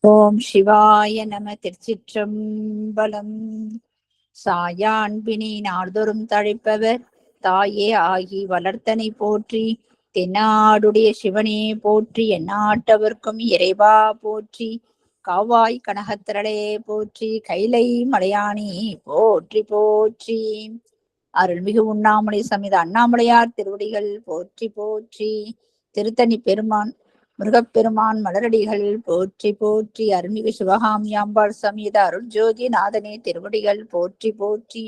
ஓம் சிவாய நம. திருச்சிற்றம்பலம். சாயான்பினி நாள்தோறும் தழைப்பவர் தாயே ஆகி வளர்த்தனை போற்றி. தென்னாடுடைய சிவனே போற்றி. எந்நாட்டவர்க்கும் இறைவா போற்றி. காவாய் கனகத்திரளே போற்றி. கைலை மலையானி போற்றி போற்றி. அருள்மிகு உண்ணாமலை சமேத அண்ணாமலையார் திருவடிகள் போற்றி போற்றி. திருத்தணி பெருமான் முருகப்பெருமான் மலரடிகள் போற்றி போற்றி. அருள்மிகு சிவகாமியாம்பாள் சமேத அருள் ஜோதி நாதனே திருவடிகள் போற்றி போற்றி.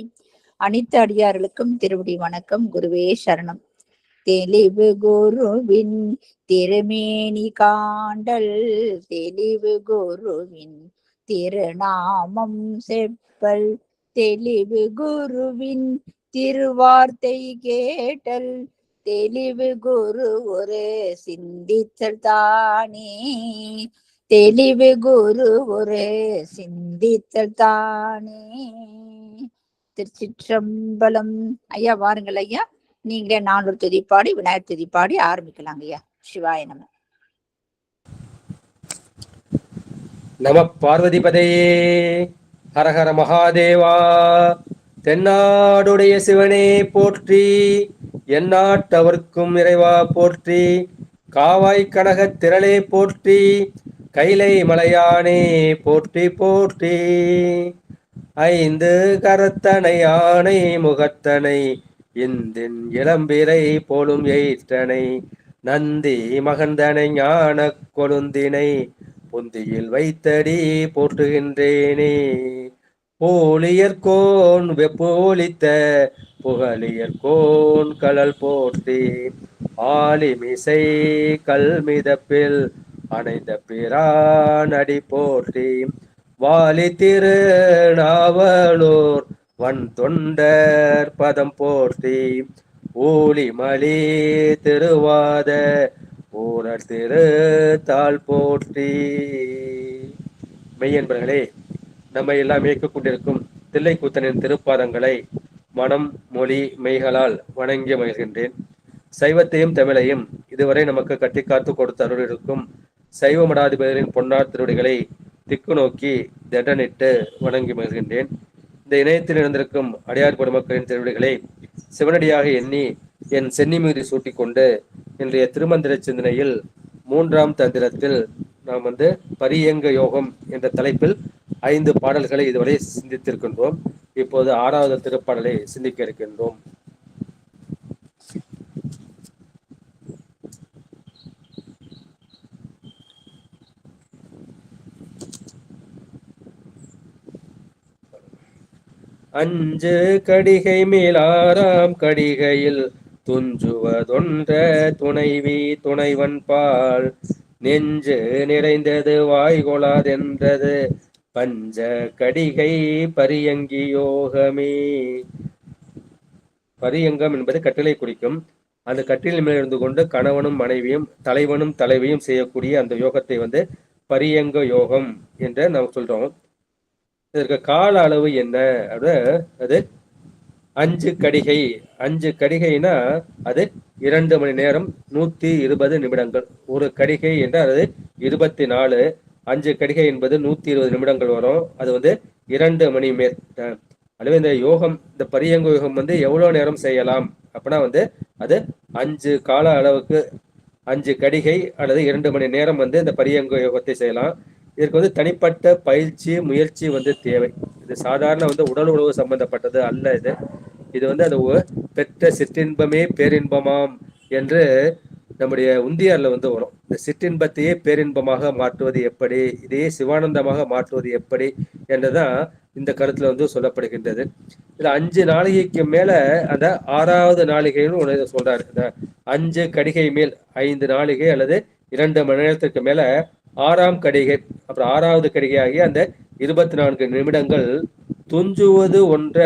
அனைத்து அடியார்களுக்கும் திருவடி வணக்கம். குருவே சரணம். தெளிவு குருவின் திருமேனி காண்டல் தெளிவு குருவின் திருநாமம் செப்பல் தெளிவு குருவின் திருவார்த்தை கேட்டல் தெளிவு குரு ஒரு சிந்தித்தல் தானே. தெளிவு குரு ஒரு சிந்தித்தல் தானே. திருச்சிற்றம்பலம். ஐயா வாருங்கள் ஐயா. நீங்களே 4 துதிப்பாடி விநாயகர் துதிப்பாடி ஆரம்பிக்கலாங்க ஐயா. சிவாய நம. நம பார்வதிபதையே. ஹரஹர மகாதேவா. தென்னாடுடைய சிவனே போற்றி. எந்நாட்டவர்க்கும் இறைவா போற்றி. காவாய் கனக திரளே போற்றி. கைலை மலையானே போற்றி போற்றி. 5 கரத்தனை ஆணை முகத்தனை இந்தின் இளம்பிரை போலும் எயிற்றனை நந்தி மகந்தனை ஞான கொழுந்தினை பொந்தியில் வைத்தடி போற்றுகின்றேனே. போலியர்கோன் வெப்போலித்த புகழியர்கோன் கழல் போற்றி. ஆலிமிசை கல்மிதப்பில் அணைந்த பிரான் அடி போற்றி. வாலி திரு நாவலூர் வன் தொண்டர் பதம் போற்றி. ஊழிமலி திருவாத ஊரர் திரு தாள் போற்றி. மெய்யன்பர்களே, நம்மை எல்லாம் இயக்கிக் கொண்டிருக்கும் தில்லைக்கூத்தனின் திருப்பாதங்களை மனம் மொழி மெய்களால் வணங்கி மகிழ்கின்றேன். சைவத்தையும் தமிழையும் இதுவரை நமக்கு கட்டி காத்து கொடுத்து அருள் இருக்கும் சைவ மடாதிபதிகளின் பொன்னார் திருவடிகளை திக்கு நோக்கி திடனிட்டு வணங்கி மகிழ்கின்றேன். இந்த இணையத்தில் இருந்திருக்கும் அடியார் பொதுமக்களின் திருவடிகளை சிவனடியாக எண்ணி என் சென்னி மீறி சூட்டிக்கொண்டு இன்றைய திருமந்திர சிந்தனையில் 3ஆம் தந்திரத்தில் நாம் பரியங்க யோகம் என்ற தலைப்பில் 5 பாடல்களை இதுவரை சிந்தித்திருக்கின்றோம். இப்போது 6வது திருப்பாடலை சிந்திக்க இருக்கின்றோம். அஞ்சு கடிகை மேல் 6ஆம் கடிகையில் துஞ்சுவதொன்ற துணைவி துணைவன் பால் நெஞ்சு நிறைந்தது வாய்கொளாதென்றது பஞ்ச கடிகை பரியங்கி யோகமே. பரியங்கம் என்பது கட்டிலை குறிக்கும். அந்த கட்டிலின் மேல் இருந்து கொண்டு கணவனும் மனைவியும் தலைவனும் தலைவியும் செய்யக்கூடிய அந்த யோகத்தை பரியங்க யோகம் என்று நாம் சொல்றோம். இதற்கு கால அளவு என்ன? அது 5 கடிகை. 5 கடிகைனா அது 2 மணி நேரம் 120 நிமிடங்கள். ஒரு கடிகை என்றால் அது 24. 5 கடிகை என்பது 120 நிமிடங்கள் வரும். அது 2 மணி மேல். அதுவே இந்த யோகம், இந்த பரியங்க யோகம் எவ்வளவு நேரம் செய்யலாம் அப்படின்னா அது 5 கால அளவுக்கு 5 கடிகை அல்லது 2 மணி நேரம் இந்த பரியங்க யோகத்தை செய்யலாம். இதற்கு தனிப்பட்ட பயிற்சி முயற்சி தேவை. இது சாதாரண உடல் உறவு சம்பந்தப்பட்டது அல்ல. இது அது பெற்ற சிற்றின்பமே பேரின்பமாம் என்று நம்முடைய உந்தியார்ல வரும். இந்த சிற்றின்பத்தையே பேரின்பமாக மாற்றுவது எப்படி, இதையே சிவானந்தமாக மாற்றுவது எப்படி என்றுதான் இந்த கருத்துல சொல்லப்படுகின்றது. இதுல 5 நாளிகைக்கு மேல அந்த 6வது நாளிகைன்னு சொல்றாரு. இந்த 5 கடிகை மேல் 5 நாளிகை அல்லது 2 மணி நேரத்திற்கு மேல 6ஆம் கடிகை, அப்புறம் 6வது கடிகை ஆகிய அந்த 24 நிமிடங்கள் துஞ்சுவது ஒன்ற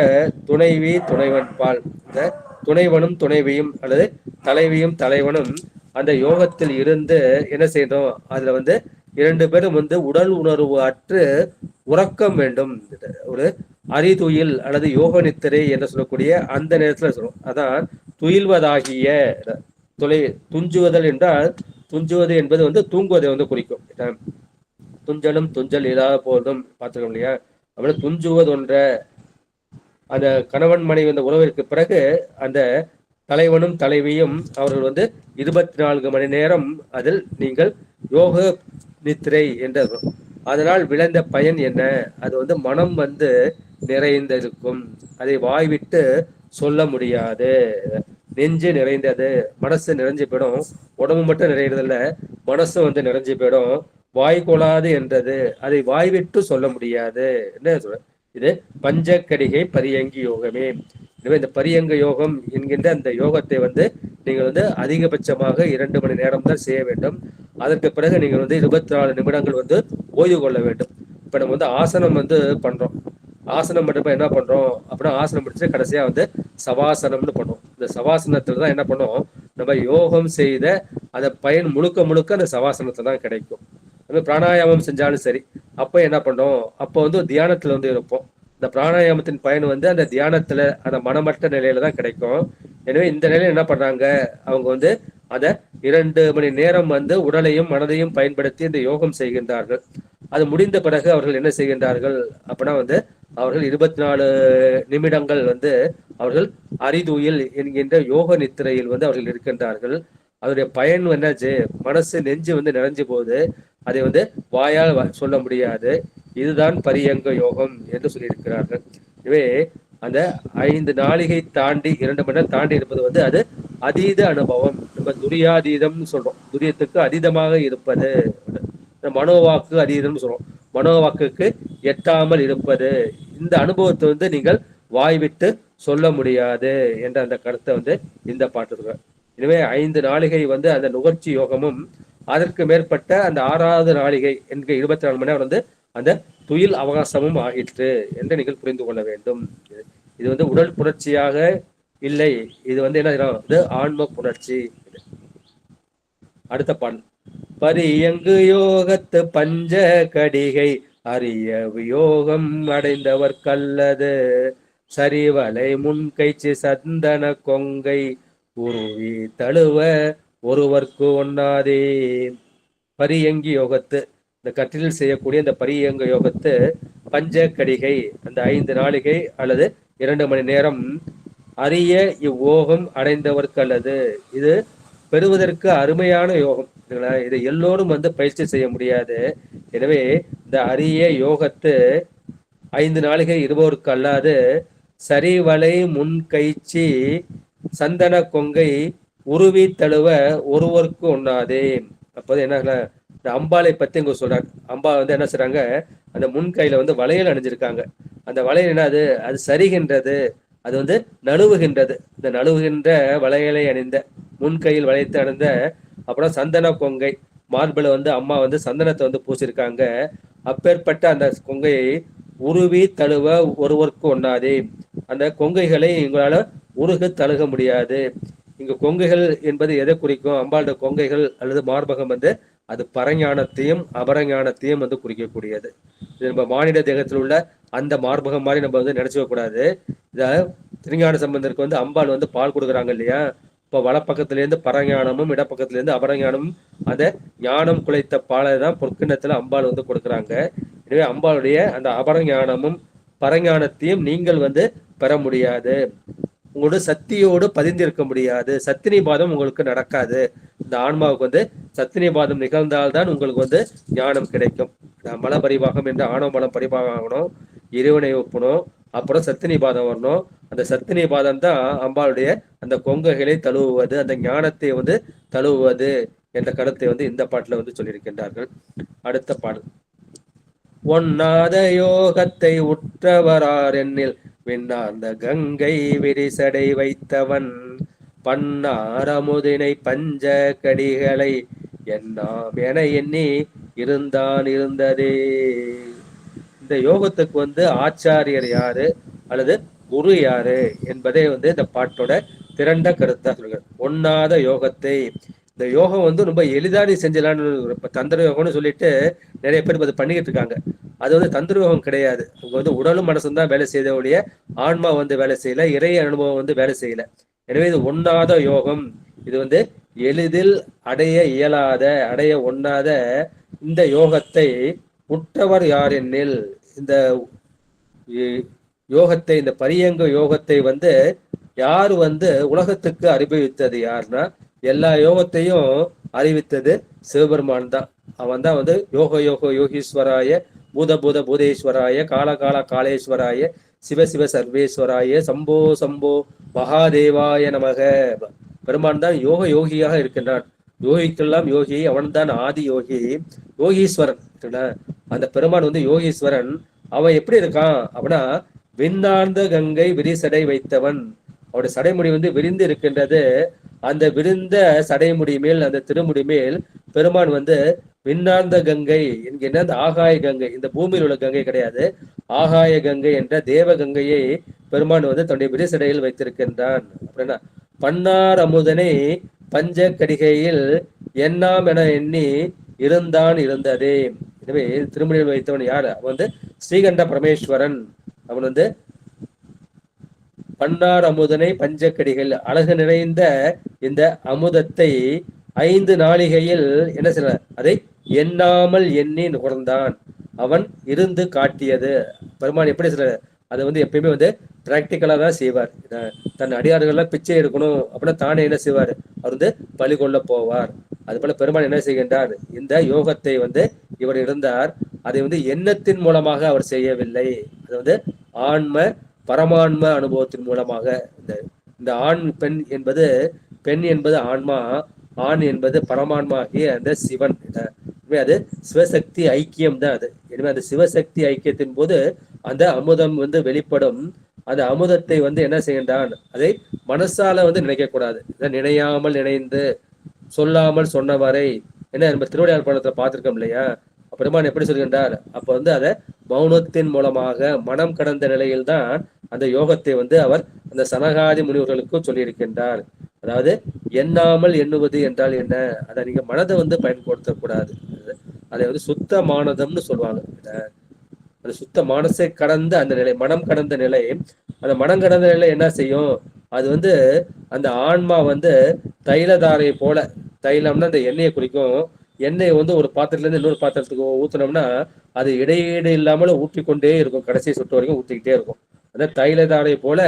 துணைவி துணைவன் பால். இந்த துணைவனும் துணைவியும் அல்லது தலைவியும் தலைவனும் அந்த யோகத்தில் இருந்து என்ன செய்யணும்? அதுல 2 பேரும் உடல் உணர்வு அற்று உறக்கம் வேண்டும். ஒரு அறிதுயில் அல்லது யோக நித்திரை என்று சொல்லக்கூடிய அந்த நேரத்துல சொல்லும். அதான் துயில்வதாகிய துஞ்சுவதல் என்றால், துஞ்சுவது என்பது தூங்குவதை குறிக்கும். துஞ்சலும் துஞ்சல் இல்லாத போதும் பார்த்துக்கோம் இல்லையா. அப்படின்னா துஞ்சுவது ஒன்ற அந்த கணவன் மனைவி அந்த உறவிற்கு பிறகு அந்த தலைவனும் தலைவியும் அவர்கள் 24 மணி நேரம் அதில் நீங்கள் யோக நித்திரை என்ற அதனால் விளைந்த பயன் என்ன? அது மனம் நிறைந்திருக்கும். அதை வாய்விட்டு சொல்ல முடியாது. நெஞ்சு நிறைந்தது, மனசு நிறைஞ்சு போயிடும். உடம்பு மட்டும் நிறையறதில்ல, மனசும் நிறைஞ்சு போயிடும். வாய் கொள்ளாது என்றது, அதை வாய்விட்டு சொல்ல முடியாது. என்ன சொல்ற இது? பஞ்சக்கடிகை பரியங்கி யோகமே. எனவே இந்த பரியங்க யோகம் என்கின்ற அந்த யோகத்தை நீங்கள் அதிகபட்சமாக 2 மணி நேரம் தான் செய்ய வேண்டும். அதற்கு பிறகு நீங்கள் 24 நிமிடங்கள் ஓய்வு கொள்ள வேண்டும். இப்ப நம்ம ஆசனம் பண்றோம். ஆசனம் பண்றப்ப என்ன பண்றோம் அப்படின்னா, ஆசனம் முடிச்சு கடைசியா சவாசனம்னு பண்ணுவோம். இந்த சவாசனத்துல தான் என்ன பண்ணுவோம், நம்ம யோகம் செய்த அந்த பயன் முழுக்க முழுக்க அந்த சவாசனத்துல தான் கிடைக்கும். பிராணாயாமம் செஞ்சாலும் சரி, அப்ப என்ன பண்றோம், அப்போ தியானத்துல இருப்போம். இந்த பிராணாயாமத்தின் பயன் அந்த தியானத்துல அந்த மனமற்ற நிலையில தான் கிடைக்கும். எனவே இந்த நிலையில என்ன பண்றாங்க, அவங்க அத 2 மணி நேரம் உடலையும் மனதையும் பயன்படுத்தி இந்த யோகம் செய்கின்றார்கள். அது முடிந்த பிறகு அவர்கள் என்ன செய்கின்றார்கள் அப்படின்னா அவர்கள் 24 நிமிடங்கள் அவர்கள் அரிதுயில் என்கின்ற யோக நித்திரையில் அவர்கள் இருக்கின்றார்கள். அதனுடைய பயன் என்னாச்சு, மனசு நெஞ்சு நிறைஞ்சு போகுது. அதை வாயால் சொல்ல முடியாது. இதுதான் பரியங்க யோகம் என்று சொல்லியிருக்கிறார்கள். எனவே அந்த 5 நாளிகை தாண்டி 2 மணி நேரம் தாண்டி இருப்பது அது அதீத அனுபவம். நம்ம துரியாதீதம்னு சொல்றோம். துரியத்துக்கு அதீதமாக இருப்பது. மனோவாக்கு அதீதம்னு சொல்றோம். மனோவாக்குக்கு எட்டாமல் இருப்பது. இந்த அனுபவத்தை நீங்கள் வாய்விட்டு சொல்ல முடியாது என்ற அந்த கருத்தை இந்த பாட்டு. எனவே 5 நாளிகை அந்த நுகர்ச்சி யோகமும், அதற்கு மேற்பட்ட அந்த 6வது நாளிகை என்கிற 24 மணி நேரம் அந்த துயில் அவகாசமும் ஆகிற்று என்று நீங்கள் புரிந்து கொள்ள வேண்டும். இது உடல் புணர்ச்சியாக இல்லை. இது என்ன, ஆன்ம புணர்ச்சி. அடுத்த பாடல். பரியங்கு யோகத்து பஞ்ச கடிகை அரிய யோகம் அடைந்தவர் கல்லது சரிவலை முன்கைச்சு சந்தன கொங்கை உருவி தழுவ ஒருவர்க்கு ஒண்ணாதே. பரியங்கி யோகத்து, இந்த கட்டிலில் செய்யக்கூடிய இந்த பரியங்க யோகத்து பஞ்ச கடிகை, அந்த 5 நாளிகை அல்லது 2 மணி நேரம் அரிய இவ்வோகம் அடைந்தவர்க்கு அல்லது, இது பெறுவதற்கு அருமையான யோகம். இதை எல்லோரும் பயிற்சி செய்ய முடியாது. எனவே இந்த அரிய யோகத்து 5 நாளிகை இருபவருக்கு அல்லாது சரிவலை முன்கைச்சி சந்தன கொங்கை உருவி தழுவ ஒருவருக்கு ஒண்ணாதே. அப்போது என்ன, இந்த அம்பாளை பத்தி இங்க சொல்றாங்க. அம்பா என்ன செய்றாங்க, அந்த முன்கையில வளையல் அணிஞ்சிருக்காங்க. அந்த வளையல் என்னது, அது சரிகின்றது, அது நழுவுகின்றது. இந்த நழுவுகின்ற வளையலை அணிந்த, முன்கையில் வளைத்து அணிந்த, அப்புறம் சந்தன கொங்கை மார்பிள அம்மா சந்தனத்தை பூசிருக்காங்க. அப்பேற்பட்ட அந்த கொங்கையை உருவி தழுவ ஒருவருக்கு ஒண்ணாதே. அந்த கொங்கைகளை உங்களால உருக தழுக முடியாது. இங்க கொங்கைகள் என்பது எதை குறிக்கும், அம்பாளுடைய கொங்கைகள் அல்லது மார்பகம் அது பரஞானத்தையும் அபரஞானத்தையும் குறிக்கக்கூடியது. இது நம்ம மானிட தேகத்தில் உள்ள அந்த மார்பகம் மாதிரி நம்ம நினைச்சுக்க கூடாது. இத திருஞான சம்பந்தருக்கு அம்பாள் பால் கொடுக்குறாங்க இல்லையா, இப்போ வலப்பக்கத்துல இருந்து பரஞானமும் இடப்பக்கத்துல இருந்து அபரஞானமும் அந்த ஞானம் குலைத்த பாலை தான் பொற்கிண்ணத்துல அம்பாள் கொடுக்குறாங்க. எனவே அம்பாளுடைய அந்த அபரஞானமும் பரஞானத்தையும் நீங்கள் பெற முடியாது. உங்களோட சக்தியோடு பதிந்திருக்க முடியாது. சத்தினி பாதம் உங்களுக்கு நடக்காது. இந்த ஆன்மாவுக்கு சத்தினி பாதம் நிகழ்ந்தால்தான் உங்களுக்கு ஞானம் கிடைக்கும். மல பரிபாகம் என்று ஆணவ மலம் பரிபாகம் ஆகணும், இறைவனை ஒப்பணும், அப்புறம் சத்தினி பாதம் வரணும். அந்த சத்தினி பாதம் தான் அம்பாளுடைய அந்த கொங்கைகளை தழுவுவது, அந்த ஞானத்தை தழுவுவது என்ற கருத்தை இந்த பாட்டுல சொல்லியிருக்கின்றார்கள். அடுத்த பாடல். ஒன்னாத யோகத்தை உற்றவரார் என்னில் விண்ணார்ந்த கங்கை விரிசடை வைத்தவன் பன்னாரமுதினை பஞ்ச கடிகளை என்னாம் என எண்ணி இருந்தான் இருந்ததே. இந்த யோகத்துக்கு ஆச்சாரியர் யாரு அல்லது குரு யாரு என்பதை இந்த பாட்டோட திரண்ட கருத்தா சொல்லுங்க. ஒண்ணாத யோகத்தை, இந்த யோகம் ரொம்ப எளிதா நீ செஞ்சலான்னு, இப்ப தந்திர யோகம்னு சொல்லிட்டு நிறைய பேர் அது பண்ணிக்கிட்டு இருக்காங்க. அது தந்திர யோகம் கிடையாது. அவங்க உடலும் மனசும் தான் வேலை செய்த ஒழிய ஆன்மா வேலை செய்யல, இறை அனுபவம் வேலை செய்யல. எனவே இது ஒண்ணாத யோகம். இது எளிதில் அடைய இயலாத, அடைய ஒண்ணாத இந்த யோகத்தை உற்றவர் யார் என்னில், இந்த யோகத்தை, இந்த பரியங்க யோகத்தை வந்து யார் வந்து உலகத்துக்கு அறிவித்தது யாருன்னா, எல்லா யோகத்தையும் அறிவித்தது சிவபெருமான் தான். அவன் தான் வந்து யோக யோக யோகீஸ்வராய பூத பூத பூதேஸ்வராய கால கால காலேஸ்வராய சிவ சிவ சர்வேஸ்வராய சம்போ சம்போ மகாதேவாய நமக. பெருமான் தான் யோக யோகியாக இருக்கின்றான். யோகிக்கெல்லாம் யோகி அவன் தான் ஆதி யோகி, யோகீஸ்வரன். அந்த பெருமான் வந்து யோகீஸ்வரன். அவன் எப்படி இருக்கான் அப்படின்னா, விண்ணார்ந்த கங்கை விரிசடை வைத்தவன். அவருடைய சடைமுடி வந்து விரிந்து இருக்கின்றது. அந்த விரிந்த சடைமுடி மேல், அந்த திருமுடி மேல் பெருமான் வந்து விண்ணார்ந்த கங்கை என்கின்ற அந்த ஆகாய கங்கை, இந்த பூமியில் உள்ள கங்கை கிடையாது, ஆகாய கங்கை என்ற தேவ கங்கையை பெருமான் வந்து தன்னுடைய விரிசடையில் வைத்திருக்கின்றான். அப்படின்னா, பன்னார் அமுதனை பஞ்ச கடிகையில் எண்ணாம் என எண்ணி இருந்தான் இருந்ததே. எனவே திருமுடியில் வைத்தவன் யார்? அவன் வந்து ஸ்ரீகண்ட பரமேஸ்வரன். அவன் வந்து பன்னார் அமுதனை பஞ்சக்கடிகள், அழகு நிறைந்த இந்த அமுதத்தை 5 நாளிகையில் என்ன செய்ய, அதை எண்ணாமல் எண்ணி நுகர்ந்தான். அவன் இருந்து காட்டியது. பெருமான் எப்படி சொல்ற, அதை வந்து எப்பயுமே வந்து பிராக்டிக்கலா தான் செய்வார். தன் அடியார்கள்லாம் பிச்சை எடுக்கணும் அப்படின்னா தானே என்ன செய்வார், அவர் வந்து பலி கொள்ள போவார். அது போல பெருமான் என்ன செய்கின்றார், இந்த யோகத்தை வந்து இவர் இருந்தார், அதை வந்து எண்ணத்தின் மூலமாக அவர் செய்யவில்லை. அது வந்து ஆன்ம பரமான்ம அனுபவத்தின் மூலமாக. இந்த ஆண் பெண் என்பது, பெண் என்பது ஆன்மா, ஆண் என்பது பரமான்மா ஆகிய அந்த சிவன். அது சிவசக்தி ஐக்கியம் தான் அது. எனவே அந்த சிவசக்தி ஐக்கியத்தின் போது அந்த அமுதம் வந்து வெளிப்படும். அந்த அமுதத்தை வந்து என்ன செய்கின்றான், அதை மனசால வந்து நினைக்க கூடாது. நினையாமல் நினைந்து சொல்லாமல் சொன்னவரை என்ன நம்ம திருவிளையாடல் படத்துல பார்த்திருக்கோம் இல்லையா. பெருமான் எப்படி சொல்கின்றார், அப்ப வந்து அதை மௌனத்தின் மூலமாக மனம் கடந்த நிலையில் தான் அந்த யோகத்தை வந்து அவர் அந்த சனகாதி முனிவர்களுக்கும் சொல்லியிருக்கின்றார். அதாவது எண்ணாமல் எண்ணுவது என்றால் என்ன, அதை நீங்க மனதை வந்து பயன்படுத்தக்கூடாது. அதை வந்து சுத்தமானதம்னு சொல்லுவாங்க. அது சுத்த மனசை கடந்த அந்த நிலை, மனம் கடந்த நிலை. அந்த மனம் கடந்த நிலை என்ன செய்யும், அது வந்து அந்த ஆன்மா வந்து தைலதாரை போல, தைலம்னா அந்த எண்ணெயை குறிக்கும். எண்ணெய் வந்து ஒரு பாத்திரத்துல இருந்து இன்னொரு பாத்திரத்துக்கு ஊத்துனோம்னா அது இடையீடு இல்லாமல் ஊற்றிக்கொண்டே இருக்கும், கடைசி சுட்டு வரைக்கும் ஊற்றிக்கிட்டே இருக்கும். அந்த தைலதாரை போல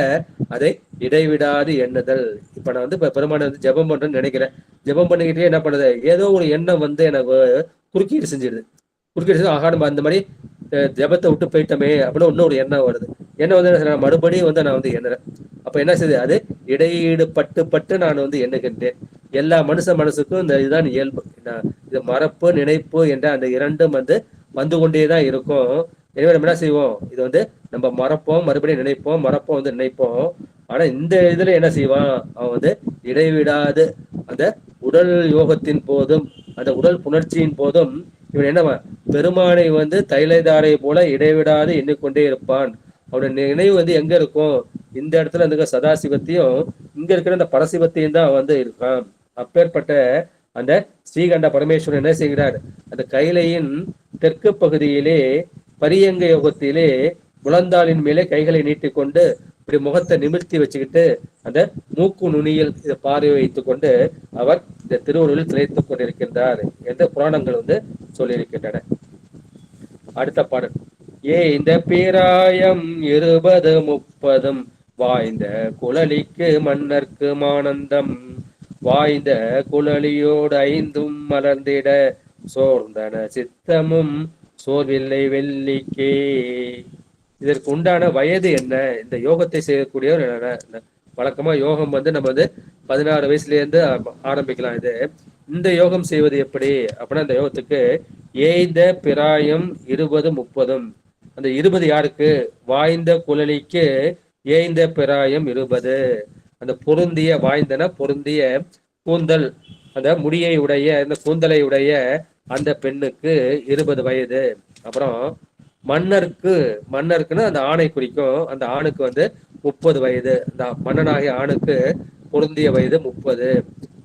அதை இடைவிடாது எண்ணுதல். இப்ப நான் வந்து இப்ப பெருமானை வந்து ஜெபம் பண்றேன்னு நினைக்கிறேன். ஜெபம் பண்ணிக்கிட்டே என்ன பண்ணுது, ஏதோ ஒரு எண்ணம் வந்து எனக்கு குறுக்கீடு செஞ்சிடுது. குறுக்கீடு ஆகா நம்ம அந்த மாதிரி ஜபத்தை விட்டு போயிட்டோமே அப்படின்னு இன்னொரு எண்ணம் வருது. என்ன வந்து மறுபடியும் வந்து நான் வந்து எண்ணுறேன். அப்ப என்ன செய்யுது, அது இடையீடு பட்டு பட்டு நான் வந்து எண்ணுகின்றேன். எல்லா மனசுக்கும் இந்த இதுதான் இயல்பு. இது மறப்பு நினைப்பு என்ற அந்த இரண்டும் வந்து கொண்டேதான் இருக்கும். எனவே நம்ம என்ன செய்வோம், இது வந்து நம்ம மறப்போம், மறுபடியும் நினைப்போம், மறப்போம், வந்து நினைப்போம். ஆனா இந்த இதுல என்ன செய்வான், அவன் வந்து இடைவிடாது அந்த உடல் யோகத்தின் போதும் அந்த உடல் புணர்ச்சியின் போதும் இவன் என்ன, பெருமானை வந்து தைலதாரை போல இடைவிடாது எண்ணிக்கொண்டே இருப்பான். அவனுடைய நினைவு வந்து எங்க இருக்கும், இந்த இடத்துல இருக்க சதாசிவத்தையும் இங்க இருக்கிற அந்த பரசிவத்தையும் தான் வந்து இருக்கான். அப்பேற்பட்ட அந்த ஸ்ரீகண்ட பரமேஸ்வரன் என்ன செய்கிறார், அந்த கைலையின் தெற்கு பகுதியிலே பரியங்க யோகத்திலே முழந்தாளின் மேலே கைகளை நீட்டிக்கொண்டு இப்படி முகத்தை நிமிர்த்தி வச்சுக்கிட்டு அந்த மூக்கு நுனியில் இதை பார்வை வைத்துக் கொண்டு அவர் இந்த திருவுருளில் திளைத்துக் கொண்டிருக்கின்றார் என்று புராணங்கள் வந்து சொல்லியிருக்கின்றன. அடுத்த பாடல், இந்த பேராயம் 20 30 வாய்ந்த குழலிக்கு மன்னர்க்கு ஆனந்தம் வாய்ந்த குழலியோடு 5 மலர்ந்திட சோர்ந்தன சித்தமும் சோர்வில்லை வெள்ளிக்கே. இதற்கு உண்டான வயது என்ன, இந்த யோகத்தை செய்யக்கூடியவர் என்ன. வழக்கமா யோகம் வந்து நம்ம வந்து 16 வயசுல இருந்து ஆரம்பிக்கலாம். இது இந்த யோகம் செய்வது எப்படி அப்படின்னா, இந்த யோகத்துக்கு ஏய்ந்த பிராயம் 20 30. அந்த 20 யாருக்கு, வாய்ந்த குழலிக்கு ஏய்ந்த பிராயம் 20. அந்த பொருந்திய, வாய்ந்தன பொருந்திய கூந்தல், அந்த முடியை உடைய, இந்த கூந்தலை உடைய அந்த பெண்ணுக்கு 20 வயது. அப்புறம் மன்னருக்குன்னு அந்த ஆணை குறிக்கும், அந்த ஆணுக்கு வந்து 30 வயது. அந்த மன்னனாகிய ஆணுக்கு பொருந்திய வயது 30.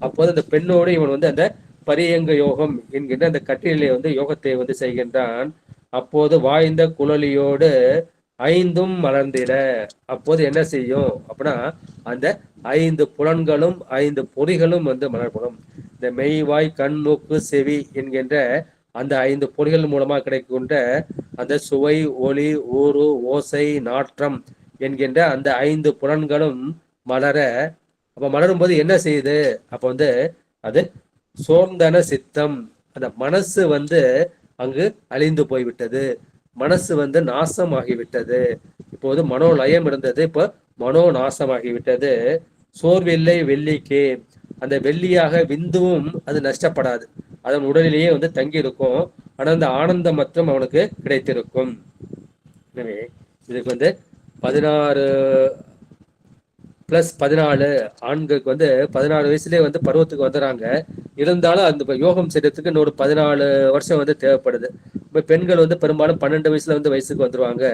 அப்போது அந்த பெண்ணோடு இவன் வந்து அந்த பரியங்க யோகம் என்கின்ற அந்த கட்டிலே வந்து யோகத்தை வந்து செய்கின்றான். அப்போது வாய்ந்த குழலியோடு 5 மலர்ந்திட, அப்போது என்ன செய்யும் அப்படின்னா, அந்த 5 புலன்களும் 5 பொறிகளும் வந்து மலர்படும். இந்த மெய் வாய் கண் மூக்கு செவி என்கின்ற அந்த 5 பொறிகள் மூலமா கிடைக்கின்ற அந்த சுவை, ஒளி, ஊறு, ஓசை, நாற்றம் என்கின்ற அந்த 5 புலன்களும் மலர, அப்ப மலரும் போது என்ன செய்யுது? அப்ப வந்து அது சோர்ந்தன சித்தம், அந்த மனசு வந்து அங்கு அழிந்து போய்விட்டது, மனசு வந்து நாசமாகிவிட்டது. இப்போது மனோலயம் இருந்தது, இப்போ மனோ நாசமாகிவிட்டது. சோர்வில்லை வெள்ளிக்கு, அந்த வெள்ளியாக விந்துவும் அது நஷ்டப்படாது, அதன் உடலிலேயே வந்து தங்கி இருக்கும். ஆனா அந்த ஆனந்த மற்றும் அவனுக்கு கிடைத்திருக்கும். எனவே இதுக்கு வந்து 16 + 14 ஆண்களுக்கு வந்து 16 வயசுலேயே வந்து பருவத்துக்கு வந்துடுறாங்க. இருந்தாலும் அந்த யோகம் செய்யறதுக்கு இன்னொரு 14 வருஷம் வந்து தேவைப்படுது. இப்போ பெண்கள் வந்து பெரும்பாலும் 12 வயசுல வந்து வயசுக்கு வந்துருவாங்க.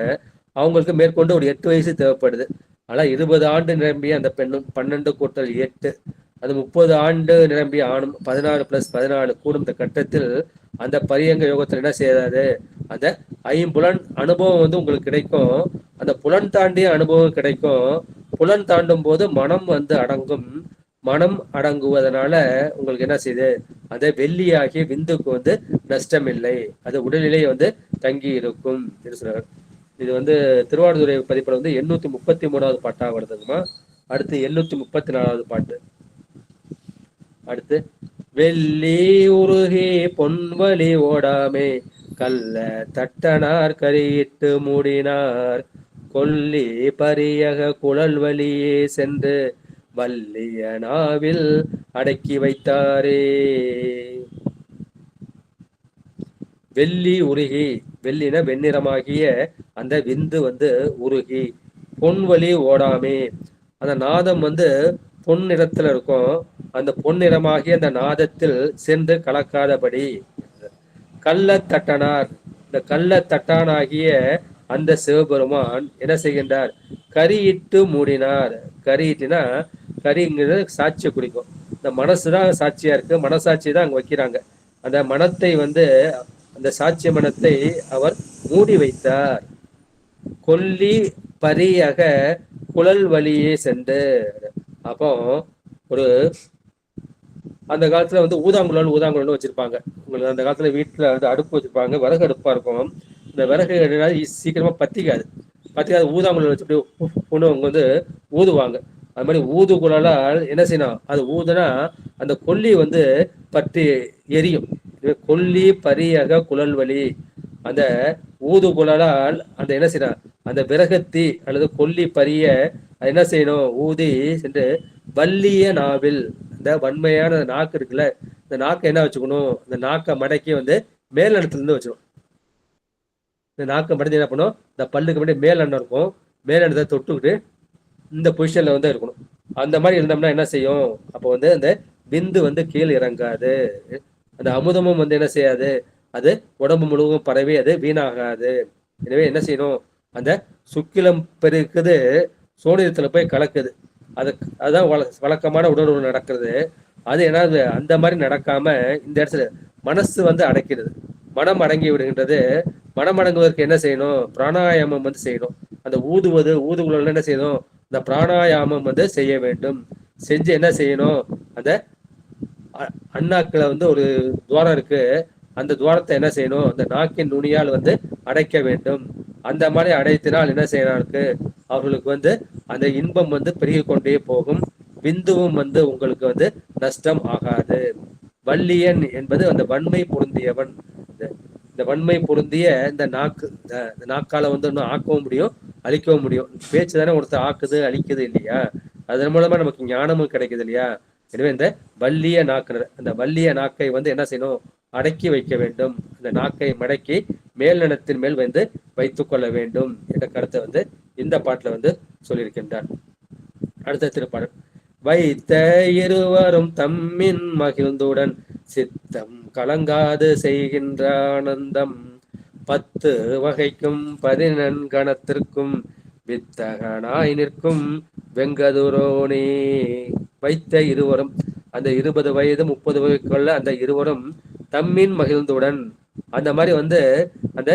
அவங்களுக்கு மேற்கொண்டு ஒரு 8 வயசு தேவைப்படுது. ஆனால் 20 ஆண்டு நிரம்பிய அந்த பெண்ணும் 12 கூட்டல் 8 அது 30 ஆண்டு நிரம்பிய ஆணும் 16 + 14 கூடும் இந்த கட்டத்தில் அந்த பரியங்க யோகத்தில் என்ன செய்யாது? அந்த ஐம்புலன் அனுபவம் வந்து உங்களுக்கு கிடைக்கும். அந்த புலன் தாண்டிய அனுபவம் கிடைக்கும். புலன் தாண்டும் போது மனம் வந்து அடங்கும். மனம் அடங்குவதனால உங்களுக்கு என்ன செய்யுது? அந்த வெள்ளியாகிய விந்துக்கு வந்து நஷ்டம் இல்லை, அது உடலிலே வந்து தங்கி இருக்கும் என்று சொல்றாரு. இது வந்து திருவாவடுதுறை பதிப்பில் வந்து 833வது பாட்டாக வருதுங்கம்மா. அடுத்து 834வது பாட்டு. அடுத்து வெள்ளி உருகி பொன்வழி ஓடாமே, கல்ல தட்டனார் கரியிட்டு மூடினார், கொல்லி பரியக குழல் வழியே சென்று வல்லிய நாவில் அடக்கி வைத்தாரே. வெள்ளி உருகி, வெள்ளின வெண்ணிறமாகிய அந்த விந்து வந்து உருகி, பொன்வழி ஓடாமே, அந்த நாதம் வந்து பொன் நிறத்துல இருக்கும், அந்த பொன்னிறமாகிய அந்த நாதத்தில் சென்று கலக்காதபடி. கள்ளத்தட்டனார், இந்த கள்ளத்தட்டானாகிய அந்த சிவபெருமான் என்ன செய்கின்றார்? கரியிட்டு மூடினார். கரியிட்டுனா, கரிங்கிறது சாட்சியை குறிக்கும். இந்த மனசுதான் சாட்சியா இருக்கு, மனசாட்சி தான் அங்க வைக்கிறாங்க. அந்த மனத்தை வந்து, அந்த சாட்சிய மனத்தை அவர் மூடி வைத்தார். கொல்லி பரியக குழல் வழியே சென்று. அப்போ ஒரு அந்த காலத்துல வந்து ஊதாங்குழல் வச்சிருப்பாங்க. உங்களுக்கு அந்த காலத்துல வீட்டுல வந்து அடுப்பு வச்சிருப்பாங்க, விறகு அடுப்பா இருக்கும். இந்த விறகு சீக்கிரமா பத்திக்காது. ஊதாங்குழல் வச்சு பொண்ணு அவங்க வந்து ஊதுவாங்க. அது மாதிரி ஊதுகுழலால் என்ன செய்யணும்? அது ஊதுனா அந்த கொல்லி வந்து பற்றி எரியும். கொல்லி பரியக குழல் வழி, அந்த ஊதுகுழலால் அந்த என்ன செய்யணும்? அந்த விறகத்தி அல்லது கொல்லி பரிய என்ன செய்யணும்? ஊதி சென்று வல்லிய நாவில், இந்த வன்மையான நாக்கு இருக்குல்ல, இந்த நாக்கை என்ன வச்சுக்கணும்? இந்த நாக்கை மடக்கி வந்து மேல் இடத்துல இருந்து வச்சுக்கணும். இந்த நாக்கை மடக்கி என்ன பண்ணும்? இந்த பல்லுக்கு முன்னாடி மேல் எண்ணம் இருக்கும், மேல் எண்ணத்தை தொட்டுக்கிட்டு இந்த பொசிஷன்ல வந்து இருக்கணும். அந்த மாதிரி இருந்தோம்னா என்ன செய்யும்? அப்போ வந்து அந்த விந்து வந்து கீழ் இறங்காது, அந்த அமுதமும் வந்து என்ன செய்யாது? அது உடம்பு முழுவதும் பரவி அது வீணாகாது. எனவே என்ன செய்யணும்? அந்த சுக்கிலம் பெருக்குது, சோனியத்துல போய் கலக்குது. அதுதான் வழக்கமான உடல் நடக்கிறது. அது என்னது? அந்த மாதிரி நடக்காம இந்த இடத்துல மனசு வந்து அடக்கிறது, மனம் அடங்கி விடுகின்றது. மனம் அடங்குவதற்கு என்ன செய்யணும்? பிராணாயாமம் வந்து செய்யணும். அந்த ஊதுகுழல் என்ன செய்யணும்? இந்த பிராணாயாமம் வந்து செய்ய வேண்டும். செஞ்சு என்ன செய்யணும்? அந்த அண்ணாக்குல வந்து ஒரு துவாரம் இருக்கு, அந்த துவாரத்தை என்ன செய்யணும்? அந்த நாக்கின் நுனியால் வந்து அடைக்க வேண்டும். அந்த மாதிரி அடைத்தினால் என்ன செய்யறாருக்கு? அவர்களுக்கு வந்து அந்த இன்பம் வந்து பெருகி கொண்டே போகும். விந்துவும் வந்து உங்களுக்கு வந்து நஷ்டம் ஆகாது. வள்ளியன் என்பது அந்த வன்மை பொருந்தியவன். இந்த வன்மை பொருந்திய இந்த நாக்கு, இந்த நாக்கால வந்து இன்னும் ஆக்கவும் முடியும், அழிக்கவும் முடியும். பேச்சு தானே ஒருத்தர் ஆக்குது அழிக்குது இல்லையா? அதன் மூலமா நமக்கு ஞானமும் கிடைக்குது இல்லையா? எனவே இந்த வள்ளிய நாக்கு, அந்த வள்ளிய நாக்கை வந்து என்ன செய்யணும்? அடக்கி வைக்க வேண்டும். அந்த நாக்கை மடக்கி மேல்நிலத்தின் மேல் வந்து வைத்துக் கொள்ள வேண்டும் என்ற கருத்தை வந்து இந்த பாட்டுல வந்து சொல்லியிருக்கின்றார். அடுத்த திருப்பாடல். வைத்த இருவரும் தம்மின் மகிழ்ந்துடன் சித்தம் கலங்காது செய்கின்ற ஆனந்தம், 10 வகைக்கும் 14 கணத்திற்கும் வித்தகனாய் நிற்கும் வெங்கதுரோனே. வைத்த இருவரும், அந்த 20 வயது 30 வயதுக்குள்ள அந்த இருவரும் தம்மின் மகிழ்ந்துடன், அந்த மாதிரி வந்து அந்த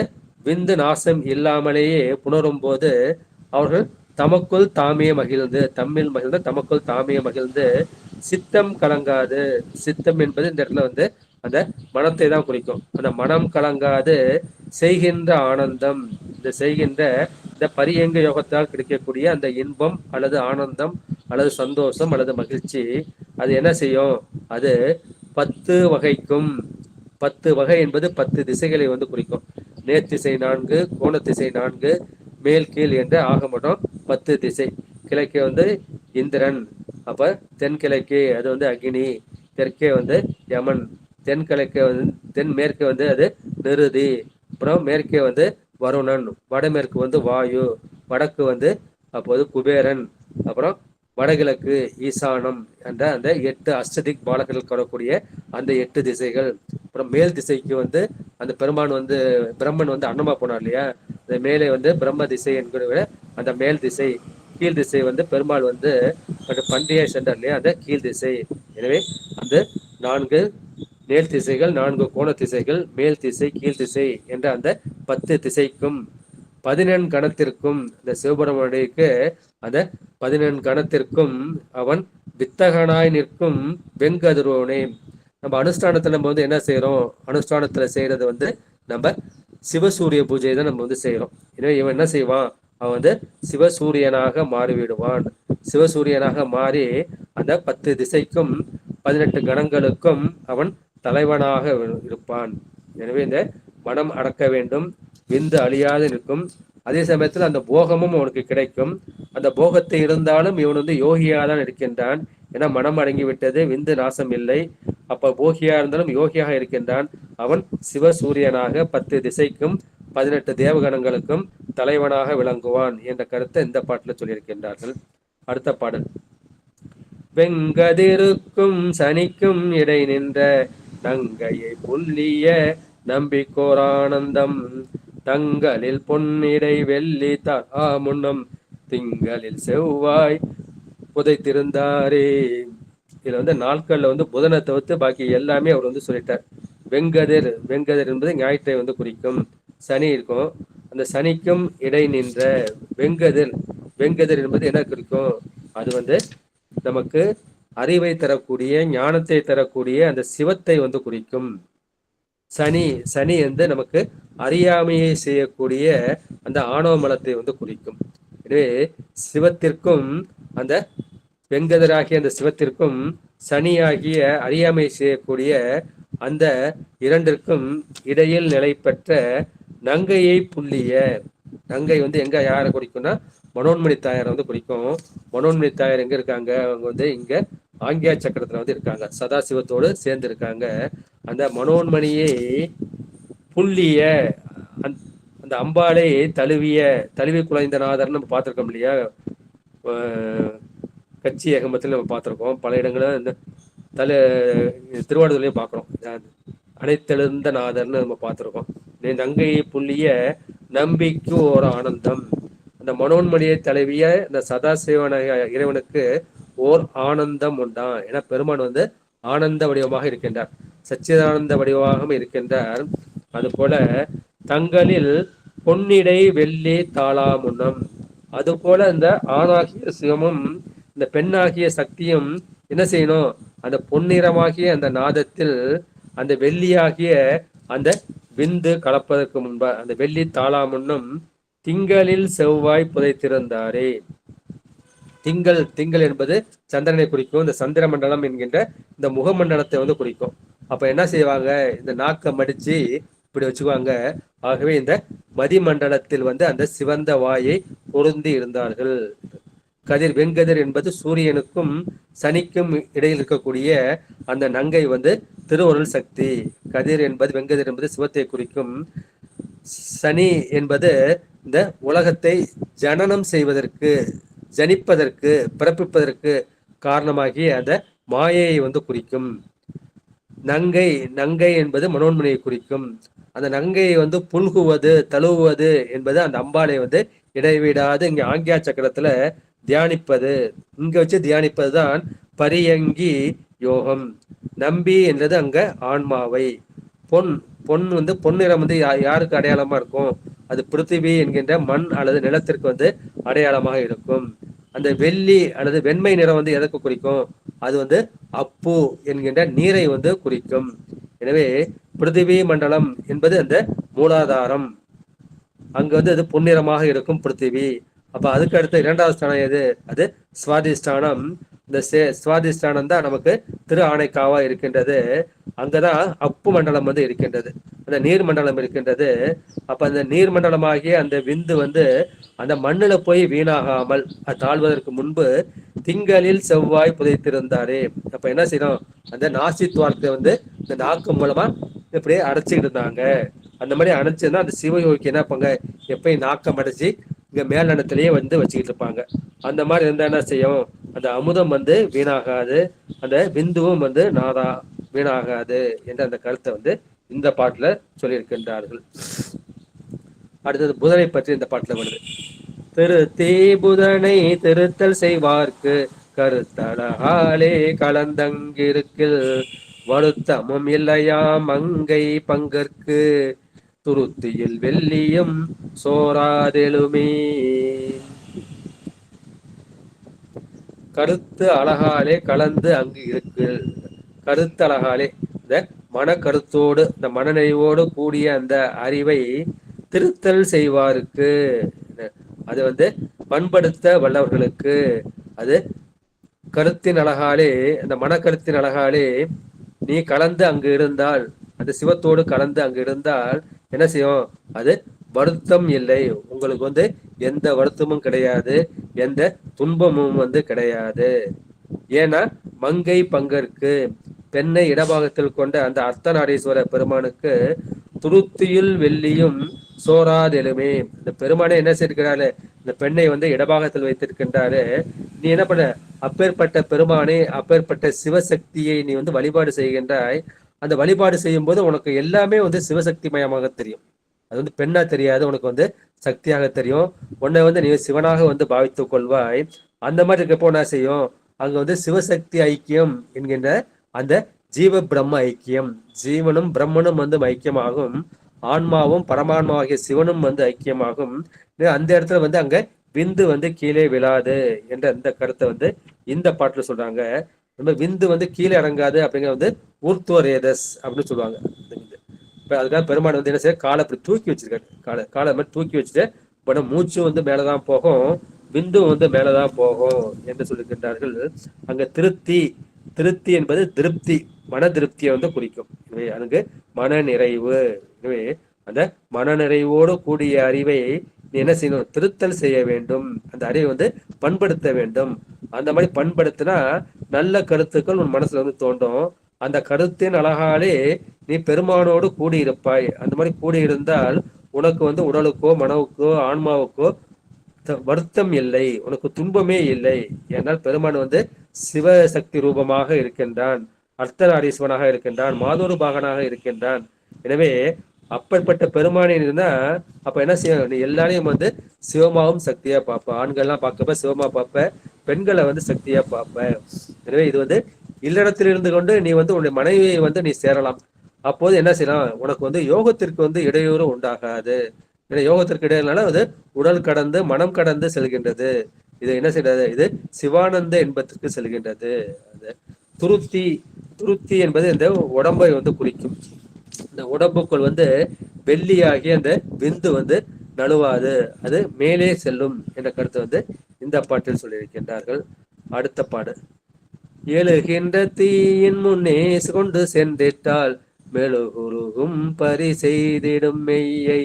விந்து நாசம் இல்லாமலேயே புணரும் போது அவர்கள் தமக்குள் தாமே மகிழ்ந்து, தம்மில் மகிழ்ந்து தமக்குள் தாமே மகிழ்ந்து, சித்தம் கலங்காது. சித்தம் என்பது இந்த இடத்துல வந்து அந்த மனத்தை தான் குறிக்கும். அந்த மனம் கலங்காது செய்கின்ற ஆனந்தம், இந்த செய்கின்ற இந்த பரியங்க யோகத்தால் கிடைக்கக்கூடிய அந்த இன்பம் அல்லது ஆனந்தம் அல்லது சந்தோஷம் அல்லது மகிழ்ச்சி, அது என்ன செய்யும்? அது 10 வகைக்கும், 10 வகை என்பது 10 திசைகளை வந்து குறிக்கும். நேர்த்திசை 4, கோணத்திசை 4, மேல் கீழ் என்ற ஆக மொத்தம் 10 திசை. கிழக்கே வந்து இந்திரன், அப்ப தென்கிழக்கே அது வந்து அக்னி, தெற்கே வந்து யமன், தென்கிழக்கே வந்து தென்மேற்கே வந்து அது நிருதி, அப்புறம் மேற்கே வந்து வருணன், வடமேற்கு வந்து வாயு, வடக்கு வந்து அப்போது குபேரன், அப்புறம் வடகிழக்கு ஈசானம் என்ற அந்த 8 அஷ்டதிக் பாலகர்கள் வரக்கூடிய அந்த 8 திசைகள். அப்புறம் மேல் திசைக்கு வந்து அந்த பெருமான் வந்து பிரம்மன் வந்து அன்னமா போனார் இல்லையா, அந்த மேலே வந்து பிரம்ம திசை என்கிற அந்த மேல் திசை, கீழ் திசை வந்து பெருமாள் வந்து பண்டிகை சென்றார் இல்லையா, அந்த கீழ் திசை. எனவே அந்த 4 நேர் திசைகள், 4 கோண திசைகள், மேல் திசை கீழ் திசை என்ற அந்த 10 திசைக்கும் 14 கணத்திற்கும் இந்த சிவபெருமானுக்கு அந்த 14 கணத்திற்கும் அவன் வித்தகனாய் நிற்கும் வெங்கதிரோனே. நம்ம அனுஷ்டானத்துல நம்ம வந்து என்ன செய்யறோம்? அனுஷ்டானத்துல செய்யறது வந்து நம்ம சிவசூரிய பூஜை தான் நம்ம வந்து செய்யறோம். எனவே இவன் என்ன செய்வான்? அவன் வந்து சிவசூரியனாக மாறிவிடுவான். சிவசூரியனாக மாறி அந்த 10 திசைக்கும் 18 கணங்களுக்கும் அவன் தலைவனாக இருப்பான். எனவே இந்த மனம் அடக்க வேண்டும், விந்து அழியாது நிற்கும். அதே சமயத்தில் அந்த போகமும் அவனுக்கு கிடைக்கும். அந்த போகத்தை இருந்தாலும் இவன் வந்து யோகியா தான் இருக்கின்றான். ஏன்னா மனம் அடங்கி விட்டது, விந்து நாசம் இல்லை. அப்ப போகியா இருந்தாலும் யோகியாக இருக்கின்றான். அவன் சிவசூரியனாக 10 திசைக்கும் 18 தேவகணங்களுக்கும் தலைவனாக விளங்குவான் என்ற கருத்தை இந்த பாட்டில் சொல்லியிருக்கின்றார்கள். அடுத்த பாடல். வெங்கதிருக்கும் சனிக்கும் இடை நின்ற நங்கையை புல்லிய நம்பிக்கோரானந்தம், தங்களில் பொன்னிடை வெள்ளி முன்னம் திங்களில் செவ்வாய் புதைத்திருந்தாரே. இதுல வந்து நாட்கள்ல வந்து புதனை தவிர்த்து பாக்கி எல்லாமே அவர் வந்து சொல்லிட்டார். வெங்கதிர், வெங்கதிர் என்பது ஞாயிற்றை வந்து குறிக்கும். சனி இருக்கும், அந்த சனிக்கும் இடை நின்ற வெங்கதிர், வெங்கதிர் என்பது என்ன குறிக்கும்? அது வந்து நமக்கு அறிவை தரக்கூடிய, ஞானத்தை தரக்கூடிய அந்த சிவத்தை வந்து குறிக்கும். சனி, சனி வந்து நமக்கு அறியாமையை செய்யக்கூடிய அந்த ஆணவ மலத்தை வந்து குறிக்கும். எனவே சிவத்திற்கும் அந்த வெங்கதராகிய அந்த சிவத்திற்கும் சனியாகிய அறியாமை செய்யக்கூடிய அந்த இரண்டிற்கும் இடையில் நிலை பெற்ற நங்கையை புள்ளிய, நங்கை வந்து எங்க யாரை குறிக்கும்னா மனோன்மணி தாயாரை வந்து குறிக்கும். மனோன்மணி தாயார் எங்க இருக்காங்க? அவங்க வந்து இங்க ஆங்கியா சக்கரத்துல வந்து இருக்காங்க, சதாசிவத்தோடு சேர்ந்து இருக்காங்க. அந்த மனோன்மணியை புள்ளிய, அந்த அம்பாளை தழுவிய, தழுவி குலைந்தநாதர் நம்ம பார்த்திருக்கோம் இல்லையா? கட்சி ஏகமத்தில் நம்ம பார்த்திருக்கோம். பல இடங்களும் இந்த திருவாரூர்லயும் பார்க்கிறோம். அனைத்தெழுந்த நாதர்னு நம்ம பார்த்திருக்கோம். நங்கையை புள்ளிய நம்பிக்கை ஒரு ஆனந்தம். அந்த மனோன்மணியை தழுவிய இந்த சதாசிவன இறைவனுக்கு ஓர் ஆனந்தம் உண்டான். ஏன்னா பெருமான் வந்து ஆனந்த வடிவமாக இருக்கின்றார், சச்சிதானந்த வடிவமாக இருக்கின்றார். அது போல தங்களில் பொன்னிடை வெள்ளி தாளாமுன்னம், அது போல இந்த ஆணாகிய சிவமும் இந்த பெண்ணாகிய சக்தியும் என்ன செய்யணும்? அந்த பொன்னிறமாகிய அந்த நாதத்தில் அந்த வெள்ளியாகிய அந்த விந்து கலப்பதற்கு முன்பா அந்த வெள்ளி தாளாமுன்னும் திங்களில் செவ்வாய் புதைத்திருந்தாரே. திங்கள், திங்கள் என்பது சந்திரனை குறிக்கும். இந்த சந்திர மண்டலம் என்கின்ற இந்த முகமண்டலத்தை வந்து குறிக்கும். அப்ப என்ன செய்வாங்க? இந்த நாக்கை மடிச்சு இப்படி வச்சுக்குவாங்க. ஆகவே இந்த மதிமண்டலத்தில் வந்து அந்த சிவந்த வாயை பொருந்தி இருந்தார்கள். கதிர், வெங்கதிர் என்பது சூரியனுக்கும் சனிக்கும் இடையில் இருக்கக்கூடிய அந்த நங்கை வந்து திருவருள் சக்தி. கதிர் என்பது, வெங்கதிர் என்பது சிவத்தை குறிக்கும். சனி என்பது இந்த உலகத்தை ஜனனம் செய்வதற்கு, ஜனிப்பதற்கு, பிறப்பிப்பதற்கு காரணமாகி அந்த மாயையை வந்து குறிக்கும். நங்கை, நங்கை என்பது மனோன்மணியை குறிக்கும். அந்த நங்கையை வந்து புல்குவது, தழுவுவது என்பது அந்த அம்பாளை வந்து இடைவிடாது இங்க ஆங்கியா சக்கரத்துல தியானிப்பது, இங்க வச்சு தியானிப்பது தான் பரியங்கி யோகம். நம்பி என்றது அங்க ஆன்மாவை. பொன், பொன் வந்து பொன்னிறம் வந்து யாருக்கு அடையாளமா இருக்கும்? அது பிருத்திவி என்கின்ற மண் அல்லது நிலத்திற்கு வந்து அடையாளமாக இருக்கும். அந்த வெள்ளி அல்லது வெண்மை நிறம் வந்து எதற்கு குறிக்கும்? அது வந்து அப்பு என்கின்ற நீரை வந்து குறிக்கும். எனவே பிருத்திவி மண்டலம் என்பது அந்த மூலாதாரம். அங்க வந்து அது பொன்னிறமாக இருக்கும் பிருத்திவி. அப்ப அதுக்கு அடுத்த இரண்டாவது ஸ்தானம் எது? அது சுவாதிஷ்டானம். இந்த சுவாதிஷ்டானம் தான் நமக்கு திரு ஆணைக்காவா இருக்கின்றது. அங்கதான் அப்பு மண்டலம் வந்து இருக்கின்றது, அந்த நீர் மண்டலம் இருக்கின்றது. அப்ப அந்த நீர் மண்டலமாகிய அந்த விந்து வந்து அந்த மண்ணுல போய் வீணாகாமல் அது தாழ்வதற்கு முன்பு திங்களில் செவ்வாய் புதைத்திருந்தாரே. அப்ப என்ன செய்யணும்? அந்த நாசி துவாரத்தை வந்து இந்த நாக்கு மூலமா இப்படியே அடைச்சிக்கிட்டு இருந்தாங்க. அந்த மாதிரி அடைச்சுன்னா அந்த சிவயோகிக்கு என்ன பண்ண, எப்பயும் நாக்கம் அடைச்சி இங்க மேலெண்ணத்திலேயே வந்து வச்சுக்கிட்டு இருப்பாங்க. அந்த மாதிரி இருந்தா என்ன செய்யும்? அந்த அமுதம் வந்து வீணாகாது, அந்த விந்துவும் வந்து நாதா வீணாகாது என்ற அந்த கருத்தை வந்து இந்த பாட்டுல சொல்லியிருக்கின்றார்கள். அடுத்தது புதனை பற்றி இந்த பாட்டுல வருது. திருத்தே புதனை திருத்தல் செய்வார்க்கு கருத்தழகாலே கலந்தங்கிருக்கில் வருத்தமும் இல்லையாம் அங்கை பங்கற்கு துருத்தியில் வெள்ளியும் சோராதெழுமே. கருத்து அழகாலே கலந்து அங்கு இருக்கு. கருத்து அழகாலே இந்த மனக்கருத்தோடு இந்த மனநிறைவோடு கூடிய அந்த அறிவை திருத்தல் செய்வாருக்கு, அது வந்து பண்படுத்த வல்லவர்களுக்கு, அது கருத்தின் அழகாலே அந்த மனக்கருத்தின் அழகாலே நீ கலந்து அங்கு இருந்தால், அந்த சிவத்தோடு கலந்து அங்கு இருந்தால் என்ன செய்யும்? அது வருத்தம் இல்லை, உங்களுக்கு வந்து எந்த வருத்தமும் கிடையாது, எந்த துன்பமும் வந்து கிடையாது. ஏன்னா மங்கை பங்கற்கு பெண்ணை இடபாகத்தில் கொண்ட அந்த அர்த்தநாரீஸ்வர பெருமானுக்கு துருத்தியில் வெள்ளியும் சோராதெலுமே. இந்த பெருமானை என்ன செய்திருக்கிறாரு? இந்த பெண்ணை வந்து இடபாகத்தில் வைத்திருக்கின்றாரு. நீ என்ன பண்ண? அப்பேற்பட்ட பெருமானை, அப்பேற்பட்ட சிவசக்தியை நீ வந்து வழிபாடு செய்கின்றாய். அந்த வழிபாடு செய்யும் போது உனக்கு எல்லாமே வந்து சிவசக்தி மயமாக தெரியும். அது வந்து பெண்ணா தெரியாது, உனக்கு வந்து சக்தியாக தெரியும். உன்னை வந்து நீ சிவனாக வந்து பாவித்துக் கொள்வாய். அந்த மாதிரி இருக்கப்போ என்ன செய்யும்? அங்க வந்து சிவசக்தி ஐக்கியம் என்கின்ற அந்த ஜீவ பிரம்ம ஐக்கியம், ஜீவனும் பிரம்மனும் வந்து ஐக்கியமாகும், ஆன்மாவும் பரமான்மாவாகிய சிவனும் வந்து ஐக்கியமாகும். அந்த இடத்துல வந்து அங்க விந்து வந்து கீழே விழாது என்ற அந்த கருத்தை வந்து இந்த பாட்டுல சொல்றாங்க. நம்ம விந்து வந்து கீழே இறங்காது அப்படிங்கிற வந்து ஊர்த்துவரேதஸ் அப்படின்னு சொல்லுவாங்க. இப்ப அதுக்காக பெருமாள் வந்து என்ன செய்ய, காலை அப்படி தூக்கி வச்சிருக்காரு. காலை மாதிரி தூக்கி வச்சுட்டு இப்போ மூச்சு வந்து மேலதான் போகும், விந்து வந்து மேலதான் போகும் என்று சொல்லுகின்றார்கள். அங்க திருப்தி, திருப்தி என்பது திருப்தி, மன திருப்தியை வந்து குறிக்கும். எனவே அதுக்கு மன நிறைவு. எனவே அந்த மன நிறைவோடு கூடிய அறிவை நீ என்ன செய்யணும்? திருத்தல் செய்ய வேண்டும். அந்த அறிவை வந்து பண்படுத்த வேண்டும். அந்த மாதிரி பண்படுத்தினா நல்ல கருத்துக்கள் உன் மனசுல வந்து தோன்றும். அந்த கருத்தின் அழகாலே நீ பெருமானோடு கூடியிருப்பாய். அந்த மாதிரி கூடியிருந்தால் உனக்கு வந்து உடலுக்கோ மனவுக்கோ ஆன்மாவுக்கோ வருத்தம் இல்லை, உனக்கு துன்பமே இல்லை. ஏன்னால் பெருமான் வந்து சிவசக்தி ரூபமாக இருக்கின்றான், அர்த்தநாரீஸ்வரனாக இருக்கின்றான், மாதொரு பாகனாக இருக்கின்றான். எனவே அப்பேற்பட்ட பெருமானே இருந்தா அப்ப என்ன செய்ய, நீ எல்லாரையும் வந்து சிவமாவும் சக்தியா பார்ப்ப. ஆண்கள்லாம் பார்க்கப்ப சிவமா பார்ப்ப, பெண்களை வந்து சக்தியா பார்ப்ப. எனவே இது வந்து இல்லறத்தில் இருந்து கொண்டு நீ வந்து உன்னுடைய மனைவியை வந்து நீ சேரலாம். அப்போது என்ன செய்யலாம்? உனக்கு வந்து யோகத்திற்கு வந்து இடையூறு உண்டாகாது. ஏன்னா யோகத்திற்கு இடையினால அது உடல் கடந்து மனம் கடந்து செல்கின்றது. இது என்ன செய்யறது? இது சிவானந்த என்பதற்கு செல்கின்றது. அது துருத்தி, துருத்தி என்பது இந்த உடம்பை வந்து குறிக்கும். இந்த உடம்புக்குள் வந்து வெள்ளியாகி அந்த விந்து வந்து நழுவாது, அது மேலே செல்லும் என்ற கருத்தை வந்து இந்த பாட்டில் சொல்லியிருக்கின்றார்கள். அடுத்த பாடு. எழுகின்ற தீயின் முன்னே கொண்டு சென்றிட்டால் மெழுகுருகும் பரி செய்திடும் மெய்யை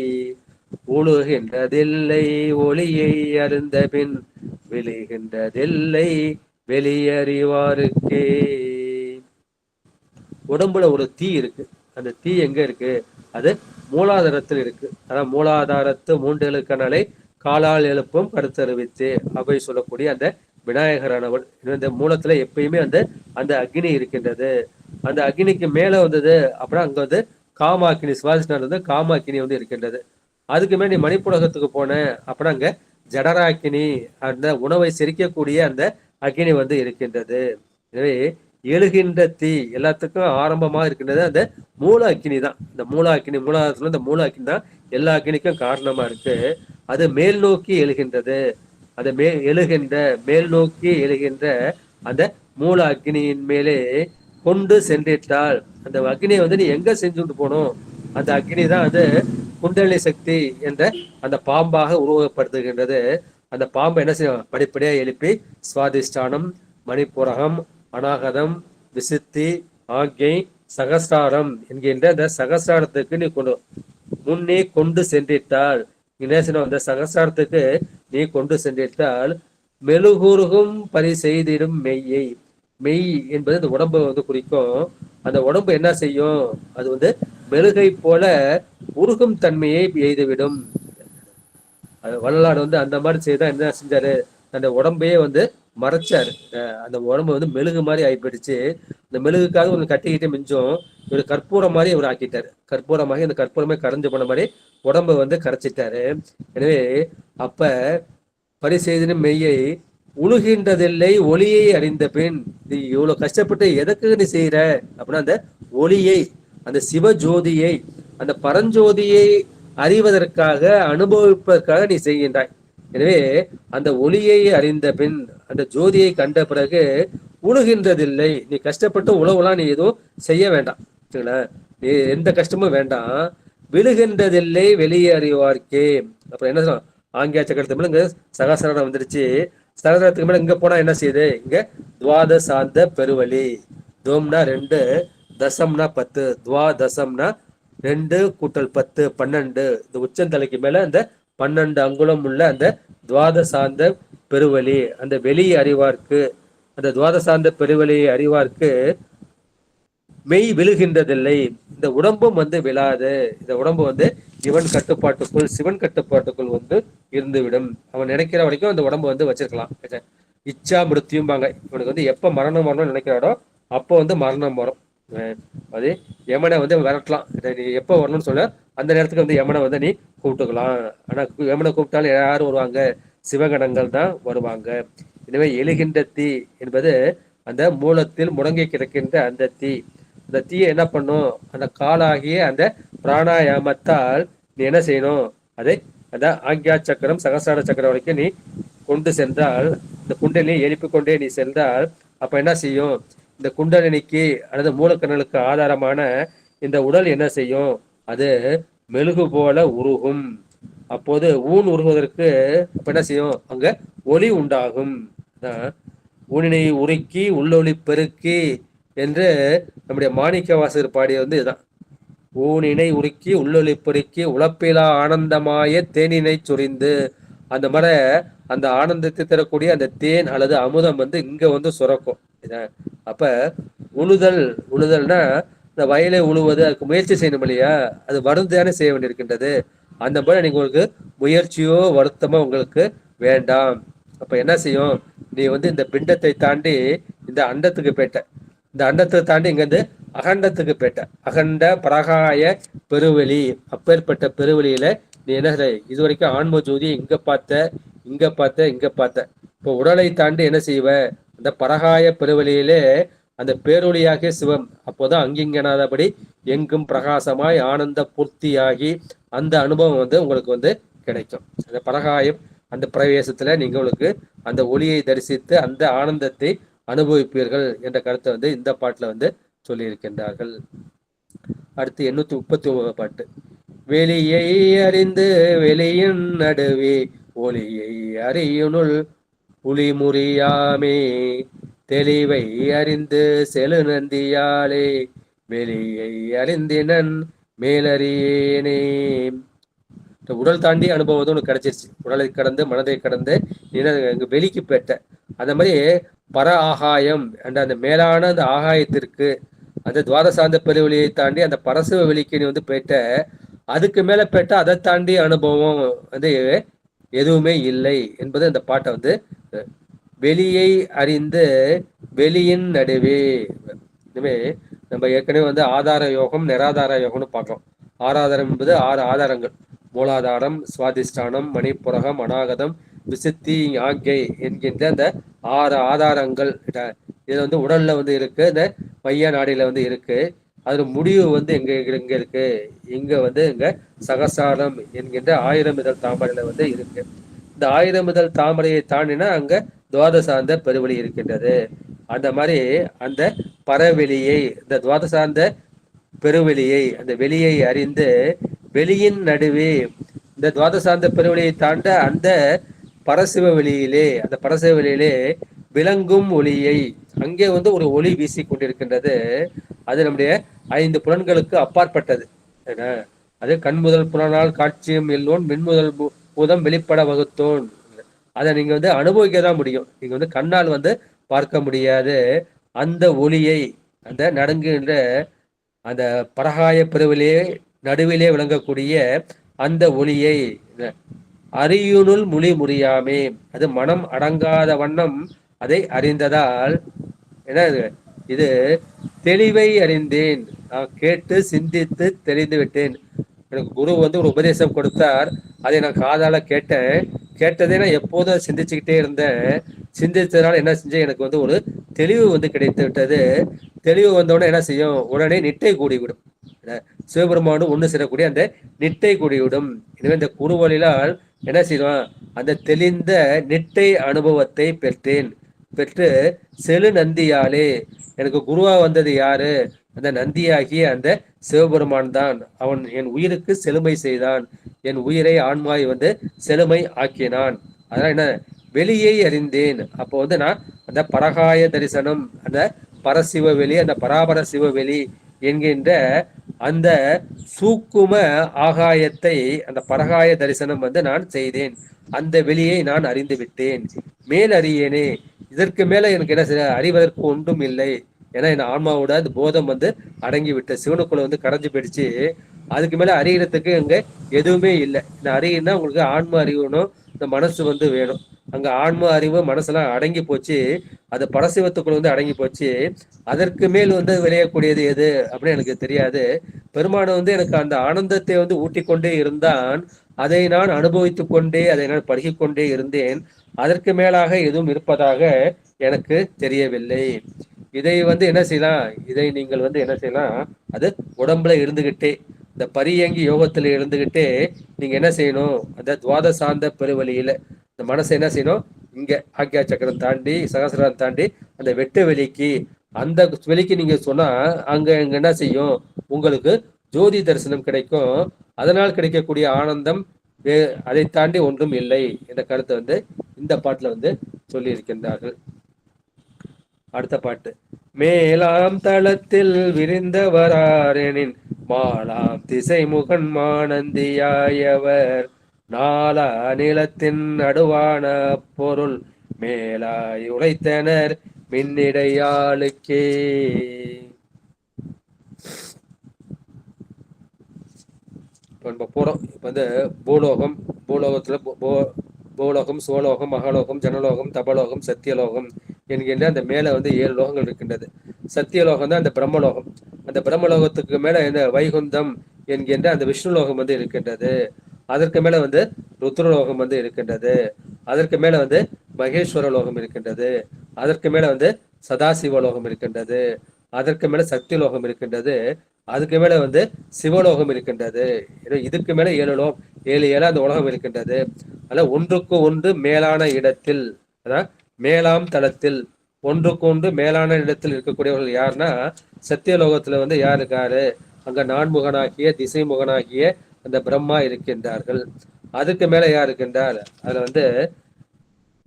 உழுகின்றதில்லை ஒளியை அருந்த பின் விழுகின்றதில்லை வெளியறிவாருக்கே. உடம்புல ஒரு தீ இருக்கு. அந்த தீ எங்க இருக்கு? அது மூலாதாரத்தில் இருக்கு. அதான் மூலாதாரத்து மூன்றெழுக்கணலை காலால் எழுப்பும் கருத்தறிவித்து அவை சொல்லக்கூடிய அந்த விநாயகரானவன். இந்த மூலத்துல எப்பயுமே வந்து அந்த அக்னி இருக்கின்றது. அந்த அக்னிக்கு மேல வந்தது அப்புறம் அங்க வந்து காமாக்கினி, சுவாசினார் வந்து காமாக்கினி வந்து இருக்கின்றது. அதுக்கு மேல நீ மணிப்புலகத்துக்கு போன அப்புறம் அங்க ஜடராக்கினி, அந்த உணவை செரிக்கக்கூடிய அந்த அக்னி வந்து இருக்கின்றது. எனவே எழுகின்ற தீ எல்லாத்துக்கும் ஆரம்பமா இருக்கின்றது அந்த மூல அக்கினி தான். இந்த மூல அக்கினி, மூலாதாரத்துல இந்த மூல அக்கினி தான் எல்லா அக்கினிக்கும் காரணமா இருக்கு. அது மேல் நோக்கி எழுகின்றது. அது மேல் நோக்கி எழுகின்ற அந்த மூல அக்னியின் மேலே கொண்டு சென்றிட்டால் அந்த அக்னியை வந்து நீ எங்க செஞ்சுட்டு போகணும், அந்த அக்னி தான் அது குண்டலினி சக்தி என்ற அந்த பாம்பாக உருவகப்படுத்துகின்றது. அந்த பாம்பை என்ன செய்யும், படிப்படியா எழுப்பி சுவாதிஷ்டானம், மணிப்புரகம், அநாகதம், விசுத்தி, ஆக்ஞை, சகஸ்ராரம் என்கின்ற அந்த சகஸ்ராரத்துக்கு நீ முன்னே கொண்டு சென்றிட்டால், அந்த சகஸ்ராரத்துக்கு நீ கொண்டு சென்றிட்டால் மெழுகுருகும் பரி செய்திடும் மெய்யை. மெய் என்பது இந்த உடம்பை வந்து குறிக்கும். அந்த உடம்பு என்ன செய்யும், அது வந்து மெழுகை போல உருகும் தன்மையை எய்துவிடும். வள்ளலார் வந்து அந்த மாதிரி செய்தா என்ன செஞ்சாரு, அந்த உடம்பையே வந்து மறைச்சாரு. அந்த உடம்பு வந்து மெழுகு மாதிரி ஆகிப்போயிடுச்சு. அந்த மெழுகுக்காக ஒரு கட்டிக்கிட்டு மிஞ்சும் இவர் கற்பூரம் மாதிரி இவர் ஆக்கிட்டாரு. கற்பூரமாகி அந்த கற்பூரமே கரைஞ்சு போன மாதிரி உடம்பை வந்து கரைச்சிட்டாரு. எனவே அப்ப பரிசெய்தின மெய்யை உழுகின்றதில்லை ஒளியை அறிந்த பின், நீ இவ்வளவு கஷ்டப்பட்டு எதற்கு நீ செய்யற அப்படின்னா அந்த ஒளியை, அந்த சிவஜோதியை, அந்த பரஞ்சோதியை அறிவதற்காக அனுபவிப்பதற்காக நீ செய்கின்றாய். எனவே அந்த ஒளியை அறிந்த பின், அந்த ஜோதியை கண்ட பிறகு உழுகின்றதில்லை. நீ கஷ்டப்பட்டு உழவுலாம் நீ எதுவும் செய்ய வேண்டாம், நீ எந்த கஷ்டமும் வேண்டாம். விழுகின்றதில்லை வெளியே அறிவார்க்கே. அப்புறம் என்ன சொல்றான், ஆங்கியா சக்கரத்து மேல இங்க சகசரம் வந்துருச்சு. சகசரத்துக்கு மேல இங்க போனா என்ன செய்யுது, இங்க துவாத சாந்த பெருவழி. தோம்னா 2, தசம்னா 10, துவாதசம்னா 2 கூட்டல் 10 12. இந்த உச்சந்தலைக்கு மேல அந்த 12 அங்குலம் உள்ள அந்த துவாத சாந்த பெருவழி, அந்த வெளியே அறிவார்க்கு, அந்த துவாத சாந்த பெருவழியை அறிவார்க்கு மெய் விழுகின்றதில்லை. இந்த உடம்பும் வந்து விழாது. இந்த உடம்பு வந்து இவன் கட்டுப்பாட்டுக்குள், சிவன் கட்டுப்பாட்டுக்குள் வந்து இருந்துவிடும். அவன் நினைக்கிற வரைக்கும் அந்த உடம்பு வந்து வச்சிருக்கலாம். இச்சா மிருத்தியும்பாங்க. இவனுக்கு வந்து எப்ப மரணம் வரணும்னு நினைக்கிறாடோ அப்போ வந்து மரணம் வரும். அது யமனை வந்து விரட்டலாம். நீ எப்போ வரணும்னு சொல்ல அந்த நேரத்துக்கு வந்து யமனை வந்து நீ கூப்பிட்டுக்கலாம். ஆனா யமனை கூப்பிட்டாலும் யாரும் வருவாங்க, சிவகணங்கள் தான் வருவாங்க. எனவே எழுகின்ற தீ என்பது அந்த மூலத்தில் முடங்கி கிடக்கின்ற அந்த தீ. அந்த தீயை என்ன பண்ணும், அந்த காலாகிய அந்த பிராணாயாமத்தால் நீ என்ன செய்யணும், அதை அந்த ஆக்யா சக்கரம் சகசார சக்கரம் வரைக்கும் நீ கொண்டு சென்றால், இந்த குண்டலினியை எழுப்பிக் கொண்டே நீ சென்றால், அப்ப என்ன செய்யும், இந்த குண்டலினிக்கு அல்லது மூலக்கணலுக்கு ஆதாரமான இந்த உடல் என்ன செய்யும், அது மெழுகு போல உருகும். அப்போது ஊன் உருகுவதற்கு என்ன செய்யும், அங்க ஒளி உண்டாகும். ஊனினை உருக்கி உள்ளொளி பெருக்கி என்று நம்முடைய மாணிக்க வாசகர் பாடிய வந்து இதுதான். ஊனினை உருக்கி உள்ளொளி பெருக்கி உழப்பிலா ஆனந்தமாய தேனினை சொரிந்து. அந்த மாதிரி அந்த ஆனந்தத்தை தரக்கூடிய அந்த தேன் அல்லது அமுதம் வந்து இங்க வந்து சுரக்கும். அப்ப உழுதல்னா இந்த வயலை உழுவது, அதுக்கு முயற்சி செய்யணும் இல்லையா, அது வருந்தானே செய்ய வேண்டியிருக்கின்றது. அந்த மாதிரி நீங்க உங்களுக்கு முயற்சியோ வருத்தமோ உங்களுக்கு வேண்டாம். அப்ப என்ன செய்யும், நீ வந்து இந்த பிண்டத்தை தாண்டி இந்த அண்டத்துக்கு போயிட்ட. இந்த அண்டத்தை தாண்டி இங்க இருந்து அகண்டத்துக்கு போயிட்ட. அகண்ட பரகாய பெருவெளி. அப்பேற்பட்ட பெருவெளியில நீ என்ன செய்ய, இது வரைக்கும் ஆன்ம ஜோதியை இங்க பார்த்த. இப்போ உடலை தாண்டி என்ன செய்வ, அந்த பரகாய பெருவெளியிலே அந்த பேரொளியாகிய சிவம் அப்போதான் அங்கிங்கனாதபடி எங்கும் பிரகாசமாய் ஆனந்த பூர்த்தியாகி அந்த அனுபவம் வந்து உங்களுக்கு வந்து கிடைக்கும். அந்த பரகாயம் அந்த பிரவேசத்துல நீங்க உங்களுக்கு அந்த ஒளியை தரிசித்து அந்த ஆனந்தத்தை அனுபவிப்பீர்கள் என்ற கருத்தை வந்து இந்த பாட்டுல வந்து சொல்லியிருக்கின்றார்கள். அடுத்து 839 பாட்டு. வெளியை அறிந்து வெளியின் நடுவே ஒளியை அறியுனுள் புலிமுறியாமே தெளிவை அறிந்து செழு நந்தியாலே வெளியை அறிந்தினன் மேலறியேனே. உடல் தாண்டி அனுபவம் வந்து உனக்கு கிடைச்சிருச்சு. உடலை கடந்து மனதை கடந்து வெளிக்கு பெற்ற அந்த மாதிரி பர ஆகாயம் என்ற அந்த மேலான அந்த ஆகாயத்திற்கு, அந்த துவாதசாந்த பெருவெளியை தாண்டி அந்த பரசுவ வெளிக்கு நீ வந்து போயிட்ட. அதுக்கு மேல போயிட்ட அதை தாண்டி அனுபவம் வந்து எதுவுமே இல்லை என்பது அந்த பாட்டை வந்து வெளியை அறிந்து வெளியின் நடுவே. இனிமே நம்ம ஏற்கனவே வந்து ஆதார யோகம் நிராதார யோகம்னு பார்க்கலாம். ஆராதாரம் என்பது 6 ஆதாரங்கள். மூலாதாரம், சுவாதிஷ்டானம், மணிப்புரகம், அநாகதம், விசுத்தி, ஆக்ஞை என்கின்ற அந்த 6 ஆதாரங்கள் இது வந்து உடல்ல வந்து இருக்கு. இந்த மைய நாடியில வந்து இருக்கு. அதுல முடிவு வந்து எங்க இருக்கு, இங்க வந்து இங்க சகசாரம் என்கின்ற 1000 இதழ் தாமரையில வந்து இருக்கு. இந்த 1000 இதழ் தாமரையை தாண்டினா அங்க துவாதசாந்த பெருவெளி இருக்கின்றது. அந்த மாதிரி அந்த பரவெளியை, இந்த துவாதசாந்த பெருவெளியை, அந்த வெளியை அறிந்து வெளியின் நடுவே, இந்த துவாதசாந்த பெருவெளியை தாண்ட அந்த பரசிவ வெளியிலே, அந்த பரசிவ வெளியிலே விளங்கும் ஒளியை, அங்கே வந்து ஒரு ஒளி வீசி கொண்டிருக்கின்றது. அது நம்முடைய 5 புலன்களுக்கு அப்பாற்பட்டது. என்ன? அது கண் முதல் புலனால் காட்சியும் எல்லோன் மின்முதல் பூதம் வெளிப்பட வகுத்தோன். அதை நீங்க வந்து அனுபவிக்க தான் முடியும். நீங்க வந்து கண்ணால் வந்து பார்க்க முடியாது. அந்த ஒளியை, அந்த நடுங்குகின்ற அந்த பரகாய பிரிவிலே நடுவிலே விளங்கக்கூடிய அந்த ஒளியை அறியுனுள் மொழி முறியாமே, அது மனம் அடங்காத வண்ணம் அதை அறிந்ததால் என்ன இது தெளிவை அறிந்தேன், நான் கேட்டு சிந்தித்து தெரிந்து விட்டேன். எனக்கு குரு வந்து ஒரு உபதேசம் கொடுத்தார், அதை நான் காதால கேட்டேன். கேட்டதே நான் எப்போதும் சிந்திச்சுக்கிட்டே இருந்தேன். சிந்தித்ததுனால என்ன செஞ்சேன், எனக்கு வந்து ஒரு தெளிவு வந்து கிடைத்து விட்டது. தெளிவு வந்தோடனே என்ன செய்யும், உடனே நிட்டை கூடிவிடும். சிவபெருமானு ஒன்று சேரக்கூடிய அந்த நிட்டை கூடிவிடும். எனவே இந்த குருவழியால் என்ன செய்வான், அந்த தெளிந்த நிட்டை அனுபவத்தை பெற்றேன். பெற்று செழு நந்தியாலே, எனக்கு குருவா வந்தது யாரு, அந்த நந்தியாகிய அந்த சிவபெருமான் தான். அவன் என் உயிருக்கு செழுமை செய்தான், என் உயிரை ஆன்மாவை வந்து செழுமை ஆக்கினான். அதனால என்ன, வெளியை அறிந்தேன். அப்போ வந்து நான் அந்த பரகாய தரிசனம், அந்த பரசிவ வெளி, அந்த பராபர சிவவெளி என்கின்ற அந்த சூக்கும ஆகாயத்தை, அந்த பரகாய தரிசனம் வந்து நான் செய்தேன். அந்த வெளியை நான் அறிந்து விட்டேன். மேல் அறியேனே, இதற்கு மேல எனக்கு என்ன அறிவதற்கு ஒன்றும் இல்லை. ஏன்னா என் ஆன்மாவோட அந்த போதம் வந்து அடங்கி விட்ட, சிவனுக்குள்ள வந்து கரைஞ்சு போயிடுச்சு. அதுக்கு மேல அறியறதுக்கு அங்க எதுவுமே இல்லை. இந்த அறியுன்னா உங்களுக்கு ஆன்ம அறிவணும், இந்த மனசு வந்து வேணும். அங்க ஆன்ம அறிவு மனசெல்லாம் அடங்கி போச்சு, அது பரசிவத்துக்குள்ள வந்து அடங்கி போச்சு. அதற்கு மேல் வந்து விளையக்கூடியது எது அப்படின்னு எனக்கு தெரியாது. பெருமானை வந்து எனக்கு அந்த ஆனந்தத்தை வந்து ஊட்டி கொண்டே இருந்தான். அதை நான் அனுபவித்துக் கொண்டே, அதை நான் பருகிக் கொண்டே இருந்தேன். அதற்கு மேலாக எதுவும் இருப்பதாக எனக்கு தெரியவில்லை. இதை வந்து என்ன செய்யலாம், இதை நீங்கள் வந்து என்ன செய்யலாம், அது உடம்புல இருந்துகிட்டே, இந்த பரியங்கி யோகத்துல இருந்துகிட்டே நீங்க என்ன செய்யணும், அந்த துவாதசாந்த பெருவழியில இந்த மனசை என்ன செய்யணும், இங்க ஆக்கியா சக்கரம் தாண்டி சகசிரம் தாண்டி அந்த வெட்டு வெளிக்கு, அந்த வெளிக்கு நீங்க சொன்னா அங்க என்ன செய்யும், உங்களுக்கு ஜோதி தரிசனம் கிடைக்கும். அதனால் கிடைக்கக்கூடிய ஆனந்தம் அதை தாண்டி ஒன்றும் இல்லை என்ற கருத்தை வந்து இந்த பாட்டுல வந்து சொல்லி இருக்கின்றார்கள். அடுத்த பாட்டு, மேலாம் தளத்தில் விரிந்தவராரெனின் மாலாம் திசை முகன் மானந்தியாயவர் நாளா நிலத்தின் நடுவான பொருள் மேலாய் உழைத்தனர் மின்னிடையாளுக்கே. இப்போ நம்ம போறோம், இப்போ வந்து பூலோகம், பூலோகத்துல பூலோகம், சுவலோகம், மகாலோகம், ஜனலோகம், தபலோகம், சத்தியலோகம் என்கின்ற அந்த மேல வந்து 7 லோகங்கள் இருக்கின்றது. சத்தியலோகம் தான் அந்த பிரம்மலோகம். அந்த பிரம்மலோகத்துக்கு மேல இந்த வைகுந்தம் என்கின்ற அந்த விஷ்ணுலோகம் வந்து இருக்கின்றது. அதற்கு மேல வந்து ருத்ரலோகம் வந்து இருக்கின்றது. அதற்கு மேல வந்து மகேஸ்வர லோகம் இருக்கின்றது. அதற்கு மேல வந்து சதாசிவலோகம் இருக்கின்றது. அதற்கு மேல சக்திலோகம் இருக்கின்றது. அதுக்கு மேல வந்து சிவலோகம் இருக்கின்றது. இதுக்கு மேல 7 லோகம், 7 அந்த உலகம் இருக்கின்றது. அதனால ஒன்றுக்கு ஒன்று மேலான இடத்தில், அதான் மேலாம் தளத்தில் ஒன்றுக்கு ஒன்று மேலான இடத்தில் இருக்கக்கூடியவர்கள் யாருன்னா, சத்தியலோகத்துல வந்து யார் இருக்காரு, அங்க நான்முகனாகிய திசை முகனாகிய அந்த பிரம்மா இருக்கின்றார்கள். அதுக்கு மேல யார் இருக்கின்றார், அதுல வந்து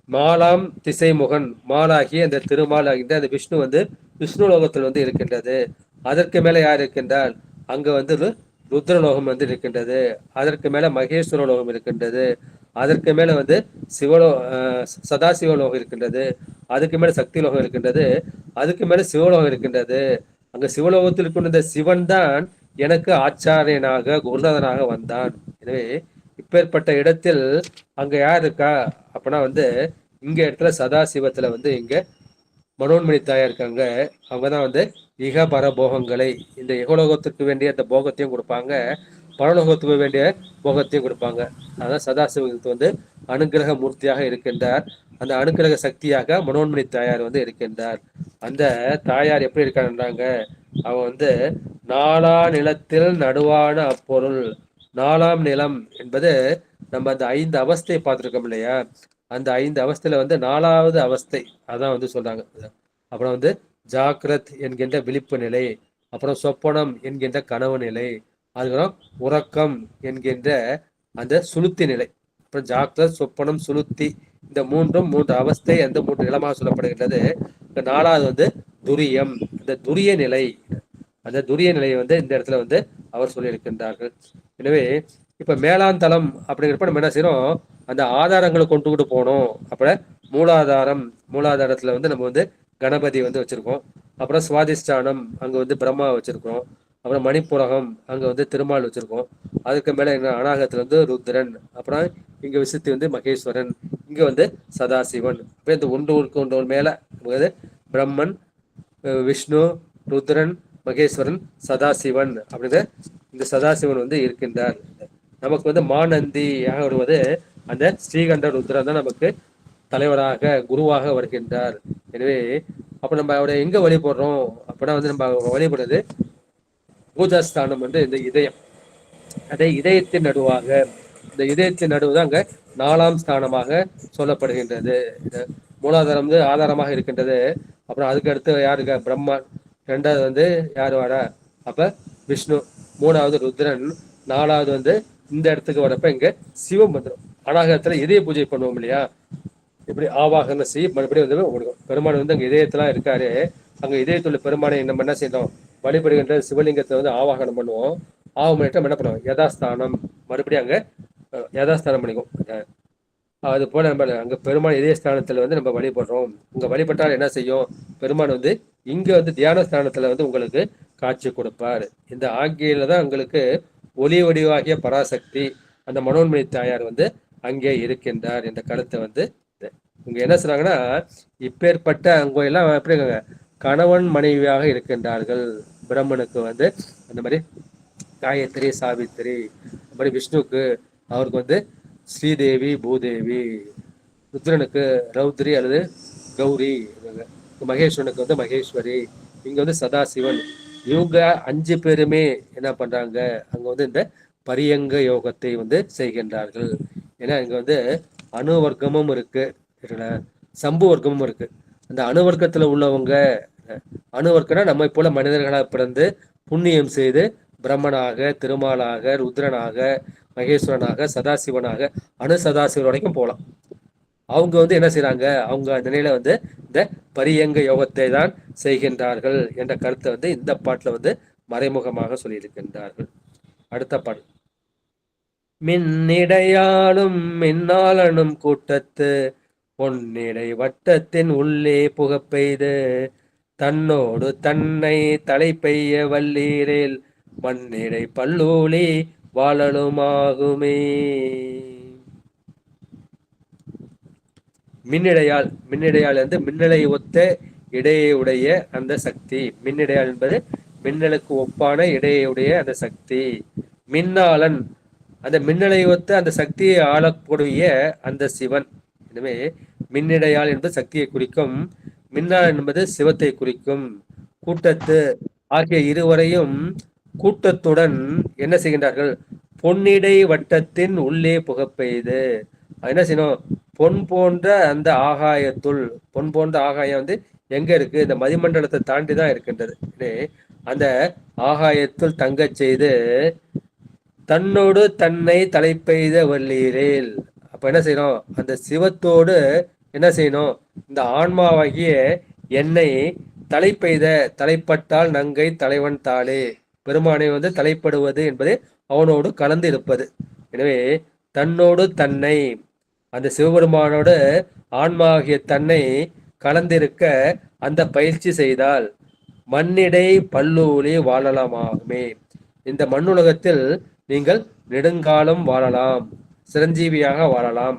மாலாம் திசை முகன், மாலாகிய அந்த திருமால் ஆகின்ற அந்த விஷ்ணு வந்து விஷ்ணு லோகத்தில் வந்து இருக்கின்றது. அதற்கு மேல யார் இருக்கின்றால், அங்க வந்து ருத்ரலோகம் வந்து இருக்கின்றது. அதற்கு மேல மகேஸ்வர லோகம் இருக்கின்றது. அதற்கு மேல வந்து சதாசிவலோகம் இருக்கின்றது. அதுக்கு மேல சக்தி லோகம் இருக்கின்றது. அதுக்கு மேல சிவலோகம் இருக்கின்றது. அங்க சிவலோகத்தில் இருக்கின்ற சிவன் தான் எனக்கு ஆச்சாரியனாக குருநாதனாக வந்தான். எனவே இப்பேற்பட்ட இடத்தில் அங்க யார் இருக்கா அப்படின்னா வந்து, இங்க இடத்துல சதாசிவத்துல வந்து இங்க மனோன்மணி தாயா இருக்காங்க. அவங்கதான் வந்து இக பர போகங்களை, இந்த இகலோகத்துக்கு வேண்டிய அந்த போகத்தையும் கொடுப்பாங்க, பரலோகத்துக்கு வேண்டிய போகத்தையும் கொடுப்பாங்க. அதான் சதாசிவத்துக்கு வந்து அனுகிரக மூர்த்தியாக இருக்கின்றார். அந்த அனுகிரக சக்தியாக மனோன்மணி தாயார் வந்து இருக்கின்றார். அந்த தாயார் எப்படி இருக்காருன்றாங்க, அவன் வந்து நாலா நிலத்தில் நடுவான அப்பொருள். 4ஆம் நிலம் என்பது நம்ம அந்த 5 அவஸ்தையை பார்த்துருக்கோம் இல்லையா, அந்த 5 அவஸ்தையில வந்து 4ஆவது அவஸ்தை அதான் வந்து சொல்றாங்க. அப்புறம் வந்து ஜாக்கிரத் என்கின்ற விழிப்பு நிலை, அப்புறம் சொப்பனம் என்கின்ற கனவு நிலை, அதுக்கப்புறம் உறக்கம் என்கின்ற அந்த சுளுத்தி நிலை. அப்புறம் ஜாக்கிரத், சொப்பனம், சுளுத்தி, இந்த மூன்று அவஸ்தை, அந்த 3 நிலமாக சொல்லப்படுகின்றது. இந்த 4வது வந்து துரியம், இந்த துரிய நிலை. அந்த துரிய நிலையை வந்து இந்த இடத்துல வந்து அவர் சொல்லியிருக்கின்றார்கள். எனவே இப்ப மேலாந்தளம் அப்படிங்கிறப்ப நம்ம என்ன செய்யறோம், அந்த ஆதாரங்களை கொண்டு போனோம். அப்புறம் மூலாதாரத்துல வந்து நம்ம வந்து கணபதி வந்து வச்சிருக்கோம். அப்புறம் சுவாதிஷ்டானம், அங்க வந்து பிரம்மா வச்சிருக்கோம். அப்புறம் மணிப்புரகம், அங்க வந்து திருமால் வச்சிருக்கோம். அதுக்கு மேல என்ன, அநாகத்துல வந்து ருத்ரன், அப்புறம் இங்க விசுத்தி வந்து மகேஸ்வரன், இங்க வந்து சதாசிவன். அப்ப இந்த ஒன்று மேல வந்து பிரம்மன், விஷ்ணு, ருத்ரன், மகேஸ்வரன், சதாசிவன் அப்படிங்கிற இந்த சதாசிவன் வந்து இருக்கின்றார். நமக்கு வந்து மாநந்தியாக வருவது அந்த ஸ்ரீகண்ட ருத்ரன் தான் நமக்கு தலைவராக குருவாக வருகின்றார். எனவே அப்ப நம்ம அவரை எங்க வழிபடுறோம் அப்படின்னா வந்து நம்ம வழிபடுறது பூஜாஸ்தானம் வந்து இந்த இதயம். அதே இதயத்தின் நடுவாக, இந்த இதயத்தின் நடுவு தான் அங்க 4ஆம் ஸ்தானமாக சொல்லப்படுகின்றது. மூலாதாரம் வந்து ஆதாரமாக இருக்கின்றது. அப்புறம் அதுக்கு அடுத்து யாருக்கு, பிரம்மா. 2வது வந்து யார் வரா, அப்ப விஷ்ணு. 3வது ருத்ரன். 4வது வந்து இந்த இடத்துக்கு வரப்ப இங்க சிவம் வந்துடும். அநாகத்துல இதய பூஜை பண்ணுவோம் இல்லையா, இப்படி ஆவாகன செய்ய மறுபடியும் வந்து கொடுக்கும். பெருமான் வந்து அங்க இதயத்தெல்லாம் இருக்காரு. அங்க இதயத்துள்ள பெருமானை நம்ம என்ன செய்யணும், வழிபடுகின்ற சிவலிங்கத்தை வந்து ஆவாகனம் பண்ணுவோம். ஆவமேற்றம் என்ன பண்ணுவோம், யதாஸ்தானம், மறுபடியும் அங்க யதாஸ்தானம் பண்ணிக்கும். அது போல நம்ம அங்க பெருமான் இதய ஸ்தானத்துல வந்து நம்ம வழிபடுறோம். உங்க வழிபட்டால் என்ன செய்யும், பெருமான் வந்து இங்க வந்து தியான ஸ்தானத்துல வந்து உங்களுக்கு காட்சி கொடுப்பார். இந்த ஆகியில தான் உங்களுக்கு ஒளி வடிவாகிய பராசக்தி, அந்த மனோன்மணி தாயார் வந்து அங்கே இருக்கின்றார் என்ற கருத்தை வந்து இங்க என்ன சொல்றாங்கன்னா, இப்பேற்பட்ட அங்க எல்லாம் எப்படி இருக்காங்க, கணவன் மனைவியாக இருக்கின்றார்கள். பிரம்மனுக்கு வந்து அந்த மாதிரி காயத்ரி, சாவித்திரி, அந்த மாதிரி விஷ்ணுக்கு அவருக்கு வந்து ஸ்ரீதேவி, பூதேவி, ருத்ரனுக்கு ரௌத்ரி அல்லது கௌரி, மகேஸ்வரனுக்கு வந்து மகேஸ்வரி, இங்க வந்து சதாசிவன். இவங்க 5 பேருமே என்ன பண்றாங்க, அங்க வந்து இந்த பரியங்க யோகத்தை வந்து செய்கின்றார்கள். ஏன்னா இங்க வந்து அணுவர்க்கமும் இருக்கு, சம்பு வர்க்கமும் இருக்கு. அந்த அணுவர்க்கத்துல உள்ளவங்க, அணுவர்க்கனா நம்மை போல மனிதர்களாக பிறந்து புண்ணியம் செய்து பிரம்மனாக, திருமாலாக, ருத்ரனாக, மகேஸ்வரனாக, சதாசிவனாக, அணு சதாசிவன் வரைக்கும் போகலாம். அவங்க வந்து என்ன செய்யறாங்க, அவங்க நிலையில வந்து இந்த பரியங்க யோகத்தை தான் செய்கின்றார்கள் என்ற கருத்தை வந்து இந்த பாட்டுல வந்து மறைமுகமாக சொல்லியிருக்கின்றார்கள். அடுத்த பாடல். மின்னிடையாளும் மின்னாளனும் கூட்டத்து பொன்னிடை வட்டத்தின் உள்ளே புகப்பெய்து தன்னோடு தன்னை தலை பெய்ய வல்லீரில் மண்ணிடை பல்லூலி வாழலுமாகுமே. மின்னிடையால் வந்து மின்னலை ஒத்த இடையுடைய அந்த சக்தி. மின்னிடையால் என்பது மின்னலுக்கு ஒப்பான இடையுடைய அந்த சக்தி. மின்னாளன், அந்த மின்னலை ஒத்த அந்த சக்தியை ஆளக்கூடிய அந்த சிவன். எனவே மின்னிடையால் என்பது சக்தியை குறிக்கும், மின்னாளன் என்பது சிவத்தை குறிக்கும். கூட்டத்து ஆகிய இருவரையும் கூட்டத்துடன் என்ன செய்கின்றார்கள், பொன்னிடை வட்டத்தின் உள்ளே புகப்பெய்து. என்ன செய்யணும், பொன் போன்ற அந்த ஆகாயத்துள், பொன் போன்ற ஆகாயம் வந்து எங்க இருக்கு, இந்த மதிமண்டலத்தை தாண்டி தான் இருக்கின்றது. அந்த ஆகாயத்துள் தங்க செய்து தன்னோடு தன்னை தலை பெய்த வல்லீரேல். அப்ப என்ன செய்யணும், அந்த சிவத்தோடு என்ன செய்யணும், இந்த ஆன்மாவாகிய என்னை தலை பெய்த, தலைப்பட்டால் நங்கை தலைவன் தாளே. பெருமானை வந்து தலைப்படுவது என்பது அவனோடு கலந்து இருப்பது. எனவே தன்னோடு தன்னை, அந்த சிவபெருமானோடு ஆன்மாகிய தன்னை கலந்திருக்க அந்த பயிற்சி செய்தால் மண்ணிடை பல்லூலி வாழலாமாகுமே. இந்த மண்ணுலகத்தில் நீங்கள் நெடுங்காலம் வாழலாம், சிரஞ்சீவியாக வாழலாம்.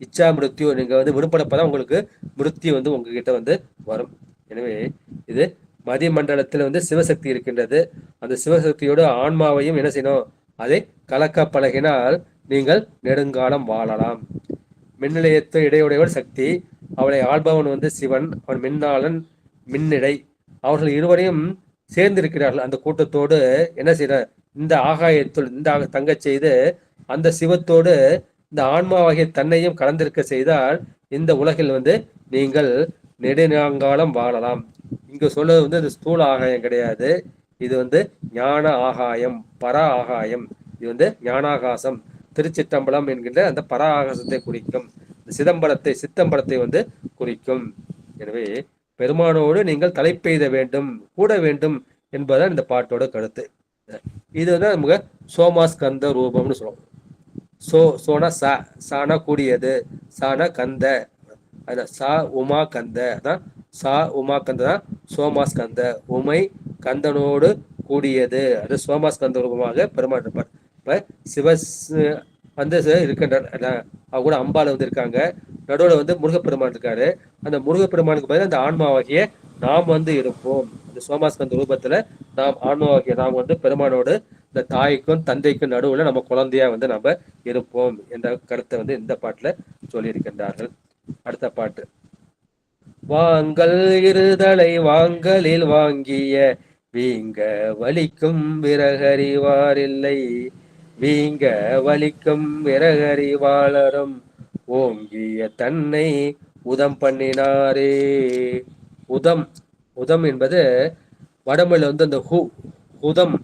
இச்சா மிருத்யு, நீங்க வந்து விருப்பப்பதான் உங்களுக்கு மிருத்யு வந்து உங்ககிட்ட வந்து வரும். எனவே இது மதிமண்டலத்தில் வந்து சிவசக்தி இருக்கின்றது. அந்த சிவசக்தியோடு ஆன்மாவையும் என்ன செய்யணும், அதை கலக்க பழகினால் நீங்கள் நெடுங்காலம் வாழலாம். மின்னிலையத்து இடையுடையவள் சக்தி, அவளை ஆள்பவன் வந்து சிவன், அவன் மின்னாளன், மின்னிடை. அவர்கள் இருவரையும் சேர்ந்திருக்கிறார்கள். அந்த கூட்டத்தோடு என்ன செய்யற, இந்த ஆகாயத்துள் இந்த தங்க செய்து அந்த சிவத்தோடு இந்த ஆன்மாவாகிய தன்னையும் கலந்திருக்க செய்தால் இந்த உலகில் வந்து நீங்கள் நெடுநாங்காலம் வாழலாம். இங்க சொல்றது வந்து இந்த ஸ்தூல ஆகாயம் கிடையாது. இது வந்து ஞான ஆகாயம், பர ஆகாயம். இது வந்து ஞானாகாசம், திருச்சிற்றம்பலம் என்கின்ற அந்த பர ஆகாசத்தை குறிக்கும். சித்தம்பரத்தை வந்து குறிக்கும். எனவே பெருமானோடு நீங்கள் தலைப்பெய்த வேண்டும், கூட வேண்டும் என்பதுதான் இந்த பாட்டோட கருத்து. இது வந்து நமக்கு சோமாஸ்கந்த ரூபம்னு சொல்லுவோம். சோனா சானா கூடியது, சானா கந்த, அதான் சா உமா கந்த, அதான் சா உமா கந்த தான் சோமாஸ்கந்த, உமை கந்தனோடு கூடியது, அது சோமாஸ்கந்த ரூபமாக பெருமாள் இருப்பார். இப்ப சிவ வந்து இருக்கின்றார், அவங்க கூட அம்பாள் வந்து இருக்காங்க, நடுவில் வந்து முருகப்பெருமான் இருக்காரு. அந்த முருகப்பெருமானுக்கு பதில் அந்த ஆன்மாவாகிய நாம் வந்து இருப்போம். இந்த சோமாஸ்கந்த ரூபத்துல நாம் ஆன்மாவாகிய நாம் வந்து பெருமானோடு இந்த தாய்க்கும் தந்தைக்கும் நடுவுல நம்ம குழந்தையா வந்து நம்ம இருப்போம் என்ற கருத்தை வந்து இந்த பாட்டுல சொல்லியிருக்கின்றார்கள். அடுத்த பாட்டு. வாங்கல் இருதலை வாங்கலில் வாங்கிய வீங்க வலிக்கும் விறகறிவாரில்லை, வீங்க வலிக்கும் விறகறிவாளரும் ஓங்கிய தன்னை உதம் பண்ணினாரே. உதம் உதம் என்பது வடமொழியில வந்து அந்த உதம்,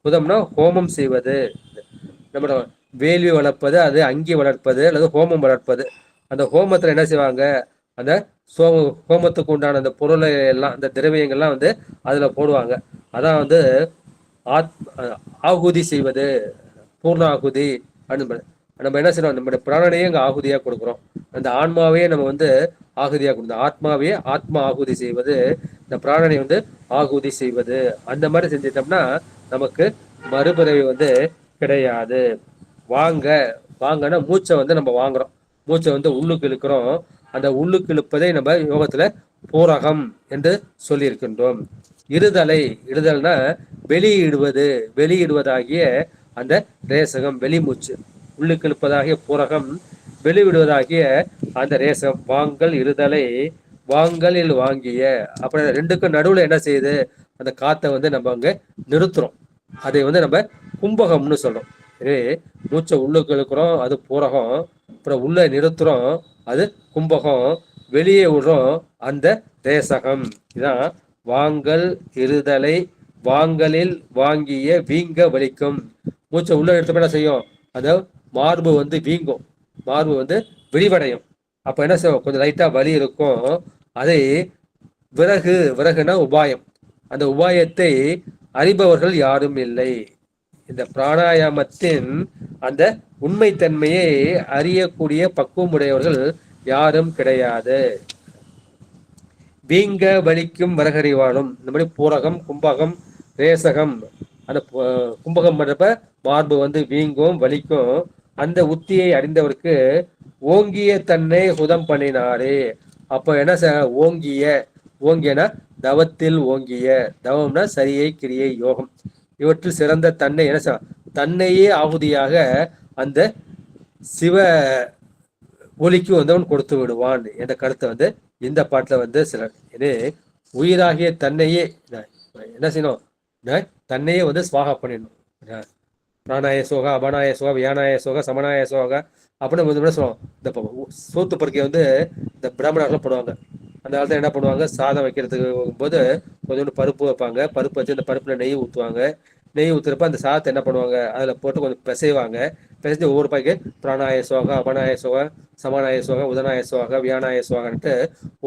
உதம்னா ஹோமம் செய்வது, நம்ம வேள்வி வளர்ப்பது, அது அங்கி வளர்ப்பது அல்லது ஹோமம் வளர்ப்பது. அந்த ஹோமத்துல என்ன செய்வாங்க, அந்த ஹோமத்துக்கு உண்டான அந்த பொருளை எல்லாம், அந்த திரவியங்கள்லாம் வந்து அதுல போடுவாங்க. அதான் வந்து ஆகுதி செய்வது, பூர்ண ஆகுதி அப்படின்னு. நம்ம என்ன செய்யறோம், நம்மளுடைய பிராணனையே அங்கே ஆகுதியா கொடுக்குறோம். அந்த ஆன்மாவையே நம்ம வந்து ஆகுதியா கொடுத்தோம். ஆத்மாவையே ஆத்மா ஆகுதி செய்வது, இந்த பிராணனை வந்து ஆகுதி செய்வது. அந்த மாதிரி செஞ்சிட்டோம்னா நமக்கு மறுபிறவி வந்து கிடையாது. வாங்கன்னா மூச்சை வந்து நம்ம வாங்குறோம், மூச்சை வந்து உள்ளுக்கு இழுக்கிறோம். அந்த உள்ளுக்கு இழுப்பதை நம்ம யோகத்துல பூரகம் என்று சொல்லி இருக்கின்றோம். இடுதல்னா வெளியிடுவதாகிய அந்த ரேசகம், வெளிமூச்சு. உள்ளுக்கு இழுப்பதாகிய பூரகம், வெளிவிடுவதாகிய அந்த ரேசகம். வாங்கல் இருதலை வாங்கலில் வாங்கிய, அப்புறம் ரெண்டுக்கும் நடுவுல என்ன செய்யுது, அந்த காத்தை வந்து நம்ம அங்க நிறுத்துறோம். அதை வந்து நம்ம கும்பகம்னு சொல்றோம். எனவே மூச்சை உள்ளுக்கு இழுக்கிறோம், அது பூரகம். அப்புறம் உள்ள நிறுத்துறோம், அது கும்பகம். வெளியே விடுறோம், அந்த ரேசகம். இதான் வாங்கல் இருதலை வாங்கலில் வாங்கிய வீங்க வலிக்கும். மூச்சை உள்ள எடுத்து என்ன செய்யும், அந்த மார்பு வந்து வீங்கும், மார்பு வந்து விரிவடையும். அப்ப என்ன செய்யும், கொஞ்சம் லைட்டா வலி இருக்கும். அதை விறகுனா உபாயம், அந்த உபாயத்தை அறிபவர்கள் யாரும் இல்லை. இந்த பிராணாயாமத்தின் அந்த உண்மைத்தன்மையை அறியக்கூடிய பக்குவமுடையவர்கள் யாரும் கிடையாது. வீங்க வலிக்கும் விறகறிவாளும், இந்த மாதிரி பூரகம், கும்பகம், ரேசகம். அந்த கும்பகம் பண்றப்ப மார்பு வந்து வீங்கும், வலிக்கும். அந்த உத்தியை அறிந்தவருக்கு ஓங்கிய தன்னை ஹுதம் பண்ணினாரே. அப்போ என்ன ஓங்கியனா தவத்தில் ஓங்கிய, தவம்னா சரியை கிரியை யோகம், இவற்றில் சிறந்த தன்னை என்ன தன்னையே ஆகுதியாக அந்த சிவ ஒலிக்கு வந்தவன் கொடுத்து விடுவான் என்ற கருத்தை வந்து இந்த பாட்டுல வந்து சிலர். இது உயிராகிய தன்னையே என்ன செய்யணும், தன்னையே வந்து ஸ்வாகா பண்ணிடணும். பிராணாய சோகா, அபனாய சோகா, வியானாய சோகா, சமனாய சோகா அப்படின்னு வந்து சொல்லுவோம். இந்த சோத்து பருக்கையை வந்து இந்த பிராமணர்கள் போடுவாங்க. அந்த காலத்துல என்ன பண்ணுவாங்க, சாதம் வைக்கிறதுக்கு போது கொஞ்சோண்டு பருப்பு வைப்பாங்க. பருப்பு வச்சு அந்த பருப்புல நெய் ஊற்றுவாங்க. நெய் ஊற்றுறப்ப அந்த சாதத்தை என்ன பண்ணுவாங்க, அதில் போட்டு கொஞ்சம் பிசைவாங்க. பிசைஞ்சு ஒவ்வொரு பாய்க்கு பிராணாய சோகா, அபனாய சோகா, சமனாய சோகா, உதனாய சோகா, வியானாய சோகான்ட்டு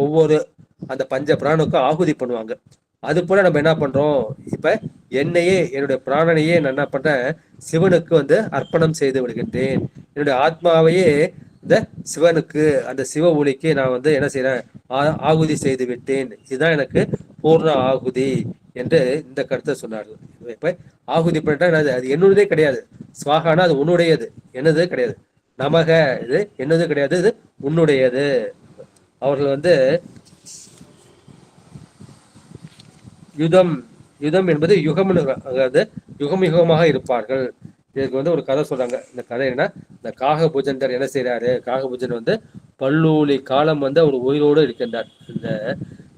ஒவ்வொரு அந்த பஞ்ச பிராணுக்கும் ஆகுதி பண்ணுவாங்க. அது போல நம்ம என்ன பண்றோம், இப்ப என்னையே, என்னுடைய பிராணனையே நான் என்ன பண்றேன், சிவனுக்கு வந்து அர்ப்பணம் செய்து விடுகின்றேன். என்னுடைய ஆத்மாவையே இந்த சிவனுக்கு, அந்த சிவ ஒளிக்கு நான் வந்து என்ன செய்யறேன், ஆகுதி செய்து விட்டேன். இதுதான் எனக்கு பூர்ண ஆகுதி என்று இந்த கருத்தை சொன்னார்கள். இப்ப ஆகுதி பண்ணிட்டா அது என்னுடையதே கிடையாது. ஸ்வாகானா அது உன்னுடையது, என்னது கிடையாது. நமக இது என்னது கிடையாது, இது உன்னுடையது. அவர்கள் வந்து யுதம் என்பது யுகம், அதாவது யுகமாக இருப்பார்கள். இதுக்கு வந்து ஒரு கதை சொல்றாங்க. இந்த கதை என்ன, இந்த காகபுஜண்டர் என்ன செய்யறாரு, காகபுஜன் வந்து பல்லூலி காலம் வந்து அவர் உயிரோடு இருக்கின்றார். இந்த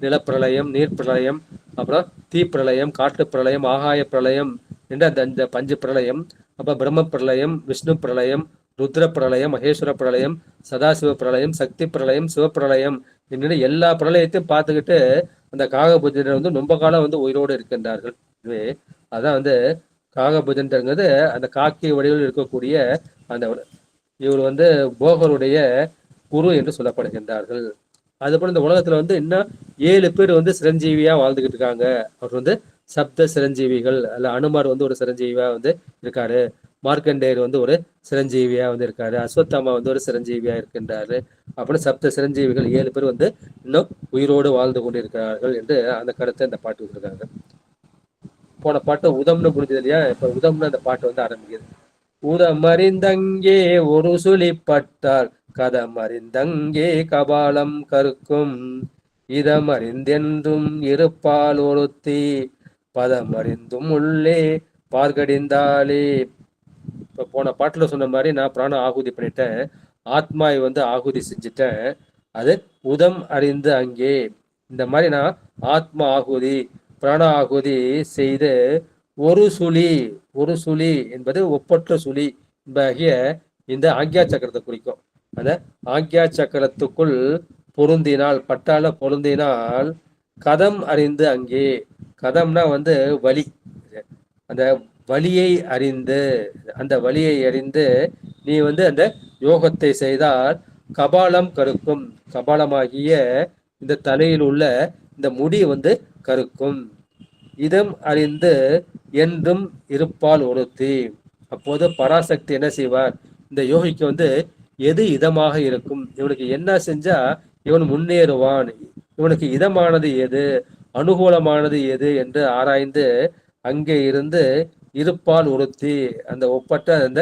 நிலப்பிரளயம், நீர் பிரளயம், அப்புறம் தீப்பிரளயம், காட்டு பிரளயம், ஆகாய பிரளயம் என்ற அந்த பஞ்ச பிரளயம், அப்ப பிரம்ம பிரளயம், விஷ்ணு பிரளயம், ருத்ர பிரளயம், மகேஸ்வர பிரளயம், சதாசிவ பிரளயம், சக்தி பிரளயம், சிவப்பிரளயம் என்று எல்லா பிரளயத்தையும் பார்த்துக்கிட்டு அந்த காகபுஜனர் வந்து ரொம்ப காலம் வந்து உயிரோடு இருக்கின்றார்கள். எனவே அதான் வந்து காகபுஜன்ங்கிறது அந்த காக்கை வடிவில் இருக்கக்கூடிய அந்த இவர் வந்து போகருடைய குரு என்று சொல்லப்படுகின்றார்கள். அதுபோல இந்த உலகத்துல வந்து இன்னும் 7 பேர் வந்து சிரஞ்சீவியா வாழ்ந்துகிட்டு இருக்காங்க. அவர் வந்து சப்த சிரஞ்சீவிகள். அல்ல அனுமார் வந்து ஒரு சிரஞ்சீவியா வந்து இருக்காரு. மார்க்கண்டேயர் வந்து ஒரு சிரஞ்சீவியா வந்து இருக்காரு. அஸ்வத்தாமா வந்து ஒரு சிரஞ்சீவியா இருக்கின்றாரு. அப்படின்னு சப்த சிரஞ்சீவிகள் 7 பேர் வந்து இன்னும் உயிரோடு வாழ்ந்து கொண்டிருக்கிறார்கள் என்று அந்த கருத்தை இந்த பாட்டு கொடுத்துருக்காங்க. போன பாட்டு உதம்னு முடிஞ்சது இல்லையா? இப்ப உதம்னு அந்த பாட்டு வந்து ஆரம்பிக்குது. உதமறிந்தங்கே ஒரு சுழிப்பட்டால் கதமறிந்தங்கே கபாலம் கருக்கும் இதமறிந்தென்றும் இருப்பால் ஒருத்தி பதமறிந்தும் உள்ளே பார்கடிந்தாலே. இப்ப போன பாட்டுல சொன்ன மாதிரி நான் பிராண ஆகுதி பண்ணிட்டேன், ஆத்மாவை வந்து ஆகுதி செஞ்சுட்டேன். அது உதம் அறிந்து அங்கே இந்த மாதிரி நான் ஆத்மா ஆகுதி பிராண ஆகுதி செய்து ஒரு சுழி என்பது ஒப்பற்ற சுழி ஆகிய இந்த ஆக்யா சக்கரத்தை குறிக்கும். அந்த ஆக்யா சக்கரத்துக்குள் பொருந்தினால் பட்டால பொருந்தினால் கதம் அறிந்து அங்கே, கதம்னா வந்து வலி, அந்த வலியை அறிந்து அந்த வலியை அறிந்து நீ வந்து அந்த யோகத்தை செய்தால் கபாலம் கருக்கும், கபாலமாகிய இந்த தலையில் உள்ள இந்த முடி வந்து கருக்கும். இதம் அறிந்து என்றும் இருப்பால் ஒருத்தி. அப்போது பராசக்தி என்ன செய்வார், இந்த யோகிக்கு வந்து எது இதமாக இருக்கும், இவனுக்கு என்ன செஞ்சா இவன் முன்னேறுவான், இவனுக்கு இதமானது எது அனுகூலமானது எது என்று ஆராய்ந்து அங்கே இருந்து இருப்பால் ஒருத்தி அந்த ஒப்பற்ற அந்த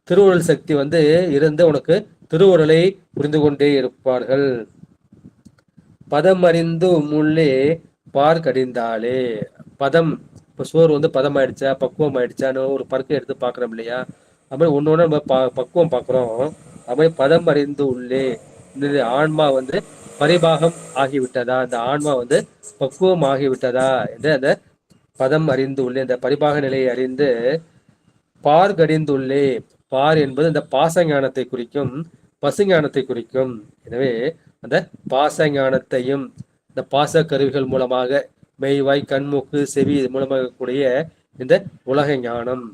திருவுருள் சக்தி வந்து இருந்து உனக்கு திருவுருளை புரிந்து கொண்டே இருப்பார்கள். பதம் அறிந்து உள்ளே பார் கடிந்தாலே. பதம், இப்போ சோறு வந்து பதம் ஆயிடுச்சா பக்குவம் ஆயிடுச்சான்னு ஒரு பருக்கை எடுத்து பார்க்குறோம் இல்லையா? அது மாதிரி ஒன்று ஒன்று நம்ம பக்குவம் பார்க்குறோம். அது மாதிரி பதம் அறிந்து உள்ளே இந்த ஆன்மா வந்து பரிபாகம் ஆகிவிட்டதா, இந்த ஆன்மா வந்து பக்குவம் ஆகிவிட்டதா என்று அந்த பதம் அறிந்து உள்ளே இந்த பரிபாக நிலையை அறிந்து பார் கடிந்துள்ளே. பார் என்பது இந்த பாசஞானத்தை குறிக்கும், பசுஞானத்தை குறிக்கும். எனவே அந்த பாசஞானத்தையும் இந்த பாச கருவிகள் மூலமாக மெய்வாய் கண்மூக்கு செவி மூலமாக கூடிய இந்த உலக ஞானம்,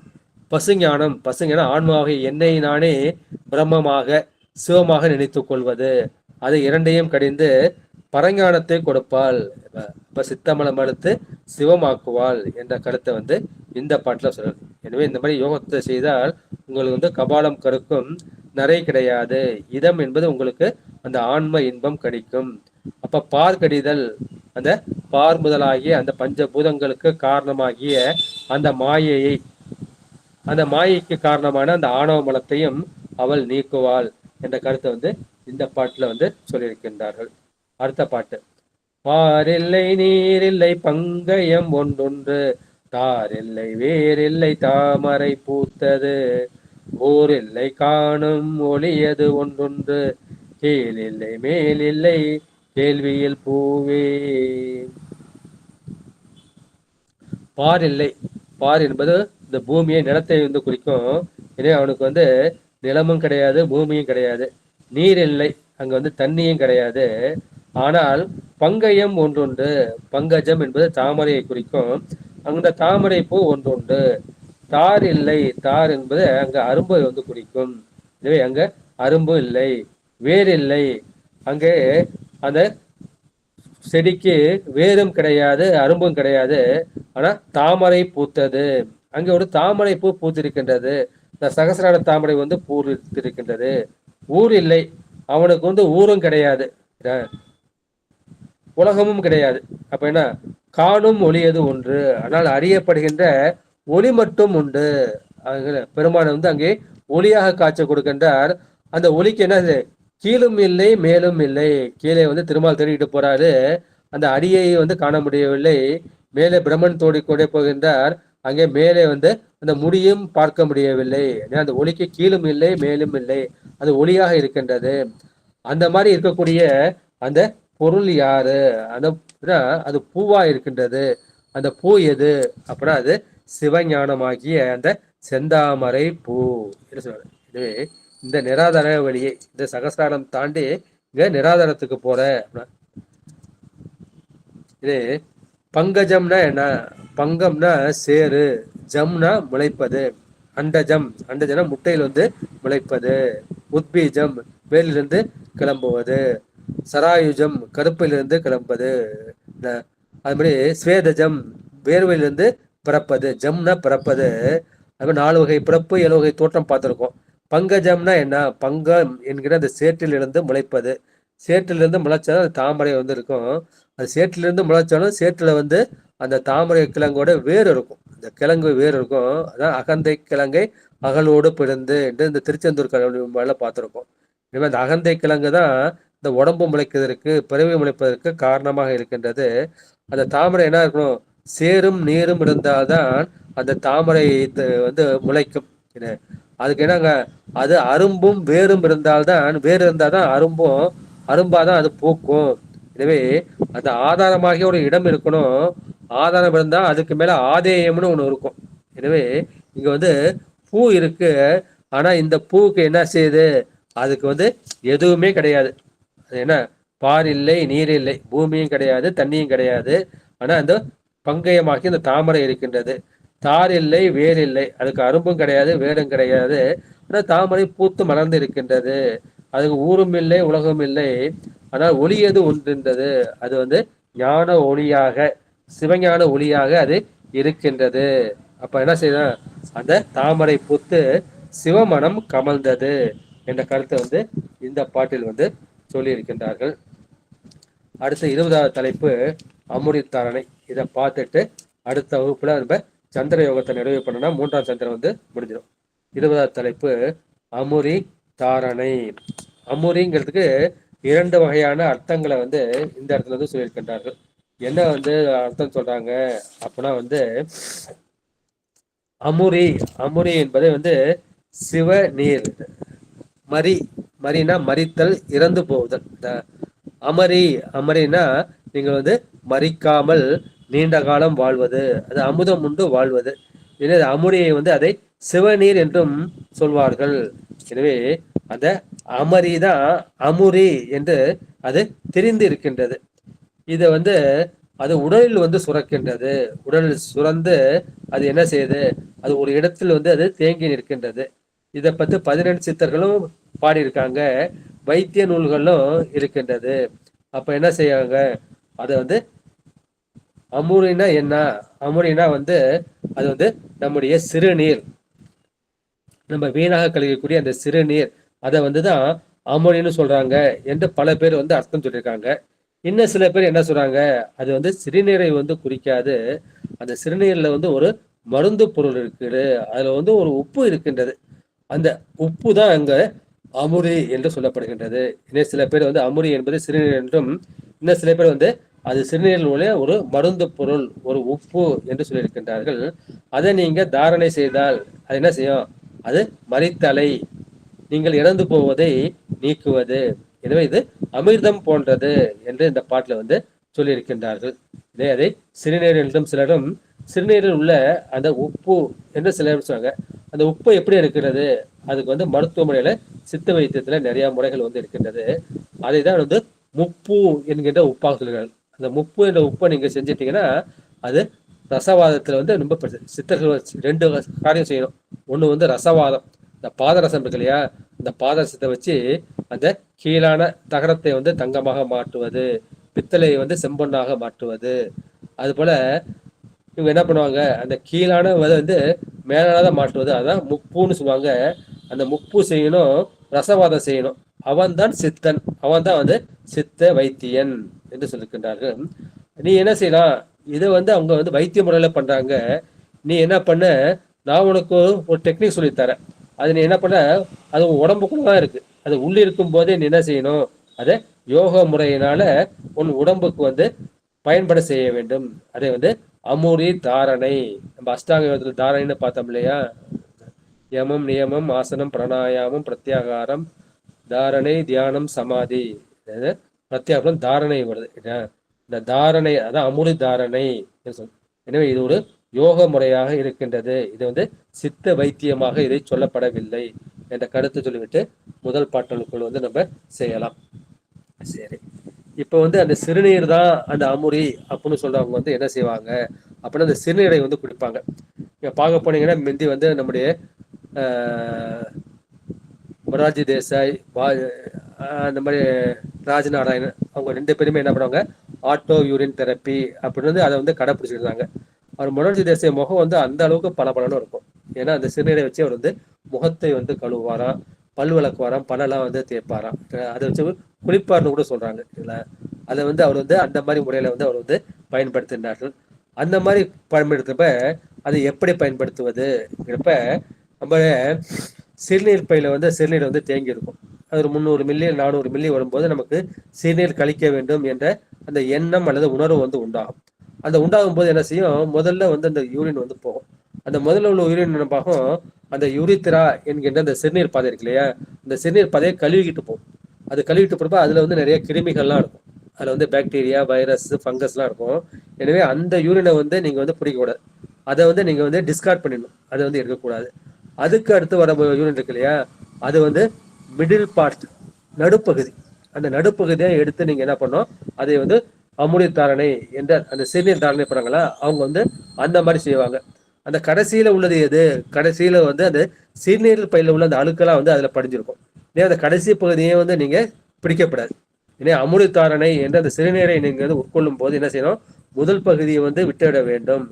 பசுஞானம், பசுஞானம் ஆன்மாவை என்னை நானே பிரம்மமாக சிவமாக நினைத்து கொள்வது, அதை இரண்டையும் கடிந்து பரஞானத்தை கொடுப்பாள். இப்ப சித்தமலம் மறுத்து சிவமாக்குவாள் என்ற கருத்தை வந்து இந்த பாட்டுல சொல்றது. எனவே இந்த மாதிரி யோகத்தை செய்தால் உங்களுக்கு வந்து கபாலம் கருக்கும், நிறை கிடையாது, இதம் என்பது உங்களுக்கு அந்த ஆன்ம இன்பம் கிடைக்கும். அப்ப பார் கடிதல், அந்த பார் முதலாகிய அந்த பஞ்சபூதங்களுக்கு காரணமாகிய அந்த மாயையை, அந்த மாயைக்கு காரணமான அந்த ஆணவ மலத்தையும் அவள் நீக்குவாள் என்ற கருத்தை வந்து இந்த பாட்டுல வந்து சொல்லியிருக்கின்றார்கள். அடுத்த பாட்டு. பாரில்லை நீரில்லை பங்கயம் ஒன்றொன்று தாரில்லை வேறில்லை தாமரை பூத்தது ஓரில்லை காணும் ஒளியது ஒன்றொன்று கீழில்லை மேலில்லை கேள்வியில் பூவே. பார் இல்லை, பார் என்பது இந்த பூமியை நிலத்தை வந்து குறிக்கும். எனவே அவனுக்கு வந்து நிலமும் கிடையாது பூமியும் கிடையாது, நீர் இல்லை அங்க வந்து தண்ணியும் கிடையாது. ஆனால் பங்கயம் ஒன்றொன்று, பங்கஜம் என்பது தாமரையை குறிக்கும், அந்த தாமரை பூ ஒன்றொன்று. தார் இல்லை, தார் என்பது அங்க அரும்பை வந்து குறிக்கும். எனவே அங்க அரும்பு இல்லை. வேறில்லை, அங்கே அந்த செடிக்கு வேரும் கிடையாது அரும்பும் கிடையாது, ஆனா தாமரை பூத்தது, அங்க ஒரு தாமரை பூ பூத்திருக்கின்றது. இந்த சகசிரான தாமரை வந்து பூத்திருக்கின்றது. ஊர் இல்லை, அவனுக்கு வந்து ஊரும் கிடையாது உலகமும் கிடையாது. அப்ப என்ன, காணும் ஒளியது ஒன்று, ஆனால் அறியப்படுகின்ற ஒளி மட்டும் உண்டு. பெருமான் வந்து அங்கே ஒளியாக காட்சி கொடுக்கின்றார். அந்த ஒளிக்கு என்ன, கீழும் இல்லை மேலும் இல்லை. கீழே வந்து திருமால் தேடிட்டு போறாரு, அந்த அடியை வந்து காண முடியவில்லை. மேலே பிரம்மன் தோடிக்கொண்டே போகின்றார், அங்கே மேலே வந்து அந்த முடியும் பார்க்க முடியவில்லை. அந்த ஒளிக்கு கீழும் இல்லை மேலும் இல்லை, அது ஒளியாக இருக்கின்றது. அந்த மாதிரி இருக்கக்கூடிய அந்த பொருள் யாரு, அந்த அது பூவா இருக்கின்றது. அந்த பூ எது அப்படின்னா அது சிவஞானமாகிய அந்த செந்தாமரை பூ என்று சொல்றாரு. எனவே இந்த நிராதார வழியை, இந்த சகசிராரம் தாண்டி இங்க நிராதாரத்துக்கு போற. இது பங்கஜம்னா என்ன? பங்கம்னா சேரு, ஜம்னா முளைப்பது. அண்டஜம், அண்டஜம்னா முட்டையில் வந்து முளைப்பது. உத்பீஜம், வேலிலிருந்து கிளம்புவது. சராயுஜம், கருப்பிலிருந்து கிளம்புவது. அது மாதிரி ஸ்வேதஜம், வேர்வையிலிருந்து பிறப்பது. ஜம்னா பிறப்பது. அது 4 வகை பிறப்பு, 7 வகை தோற்றம் பார்த்துருக்கோம். பங்கஜம்னா என்ன? பங்கம் என்கிற அந்த சேற்றிலிருந்து முளைப்பது. சேற்றிலிருந்து முளைச்சாலும் அது தாமரை வந்து இருக்கும். அது சேற்றிலிருந்து முளைச்சாலும் சேற்றுல வந்து அந்த தாமரை கிழங்கோட வேர் இருக்கும். அந்த கிழங்கு வேர் இருக்கும். அதான் அகந்தை கிழங்கை அகலோடு பிறந்து என்று இந்த திருச்செந்தூர் கடவுள் மேல பார்த்துருக்கோம். இனிமேல் அந்த அகந்தை கிழங்கு தான் இந்த உடம்பு முளைக்கிறதுக்கு, பிறவி முளைப்பதற்கு காரணமாக இருக்கின்றது. அந்த தாமரை என்ன இருக்கணும்? சேரும் நீரும் இருந்தால்தான் அந்த தாமரை வந்து முளைக்கும். அதுக்கு என்னங்க? அது அரும்பும் வேரும் இருந்தால்தான், வேர் இருந்தால்தான் அரும்பும், அரும்பாதான் அது பூக்கும். எனவே அந்த ஆதாரமாகிய ஒரு இடம் இருக்கணும். ஆதாரம் இருந்தா அதுக்கு மேல ஆதேயம்னு ஒண்ணு இருக்கும். எனவே இங்க வந்து பூ இருக்கு. ஆனா இந்த பூவுக்கு என்ன செய்யுது? அதுக்கு வந்து எதுவுமே கிடையாது. அது என்ன? பார் இல்லை, நீர் இல்லை, பூமியும் கிடையாது, தண்ணியும் கிடையாது. ஆனா அந்த பங்கயமாக்கி இந்த தாமரை இருக்கின்றது. தார் இல்லை, வேர் இல்லை, அதுக்கு அரும்பும் கிடையாது, வேரும் கிடையாது. ஆனா தாமரை பூத்து மலர்ந்து இருக்கின்றது. அதுக்கு ஊரும் இல்லை, உலகம் இல்லை. ஆனால் ஒளி எது ஒன்றின்றது. அது வந்து ஞான ஒளியாக, சிவஞான ஒளியாக அது இருக்கின்றது. அப்ப என்ன செய்யணும்? அந்த தாமரை பூத்து சிவமனம் கமழ்ந்தது என்ற கருத்தை வந்து இந்த பாட்டில் வந்து சொல்லி இருக்கின்றார்கள். அடுத்த 20வது தலைப்பு அமுரித்தாரணை. இதை பார்த்துட்டு அடுத்த வகுப்புல நம்ம சந்திர யோகத்தை நிறைவு பண்ணனா 3ஆம் சந்திரன் வந்து முடிஞ்சிடும். 20வது தலைப்பு அமுரி தாரணை. அமுரிங்கிறதுக்கு 2 வகையான அர்த்தங்களை வந்து இந்த இடத்துல வந்து சொல்லியிருக்கின்றார்கள். என்ன வந்து அர்த்தம் சொல்றாங்க அப்படின்னா வந்து அமுரி, அமுரி என்பதை வந்து சிவ நீர். மரி, மரினா மரித்தல், இறந்து போகுதல். அமரி, அமரினா நீங்கள் வந்து மறிக்காமல் நீண்ட காலம் வாழ்வது, அது அமுதம் உண்டு வாழ்வது. எனவே அமுரியை வந்து அதை சிவநீர் என்றும் சொல்வார்கள். எனவே அந்த அமரி தான் அமுரி என்று அது தெரிந்து இருக்கின்றது. இதை வந்து அது உடலில் வந்து சுரக்கின்றது. உடலில் சுரந்து அது என்ன செய்யுது? அது ஒரு இடத்தில் வந்து அது தேங்கி நிற்கின்றது. இதை பத்தி 18 சித்தர்களும் பாடியிருக்காங்க, வைத்திய நூல்களும் இருக்கின்றது. அப்ப என்ன செய்யாங்க? அதை வந்து அமுரினா என்ன? அமுரினா வந்து அது வந்து நம்முடைய சிறுநீர், நம்ம வீணாக கழிக்கக்கூடிய அந்த சிறுநீர், அதை வந்துதான் அமுரின்னு சொல்றாங்க என்று பல பேர் வந்து அர்த்தம் சொல்லியிருக்காங்க. இன்னும் சில பேர் என்ன சொல்றாங்க? அது வந்து சிறுநீரை வந்து குறிக்காது, அந்த சிறுநீர்ல வந்து ஒரு மருந்து பொருள் இருக்குது, அதுல வந்து ஒரு உப்பு இருக்கின்றது. அந்த உப்பு தான் அங்க அமுரி என்று சொல்லப்படுகின்றது. இன்னும் சில பேர் வந்து அமுரி என்பது சிறுநீர் என்றும், இன்னும் சில பேர் வந்து அது சிறுநீரில் உள்ள ஒரு மருந்து பொருள், ஒரு உப்பு என்று சொல்லியிருக்கின்றார்கள். அதை நீங்க தாரணை செய்தால் அது என்ன செய்யும்? அது மரித்தலை, நீங்கள் இறந்து போவதை நீக்குவது. எனவே இது அமிர்தம் போன்றது என்று இந்த பாட்டில் வந்து சொல்லியிருக்கின்றார்கள். இதே அதை சிறுநீர் என்றும் சிலரும் சிறுநீரில் உள்ள அந்த உப்பு என்று சிலர் சொல்றாங்க. அந்த உப்பு எப்படி இருக்கிறது? அதுக்கு வந்து மருத்துவமனையில சித்த வைத்தியத்துல நிறைய முறைகள் வந்து இருக்கின்றது. அதை தான் வந்து முப்பு என்கின்ற உப்பாக சொல்கிறார்கள். அந்த முப்பு என்ற உப்பை நீங்க செஞ்சிட்டீங்கன்னா அது ரசவாதத்துல வந்து ரொம்ப சித்தர்கள் 2 காரியம் செய்யணும். ஒண்ணு வந்து ரசவாதம், இந்த பாதரசம் இருக்கு இல்லையா, இந்த பாதரசத்தை வச்சு அந்த கீழான தகரத்தை வந்து தங்கமாக மாற்றுவது, பித்தளையை வந்து செம்பொன்னாக மாற்றுவது. அது போல இவங்க என்ன பண்ணுவாங்க? அந்த கீழான வந்து மேலானதை மாற்றுவது, அதான் முப்புன்னு சொல்லுவாங்க. அந்த முப்பு செய்யணும், ரசவாதம் செய்யணும். அவன் தான் சித்தன், அவன் தான் வந்து சித்த வைத்தியன் என்று சொல்லியிருக்கின்றார்கள். நீ என்ன செய்யலாம்? இதை வந்து அவங்க வந்து வைத்திய முறையில பண்றாங்க. நீ என்ன பண்ண? நான் உனக்கு ஒரு டெக்னிக் சொல்லித்தரேன். அது நீ என்ன பண்ண? அது உடம்புக்குள்ள தான் இருக்கு. அது உள்ள இருக்கும் போதே நீ என்ன செய்யணும்? அதை யோக முறையினால உன் உடம்புக்கு வந்து பயன்பட செய்ய வேண்டும். அதை வந்து அமுரி தாரணை. நம்ம அஷ்டாங்க யோகத்துல தாரணைன்னு பார்த்தோம் இல்லையா? யமம், நியமம், ஆசனம், பிராணாயாமம், பிரத்யாகாரம், தாரணை, தியானம், சமாதி. பிரத்யாகாரம் தாரணை வருது. இந்த தாரணை அதான் அமுரி தாரணை. எனவே இது ஒரு யோக முறையாக இருக்கின்றது. இது வந்து சித்த வைத்தியமாக இதை சொல்லப்படவில்லை. என்ற கருத்தை சொல்லிவிட்டு முதல் பாடலுக்குள் வந்து நம்ம செய்யலாம். சரி, இப்போ வந்து அந்த சிறுநீர் தான் அந்த அமுரி அப்படின்னு சொல்றவங்க வந்து என்ன செய்வாங்க அப்படின்னா அந்த சிறுநீரை வந்து குடிப்பாங்க. இங்க பார்க்க போனீங்கன்னா முந்தி வந்து நம்முடைய மொரார்ஜி தேசாய் அந்த மாதிரி ராஜ்நாராயணன் அவங்க 2 பேருமே என்ன பண்ணுவாங்க, ஆட்டோ யூரின் தெரப்பி அப்படின்னு அதை வந்து கடைப்பிடிச்சிருந்தாங்க. அவர் மொரார்ஜி தேசாய் முகம் வந்து அந்த அளவுக்கு பளபளன்னு இருக்கும். ஏன்னா அந்த சிறுநீரை வச்சு அவர் வந்து முகத்தை வந்து கழுவுவாராம், பல் விளக்குவாராம், பல்லெல்லாம் வந்து தேய்ப்பாராம். அதை வச்சு குளிப்பார்னு கூட சொல்றாங்க இல்ல. அதை வந்து அவர் வந்து அந்த மாதிரி முறையில வந்து அவர் வந்து பயன்படுத்தினார்கள். அந்த மாதிரி பயன்படுத்துறப்ப அதை எப்படி பயன்படுத்துவதுங்கிறப்ப நம்ம சிறுநீர் பையில வந்து சிறுநீர் வந்து தேங்கி இருக்கும். அது ஒரு 300 மில்லி 400 மில்லி வரும்போது நமக்கு சிறுநீர் கழிக்க வேண்டும் என்ற அந்த எண்ணம் அல்லது உணர்வு வந்து உண்டாகும். அந்த உண்டாகும் போது என்ன செய்யும், முதல்ல வந்து அந்த யூரின் வந்து போகும். அந்த முதல்ல உள்ள யூரின் நினைப்பாகும் அந்த யூரித்ரா என்கின்ற அந்த சிறுநீர் பாதை இருக்கு இல்லையா, அந்த சிறுநீர் பாதையை கழுவிக்கிட்டு போகும். அது கழுவிட்டு போறப்ப அதுல வந்து நிறைய கிருமிகள்லாம் இருக்கும். அதுல வந்து பாக்டீரியா, வைரஸ், ஃபங்கஸ்லாம் இருக்கும். எனவே அந்த யூரினை வந்து நீங்க வந்து பிடிக்கக்கூடாது. அதை வந்து நீங்க வந்து டிஸ்கார்ட் பண்ணிடணும். அதை வந்து இருக்கக்கூடாது. அதுக்கு அடுத்து வர யூனிட் இருக்கு இல்லையா, அது வந்து மிடில் பார்ட், நடுப்பகுதி. அந்த நடுப்பகுதியை எடுத்து நீங்க என்ன பண்ணோம், அதை வந்து அமுனி தாரணை என்ற அந்த சிறுநீர் தாரணை பண்ணாங்களா, அவங்க வந்து அந்த மாதிரி செய்வாங்க. அந்த கடைசியில உள்ளது எது, கடைசியில வந்து அந்த சிறுநீர் பையில உள்ள அந்த அழுக்கெல்லாம் வந்து அதுல படிஞ்சிருக்கும். ஏன்னா அந்த கடைசி பகுதியை வந்து நீங்க பிடிக்கப்படாது. ஏன்னா அமுனி தாரணை என்ற அந்த சிறுநீரை நீங்க வந்து உட்கொள்ளும் போது என்ன செய்யணும், முதல் பகுதியை வந்து விட்டுவிட வேண்டும்.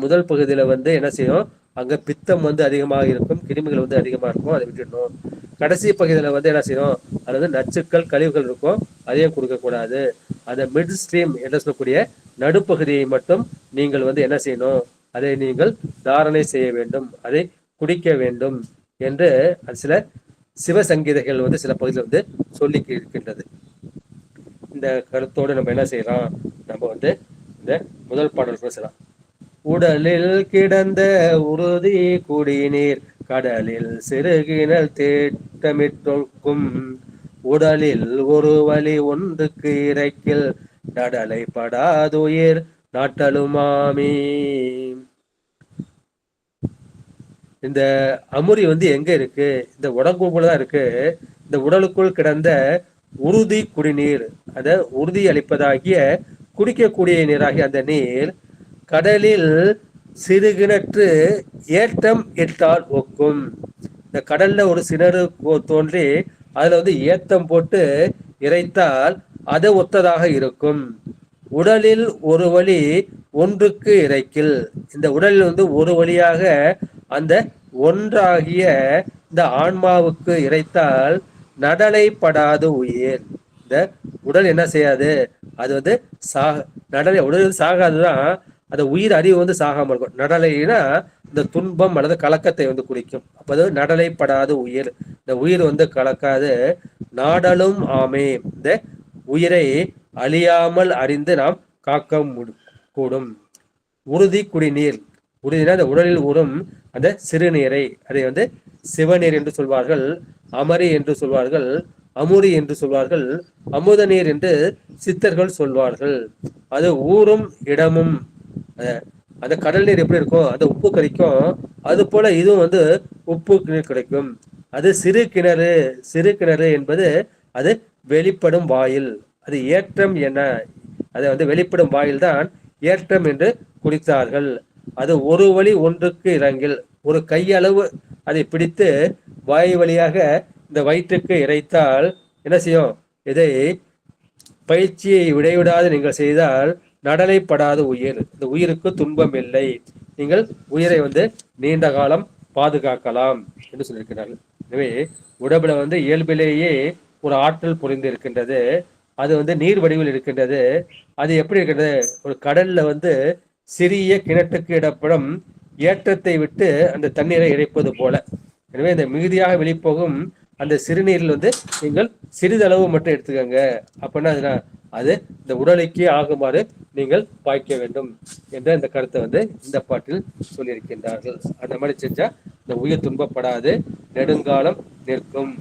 முதல் பகுதியில வந்து என்ன செய்யும், அங்க பித்தம் வந்து அதிகமாக இருக்கும், கிருமிகள் வந்து அதிகமா இருக்கும், அதை விட்டுடணும். கடைசி பகுதியில வந்து என்ன செய்யணும், அது வந்து நச்சுக்கள் கழிவுகள் இருக்கும், அதையும் கொடுக்க கூடாது. அந்த மிட் ஸ்ட்ரீம் என்று சொல்லக்கூடிய நடுப்பகுதியை மட்டும் நீங்கள் வந்து என்ன செய்யணும், அதை நீங்கள் தாரணை செய்ய வேண்டும், அதை குடிக்க வேண்டும் என்று சில சிவசங்கீதைகள் வந்து சில பகுதியில் வந்து சொல்லி இருக்கின்றது. இந்த கருத்தோடு நம்ம என்ன செய்யலாம், நம்ம வந்து இந்த முதல் பாடல் பேசலாம். உடலில் கிடந்த உறுதி குடிநீர் கடலில் சிறுகினல் தேட்டமிட்டொக்கும் உடலில் ஒரு வழி ஒன்றுக்கு இறைக்கில் நடலை படாதுயிர் நாட்டலுமாமி. இந்த அமுரி வந்து எங்க இருக்கு, இந்த உடம்புக்குள்ளதான் இருக்கு. இந்த உடலுக்குள் கிடந்த உறுதி குடிநீர், அத உறுதி அளிப்பதாகிய குடிக்கக்கூடிய நீராகிய அந்த நீர் கடலில் சிறுகிணற்று ஏற்றம் இட்டால் ஒக்கும். இந்த கடல்ல ஒரு சிணறு தோன்றி அதுல வந்து ஏத்தம் போட்டு இறைத்தால் அது ஒத்ததாக இருக்கும். உடலில் ஒரு வழி ஒன்றுக்கு இறைக்கில், இந்த உடலில் வந்து ஒரு வழியாக அந்த ஒன்றாகிய இந்த ஆன்மாவுக்கு இறைத்தால் நடலைப்படாது உயிர். இந்த உடல் என்ன செய்யாது, அது வந்து நடலை உடல் சாகாதுதான், அந்த உயிர் அறிவு வந்து சாகாம இருக்கும். நடலைனா இந்த துன்பம் அல்லது கலக்கத்தை வந்து குறிக்கும். அப்போ நடலைப்படாது உயிர், இந்த உயிர் வந்து கலக்காது. நாடலும் ஆமே, இந்த உயிரை அழியாமல் அறிந்து நாம் காக்க கூடும். உறுதி குடிநீர், உறுதினா அந்த உடலில் ஊறும் அந்த சிறுநீரை, அதை வந்து சிவநீர் என்று சொல்வார்கள், அமரி என்று சொல்வார்கள், அமுரி என்று சொல்வார்கள், அமுத நீர் என்று சித்தர்கள் சொல்வார்கள். அது ஊறும் இடமும், அந்த கடல் நீர் எப்படி இருக்கும், அந்த உப்பு கரிக்கும், அது போல இதுவும் வந்து உப்பு கிடைக்கும். அது சிறு கிணறு, சிறு கிணறு என்பது அது வெளிப்படும் வாயில், அது ஏற்றம் என, அதை வந்து வெளிப்படும் வாயில் தான் ஏற்றம் என்று குறித்தார்கள். அது ஒரு வழி ஒன்றுக்கு இறங்கில், ஒரு கையளவு அதை பிடித்து வாய் வழியாக இந்த வயிற்றுக்கு இறைத்தால் என்ன செய்யும், இதை பயிற்சியை விடைவிடாது நீங்கள் செய்தால் நடலைப்படாத உயிர், இந்த உயிருக்கு துன்பம் இல்லை, நீங்கள் உயிரை வந்து நீண்ட காலம் பாதுகாக்கலாம் என்று சொல்லியிருக்கிறார்கள். எனவே உடம்புல வந்து இயல்பிலேயே ஒரு ஆற்றல் புரிந்து இருக்கின்றது, அது வந்து நீர் வடிவில் இருக்கின்றது. அது எப்படி இருக்கின்றது, ஒரு கடல்ல வந்து சிறிய கிணற்றுக்கு இடப்படும் ஏற்றத்தை விட்டு அந்த தண்ணீரை இறைப்பது போல. எனவே இந்த மிகுதியாக வெளிப்போகும் அந்த சிறுநீரில் வந்து நீங்கள் சிறிதளவு மட்டும் எடுத்துக்கோங்க. அப்படின்னா அது இந்த உடலுக்கே ஆகுமாறு நீங்கள் பாய்க்க வேண்டும் என்ற இந்த கருத்தை வந்து இந்த பாட்டில் சொல்லியிருக்கின்றார்கள். அந்த மாதிரி செஞ்சா இந்த உயிர் துன்பப்படாது, நெடுங்காலம் நிற்கும்.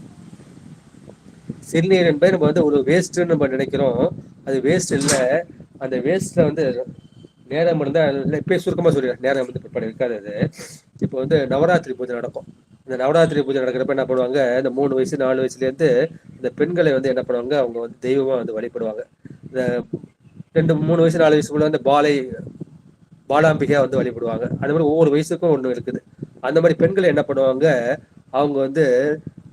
சிறுநீர் என்பது நம்ம வந்து ஒரு வேஸ்ட்ன்னு நம்ம நினைக்கிறோம், அது வேஸ்ட் இல்லை. அந்த வேஸ்ட்ல வந்து நேரம் இருந்தால் இப்பயே சுருக்கமாக சொல்லிடுறேன், நேரம் வந்து பிற்பாடு இருக்காது. அது இப்போ வந்து நவராத்திரி பூஜை நடக்கும். இந்த நவராத்திரி பூஜை நடக்கிறப்ப என்ன பண்ணுவாங்க, இந்த 3 வயசு 4 வயசுலேருந்து இந்த பெண்களை வந்து என்ன பண்ணுவாங்க, அவங்க வந்து தெய்வமா வந்து வழிபடுவாங்க. இந்த 2 3 வயசு 4 வயசுக்குள்ள வந்து பாலாம்பிகையா வந்து வழிபடுவாங்க. அது மாதிரி ஒவ்வொரு வயசுக்கும் ஒண்ணு இருக்குது. அந்த மாதிரி பெண்கள் என்ன பண்ணுவாங்க, அவங்க வந்து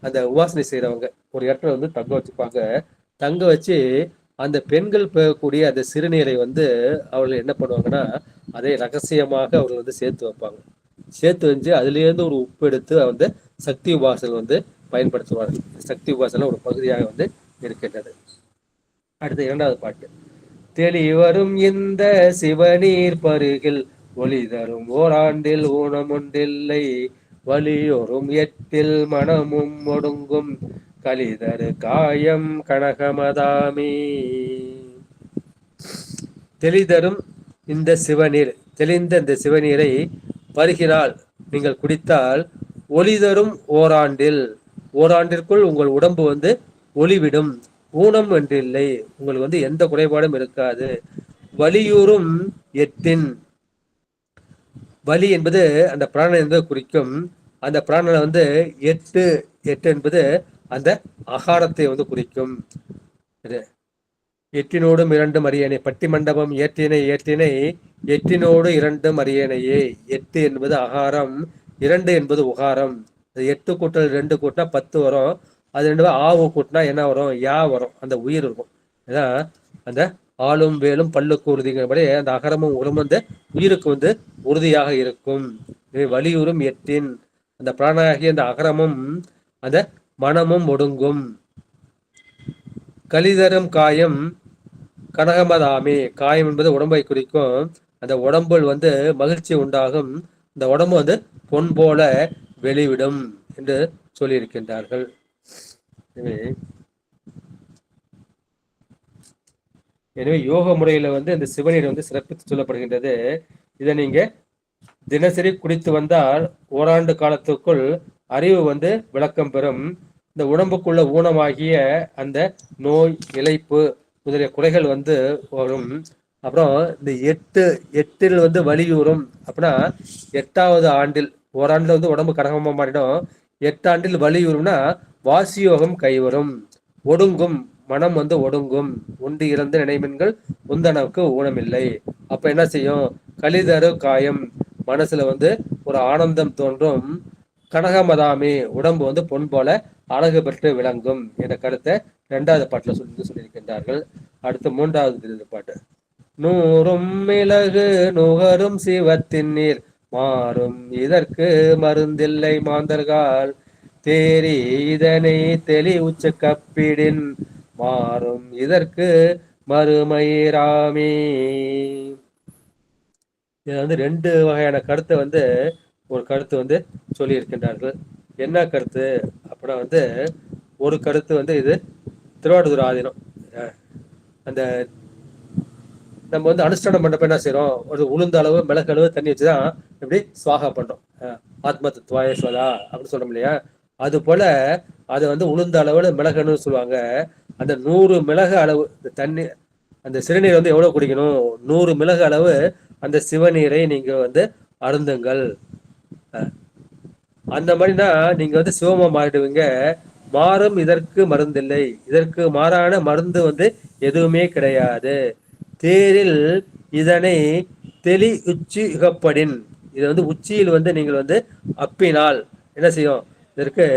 அந்த உபாசனை செய்றவங்க ஒரு இடத்துல வந்து தங்க வச்சுப்பாங்க. தங்க வச்சு அந்த பெண்கள் பெறக்கூடிய அந்த சிறுநீரை வந்து அவர்கள் என்ன பண்ணுவாங்கன்னா, அதை ரகசியமாக அவர்கள் வந்து சேர்த்து வைப்பாங்க. சேர்த்து வச்சு அதிலேருந்து ஒரு உப்பு எடுத்து வந்து சக்தி உபாசனை வந்து பயன்படுத்துவார்கள். சக்தி உபாசனை ஒரு பகுதியாக வந்து இருக்கின்றது. அடுத்து 2வது பாட்டு. தெளிவரும் இந்த சிவநீர் பருகில் ஒளி தரும் ஓராண்டில் ஊனமுண்டில்லை வலியொரும் எட்டில் மனமும் ஒடுங்கும் கலிதரு காயம் கனகமதாமே. தெளிதரும் இந்த சிவநீர், தெளிந்த இந்த சிவநீரை பருகினால் நீங்கள் குடித்தால் ஒளி தரும் ஓராண்டில், ஓராண்டிற்குள் உங்கள் உடம்பு வந்து ஒளிவிடும். ஊனம் என்றில்லை, உங்களுக்கு வந்து எந்த குறைபாடும் இருக்காது. வலியுறும் எட்டின், வலி என்பது அந்த பிராணன் என்பதை குறிக்கும். அந்த பிராணனை வந்து எட்டு, எட்டு என்பது அந்த அகாரத்தை வந்து குறிக்கும். எட்டினோடும் 2 அரியணை பட்டி மண்டபம் ஏற்றினை ஏற்றினை எட்டினோடு 2 அரியணையே. 8 என்பது அகாரம், 2 என்பது உகாரம். 8 கூட்டல் 2 கூட்டினா 10 வரும். அது 2 ஆவு கூட்டினா என்ன வரும், யா வரும். அந்த உயிர் இருக்கும். ஏதான் அந்த ஆளும் வேலும் பல்லுக்கு உறுதிங்கிறபடி அந்த அகரமும் உரம் வந்து உயிருக்கு வந்து உறுதியாக இருக்கும். வலியுறும் எட்டின், அந்த பிராணாகிய அந்த அகரமும் அந்த மனமும் ஒடுங்கும். கலிதரும் காயம் கனகமதாமே, காயம் என்பது உடம்பை குறிக்கும். அந்த உடம்பில் வந்து மகிழ்ச்சி உண்டாகும். இந்த உடம்பு வந்து பொன் போல வெளிவிடும் என்று சொல்லியிருக்கின்றார்கள். எனவே யோக முறையில வந்து இந்த சிவநீர் வந்து சிறப்பித்து சொல்லப்படுகின்றது. இதை நீங்க தினசரி குடித்து வந்தால் ஓராண்டு காலத்துக்குள் அறிவு வந்து விளக்கம் பெறும். இந்த உடம்புக்குள்ள ஊனமாகிய அந்த நோய், இளைப்பு முதலிய குறைகள் வந்து வரும். அப்புறம் இந்த எட்டில் வந்து வலியுறும் அப்படின்னா 8வது ஆண்டில், ஓராண்டுல வந்து உடம்பு கடகமா மாறிடும். 8 ஆண்டில் வலியுறும்னா வாசியோகம் கைவரும். ஒடுங்கும், மனம் வந்து ஒடுங்கும். உண்டு இறந்து நினைமின்கள் உந்தனவுக்கு ஊனமில்லை. அப்ப என்ன செய்யும், கலிதரு காயம், மனசுல வந்து ஒரு ஆனந்தம் தோன்றும். கனகமதாமே, உடம்பு வந்து பொன் போல அழகு பெற்று விளங்கும் என்ற கருத்தை 2வது பாட்டுல சொல்லியிருக்கின்றார்கள். அடுத்து 3வது பாட்டு. நூறும் மிளகு நுகரும் சிவத்தின் நீர் மாறும் இதற்கு மருந்தில்லை மாந்தர்கள் தேரி இதனை தெளி உச்ச கப்பிடின் மாறும் இதற்கு மறுமயிராமே. இது வந்து 2 வகையான கருத்தை வந்து ஒரு கருத்து வந்து சொல்லி இருக்கின்றார்கள். என்ன கருத்து அப்படின்னா வந்து, ஒரு கருத்து வந்து இது திருவாவடுதுறை ஆதீனம். அந்த நம்ம வந்து அனுஷ்டானம் பண்றப்ப என்ன செய்யறோம், ஒரு உளுந்த அளவு மிளகு அளவு தண்ணி வச்சுதான் எப்படி சுவாகா பண்றோம். ஆத்ம தத்துவாய ஸ்வதா அப்படின்னு சொல்றோம் இல்லையா. அது போல அதை வந்து உளுந்த அளவுல மிளகுன்னு சொல்லுவாங்க. அந்த 100 மிளகு அளவு தண்ணி, அந்த சிறுநீர் வந்து எவ்வளவு குடிக்கணும், 100 மிளகு அளவு அந்த சிவநீரை நீங்க வந்து அருந்துங்கள். அந்த மாதிரினா நீங்க வந்து சிவமா மாறிடுவீங்க. மாறும் இதற்கு மருந்தில்லை, இதற்கு மாறான மருந்து வந்து எதுவுமே கிடையாது. தேரில் இதனை தெளி உச்சி யுகப்படின், இதை வந்து உச்சியில் வந்து நீங்கள் வந்து அப்பினால் என்ன செய்யும், இதற்கு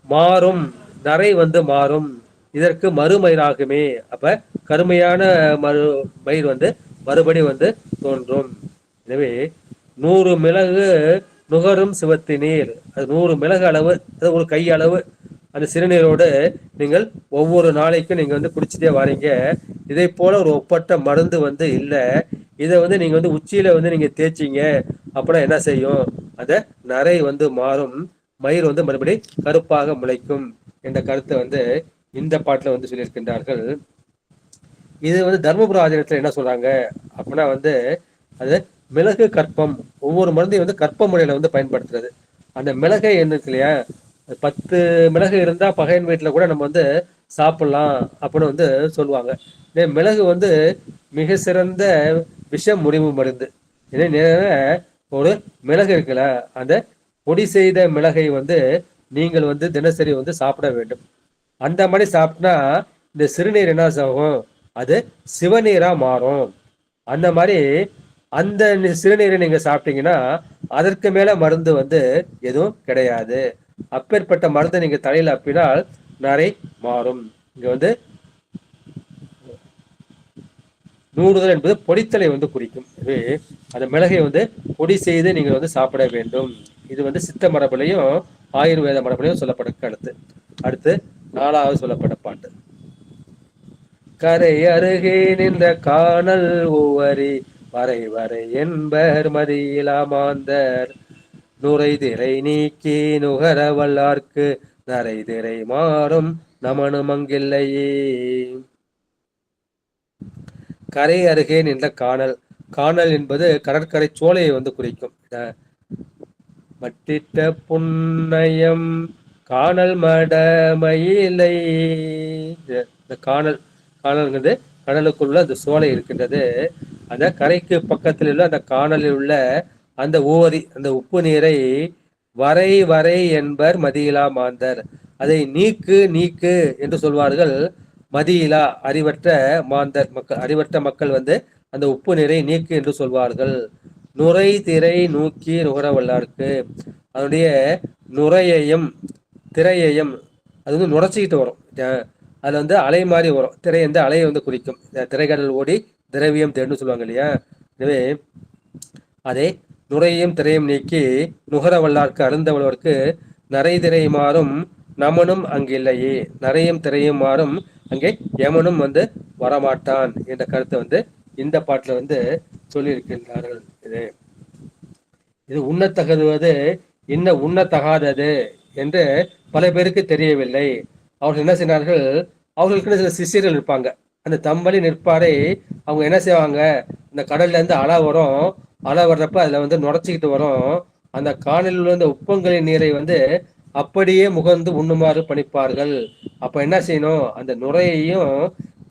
மாறும், நரை வந்து மாறும். இதற்கு மறுமயிராகுமே, அப்ப கருமையான மயிர் வந்து மறுபடி வந்து தோன்றும். எனவே 100 மிளகு நுகரும் சிவத்தி நீர், அது 100 மிளகு அளவு, அது ஒரு கை அளவு அந்த சிறுநீரோடு நீங்கள் ஒவ்வொரு நாளைக்கும் நீங்க வந்து குடிச்சிட்டே வாரீங்க. இதை போல ஒரு ஒப்பற்ற மருந்து வந்து இல்லை. இதை வந்து நீங்க வந்து உச்சியில வந்து நீங்க தேய்ச்சிங்க அப்படின்னா என்ன செய்யும், அந்த நரை வந்து மாறும், மயிர் வந்து மறுபடி கருப்பாக முளைக்கும் என்ற கருத்தை வந்து இந்த பாட்டுல வந்து சொல்லியிருக்கின்றார்கள். இது வந்து தர்மபுர ஆதீனத்துல என்ன சொல்றாங்க அப்படின்னா வந்து, அது மிளகு கற்பம், ஒவ்வொரு மருந்தையும் வந்து கற்ப முறையில வந்து பயன்படுத்துறது. அந்த மிளகை என்ன இருக்கு இல்லையா, 10 மிளகு இருந்தா பகையன் வீட்டுல கூட நம்ம வந்து சாப்பிடலாம் அப்படின்னு வந்து சொல்லுவாங்க. மிளகு வந்து மிக சிறந்த விஷ முறிவு மருந்து. இதே நேர ஒரு மிளகு இருக்குல்ல, அந்த பொடி செய்த மிளகை வந்து நீங்கள் வந்து தினசரி வந்து சாப்பிட வேண்டும். அந்த மாதிரி சாப்பிட்டா இந்த சிறுநீர் என்ன ஆகும், அது சிவநீரா மாறும். அந்த மாதிரி அந்த சிறுநீரை நீங்க சாப்பிட்டீங்கன்னா அதற்கு மேல மருந்து வந்து எதுவும் கிடையாது. அப்பேற்பட்ட மருந்தை நீங்க தலையில அப்பினால் நரை மாறும். இங்க வந்து நூடுதல் என்பது பொடித்தலை வந்து குறிக்கும். எனவே அந்த மிளகை வந்து பொடி செய்து நீங்கள் வந்து சாப்பிட வேண்டும். இது வந்து சித்த மரபுலையும் ஆயுர்வேத மரபுலையும் சொல்லப்பட்ட கருத்து. அடுத்து 4வது சொல்லப்பட்ட பாட்டு. கரை அருகே நின்ற காணல் ஒவ்வரி வரை வரை என்பர் மதியிலா மாந்தர் நுரை திரை நீக்கி நுகர வல்லார்க்கு நரை திரை மாறும் நமனு மங்கில்லையே. கரை அருகே நின்ற காணல். காணல் என்பது கடற்கரை சோலையை வந்து குறிக்கும். மட்டிட்ட புன்னயம் காணல் மடமயிலை. இந்த காணல், காணல்ங்கிறது கடலுக்குள்ள அந்த சோலை இருக்கின்றது. அந்த கரைக்கு பக்கத்தில் உள்ள அந்த காணலில் உள்ள அந்த ஓரி, அந்த உப்பு நீரை வரை வரை என்பர் மதியிலா மாந்தர். அதை நீக்கு நீக்கு என்று சொல்வார்கள். மதியிலா அறிவற்ற மாந்தர் மக்கள், அறிவற்ற மக்கள் வந்து அந்த உப்பு நீரை நீக்கு என்று சொல்வார்கள். நுரை திரை நூக்கி நுகர வல்லார்க்கு. அதனுடைய நுரையையும் திரையையும் அது வந்து நுரைச்சிக்கிட்டு வரும். அதுல வந்து அலை மாதிரி வரும். திரை வந்து அலையை வந்து குறிக்கும். திரைக்கடல் ஓடி திரவியம் தேடுன்னு சொல்லுவாங்க இல்லையா. எனவே அதை நுரையும் திரையும் நீக்கி நுகர வல்லார்க்கு அருந்தவளவர்க்கு நரை திரை மாறும் நமனும் அங்கில்லையே. நரையும் திரையும் மாறும், அங்கே யமனும் வந்து வரமாட்டான் என்ற கருத்தை வந்து இந்த பாட்டுல வந்து சொல்லியிருக்கின்றார்கள். இது உண்ணத்தகுவது இன்ன உண்ணத்தகாதது என்று பல பேருக்கு தெரியவில்லை. அவர்கள் என்ன செய்கிறார்கள், அவர்களுக்கு சில சிஷியர்கள் இருப்பாங்க. அந்த தம்பளி நிற்பாரை அவங்க என்ன செய்வாங்க, இந்த கடல்ல இருந்து அலை வரும், அலை வர்றப்ப அதுல வந்து நுரைச்சிக்கிட்டு வரும். அந்த காணலில் உள்ள அந்த உப்பங்களின் நீரை வந்து அப்படியே முகர்ந்து உண்ணுமாறு பணிப்பார்கள். அப்ப என்ன செய்யணும், அந்த நுரையையும்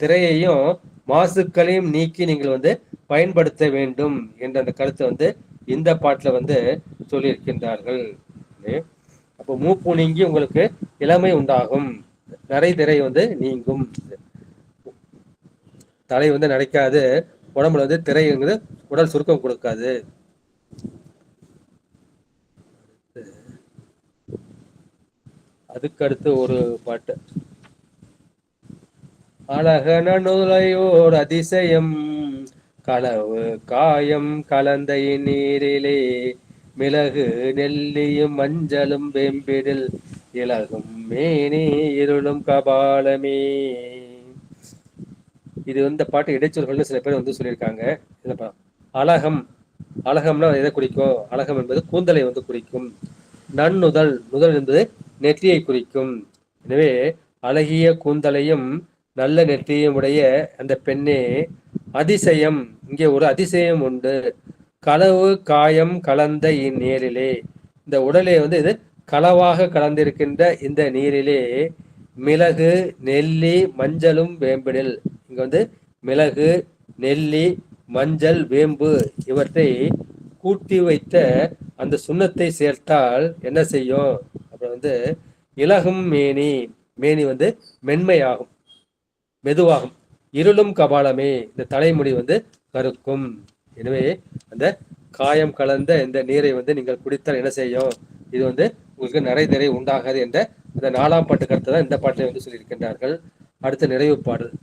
திரையையும் மாசுக்களையும் நீக்கி நீங்கள் வந்து பயன்படுத்த வேண்டும் என்ற அந்த கருத்தை வந்து இந்த பாட்டுல வந்து சொல்லியிருக்கின்றார்கள். அப்போ மூப்பு நீங்கி உங்களுக்கு இளமை உண்டாகும், நரை திரை வந்து நீங்கும், தலை வந்து நரைக்காது, உடம்புல வந்து திரைங்கிறது உடல் சுருக்கம் கொடுக்காது. அதுக்கடுத்து ஒரு பாட்டு. அழகன நுழையோர் அதிசயம் களவு காயம் கலந்த நீரிலே மிளகு நெல்லியும் மஞ்சளும் வெம்பிடில் இலகும் மேனி இருளும் கபாலமே. இது வந்து பாட்டு இடைச்சொல்கள்னு சில பேர் வந்து சொல்லியிருக்காங்க. அழகம், அழகம்னா எதை குறிக்கும், அழகம் என்பது கூந்தலை வந்து குறிக்கும். நன்னுதல், நுதல் என்பது நெற்றியை குறிக்கும். எனவே அழகிய கூந்தலையும் நல்ல நெற்றியும் உடைய அந்த பெண்ணே அதிசயம், இங்கே ஒரு அதிசயம் உண்டு. களவு காயம் கலந்த இந்நீரிலே, இந்த உடலே வந்து இது களவாக கலந்திருக்கின்ற இந்த நீரிலே மிளகு நெல்லி மஞ்சளும் வேம்பிடில். இங்க வந்து மிளகு நெல்லி மஞ்சள் வேம்பு இவற்றை கூட்டி வைத்த அந்த சுண்ணத்தை சேர்த்தால் என்ன செய்யும், அப்புறம் வந்து இலகும் மேனி, மேனி வந்து மென்மையாகும், மெதுவாகும். இருளும் கபாலமே, இந்த தலைமுடி வந்து கருக்கும். எனவே அந்த காயம் கலந்த இந்த நீரை வந்து நீங்கள் குடித்தால் என்ன செய்யும், இது வந்து உங்களுக்கு நரை திரை உண்டாகாது என்ற அந்த 4ஆம் பாட்டு கருத்தை தான் இந்த பாட்டில் வந்து சொல்லியிருக்கின்றார்கள். அடுத்த நிறைவு பாடல்.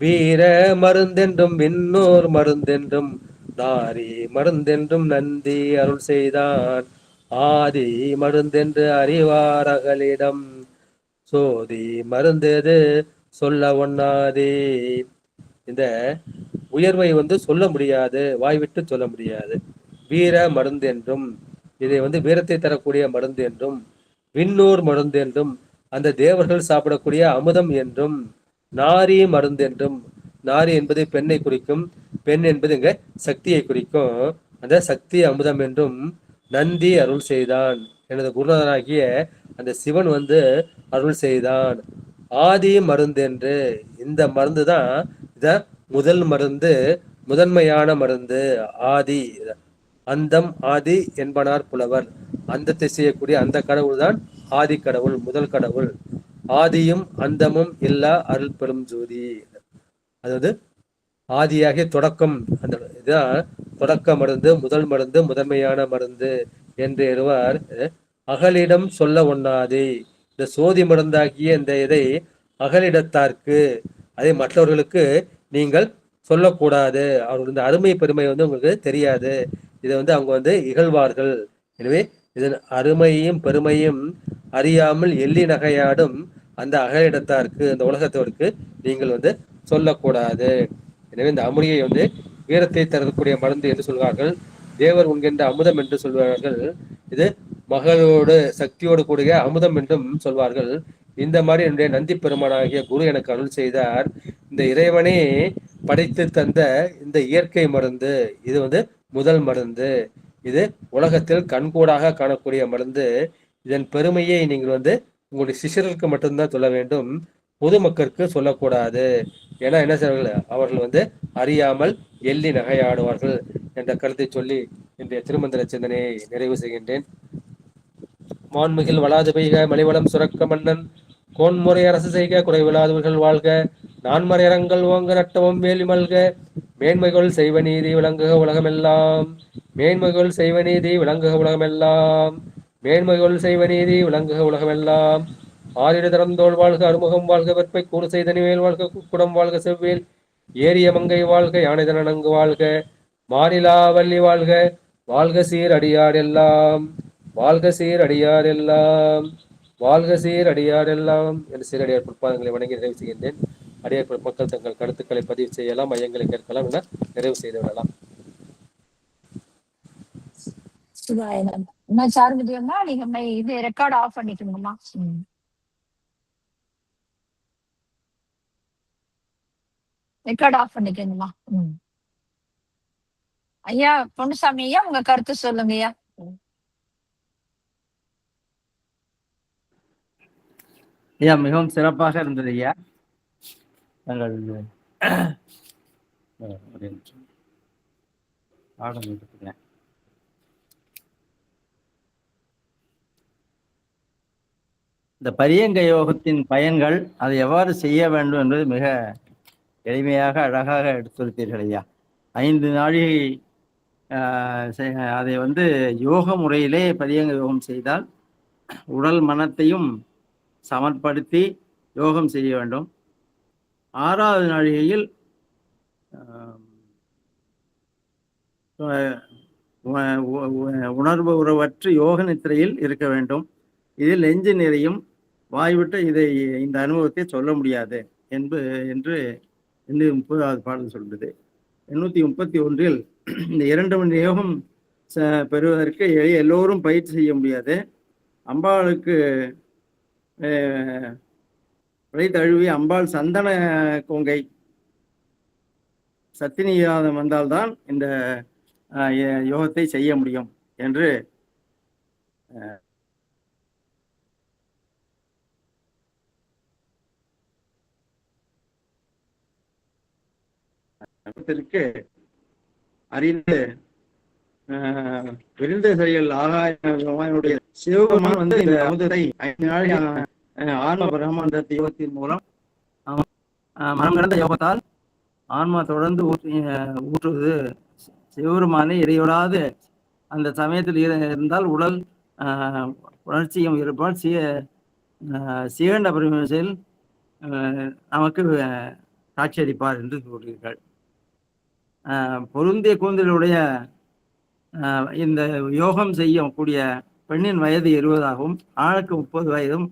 வீர மருந்தென்றும் விண்ணோர் மருந்தென்றும் நாரி மருந்தென்றும் நந்தி அருள் செய்தான் ஆதி மருந்தென்று அறிவாரகளிடம் சோதி மருந்தெது சொல்ல ஒண்ணாதே. இந்த உயர்வை வந்து சொல்ல முடியாது, வாய்விட்டு சொல்ல முடியாது. வீர மருந்து என்றும், இதை வந்து வீரத்தை தரக்கூடிய மருந்து என்றும், விண்ணூர் மருந்து என்றும், அந்த தேவர்கள் சாப்பிடக்கூடிய அமுதம் என்றும், நாரி மருந்து என்றும், நாரி என்பது பெண்ணை குறிக்கும், பெண் என்பது இங்க சக்தியை குறிக்கும், அந்த சக்தி அமுதம் என்றும் நந்தி அருள் செய்தான், எனது குருநாதனாகிய அந்த சிவன் வந்து அருள் செய்தான். ஆதி மருந்து என்று, இந்த மருந்து தான் இத முதல் மருந்து, முதன்மையான மருந்து, ஆதி. அந்தம் ஆதி என்பனார் புலவர். அந்தத்தை செய்யக்கூடிய அந்த கடவுள் தான் ஆதி கடவுள், முதல் கடவுள். ஆதியும் அந்தமும் இல்லா அருள் பெரும் ஜோதி. அதாவது ஆதியாகிய தொடக்கம், அந்த இதுதான் தொடக்க மருந்து, முதல் மருந்து, முதன்மையான மருந்து என்று எருவார். அகலிடம் சொல்ல ஒண்ணாதே. இந்த சோதி மருந்தாகிய இந்த இதை அகலிடத்தார்க்கு, அதை மற்றவர்களுக்கு நீங்கள் சொல்லக்கூடாது. அவர்களுடைய இந்த அருமை பெருமை உங்களுக்கு தெரியாது. இதை அவங்க இகழ்வார்கள். எனவே இதன் அருமையும் பெருமையும் அறியாமல் எள்ளி நகையாடும் அந்த அகலிடத்தார்க்கு, அந்த உலகத்தவருக்கு நீங்கள் சொல்லக்கூடாது. எனவே இந்த அமுனியை வீரத்தை தரக்கூடிய மருந்து என்று சொல்வார்கள். தேவர் உண்கின்ற அமுதம் என்று சொல்வார்கள். இது மகளோடு சக்தியோடு கூடிய அமுதம் என்றும் சொல்வார்கள். இந்த மாதிரி என்னுடைய நந்தி பெருமானாகிய குரு எனக்கு அருள் செய்தார். இந்த இறைவனே படைத்து தந்த இந்த இயற்கை மருந்து, இது முதல் மருந்து. இது உலகத்தில் கண்கூடாக காணக்கூடிய மருந்து. இதன் பெருமையை நீங்கள் உங்களுடைய சிஷ்யர்களுக்கு மட்டும்தான் சொல்ல வேண்டும், பொதுமக்களுக்கு சொல்லக்கூடாது. ஏன்னா என்ன செய்வார்கள், அவர்கள் அறியாமல் எள்ளி நகையாடுவார்கள் என்ற கருத்தை சொல்லி இன்றைய திருமந்திர சிந்தனையை நிறைவு செய்கின்றேன். மான்மிகில் வளாது பெய்க மலிவளம் சுரக்க மன்னன் கோன்முறை அரசு செய்க குறைவிலாதவர்கள் வாழ்க. நான்மறை அரங்கள் ஓங்க நட்டமும் வேலி மல்க. மேன்மைகள் செய்வ நீதி விளங்குக உலகமெல்லாம். மேன்மைகள் செய்வ நீதி விளங்குக உலகமெல்லாம். மேன்மைகள் செய்வ நீதி விளங்குக உலகமெல்லாம். ஆறிட தரந்தோள் வாழ்க அறுமுகம் வாழ்க. வெற்பை கூறு செய்த நிவேல் வாழ்க. குக்குடம் வாழ்க செவ்வேல் ஏரிய மங்கை வாழ்க. யானைதன நன்கு வாழ்க. மாநிலா வள்ளி வாழ்க. வாழ்க சீர் அடியார் எல்லாம். வாழ்க சீர் அடியார் எல்லாம். வாழ்க சீர் அடியார் எல்லாம் என்று சீரடியார் பொற்பாதங்களை வணங்கி நிறைவு செய்கின்றேன். அடியார் மக்கள் தங்கள் கருத்துக்களை பதிவு செய்யலாம், மையங்களை கேட்கலாம் என நிறைவு செய்து விடலாம். நீங்க இது ரெக்கார்ட் ஆஃப் பண்ணிக்கணுமா? ரெக்கார்ட் ஆஃப் பண்ணிக்கணுமா? ஐயா பொன்னுசாமி ஐயா, உங்க கருத்து சொல்லுங்க ஐயா. ஐயா மிகவும் சிறப்பாக இருந்தது ஐயா. தங்கள் இந்த பரியங்க யோகத்தின் பயன்கள் அதை எவ்வாறு செய்ய வேண்டும் என்பது மிக எளிமையாக அழகாக எடுத்துரைத்தீர்கள் ஐயா. 5 நாழிகை அதை யோக முறையிலே பரியங்க யோகம் செய்தால் உடல் மனத்தையும் சமன்படுத்தி யோகம் செய்ய வேண்டும். 6வது நாழிகையில் உணர்வு உறவற்று யோக நித்திரையில் இருக்க வேண்டும். இதில் நெஞ்சு நிறையும் வாய்விட்டு இந்த அனுபவத்தை சொல்ல முடியாது என்று 830வது பாடல் சொல்றது. 831 இந்த 2 மணி யோகம் பெறுவதற்கு எல்லோரும் பயிற்சி செய்ய முடியாது. அம்பாளுக்கு தழுவி அம்பாள் சந்தன கொங்கை சத்தினியாதம் வந்தால்தான் இந்த யோகத்தை செய்ய முடியும் என்று அறிந்து விருந்த செயல் ஆகாய சிவபெருமான் இந்த அமுதத்தை 5 நாள் ஆன்ம பிரம்மந்த யோகத்தின் மூலம் மனம் கடந்த யோகத்தால் ஆன்மா தொடர்ந்து ஊற்றுவது. சிவபெருமானை இறையோடாது அந்த சமயத்தில் இருந்தால் உடல் உணர்ச்சியும் இருப்பால் சீகண்ட பிரமேசில் நமக்கு காட்சியளிப்பார் என்று கூறுகிறீர்கள். பொருந்திய கூந்தலுடைய இந்த யோகம் செய்யக்கூடிய பெண்ணின் வயது 20ஆகவும் ஆணுக்கு 30 வயதும்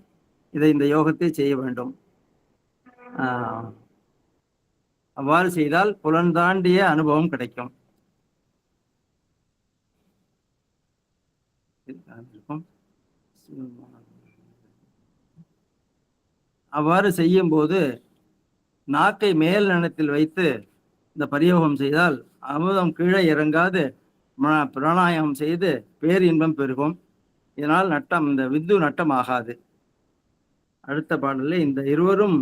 இந்த யோகத்தை செய்ய வேண்டும். அவ்வாறு செய்தால் புலன் தாண்டிய அனுபவம் கிடைக்கும். அவ்வாறு செய்யும் போது நாக்கை மேல் நனத்தில் வைத்து இந்த பரியோகம் செய்தால் அமுதம் கீழே இறங்காது பிராணாயாமம் செய்து பேரின்பம் பெருகும். இதனால் இந்த விந்து நட்டம் ஆகாது. அடுத்த பாடலில் இந்த இருவரும்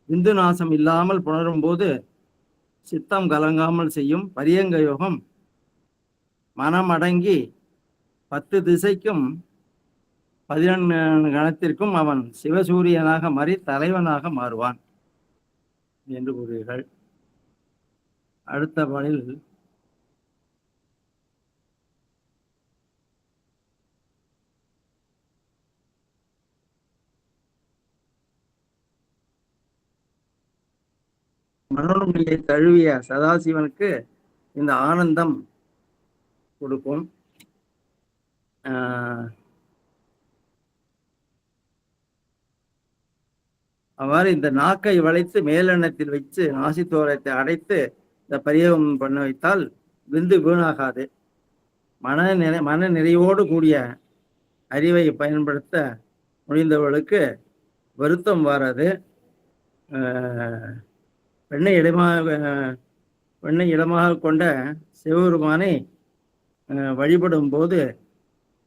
விந்து நாசம் இல்லாமல் புணரும் போது சித்தம் கலங்காமல் செய்யும் பரியங்க யோகம் மனம் அடங்கி 10 திசைக்கும் 11 கணத்திற்கும் அவன் சிவசூரியனாக மாறி தலைவனாக மாறுவான் என்று கூறுகிறார்கள். அடுத்த பாடலில் மனோன்மையை தழுவிய சதாசிவனுக்கு இந்த ஆனந்தம் கொடுக்கும். அவ்வாறு இந்த நாக்கை வளைத்து மேலெண்ணத்தில் வைத்து நாசித்தோரத்தை அடைத்து இந்த பரியோகம் பண்ண வைத்தால் விந்து வீணாகாது. மன நிறைவோடு கூடிய அறிவை பயன்படுத்த முடிந்தவர்களுக்கு வருத்தம் வராது. பெண்ணை இடமாக கொண்ட சிவபெருமானை வழிபடும் போது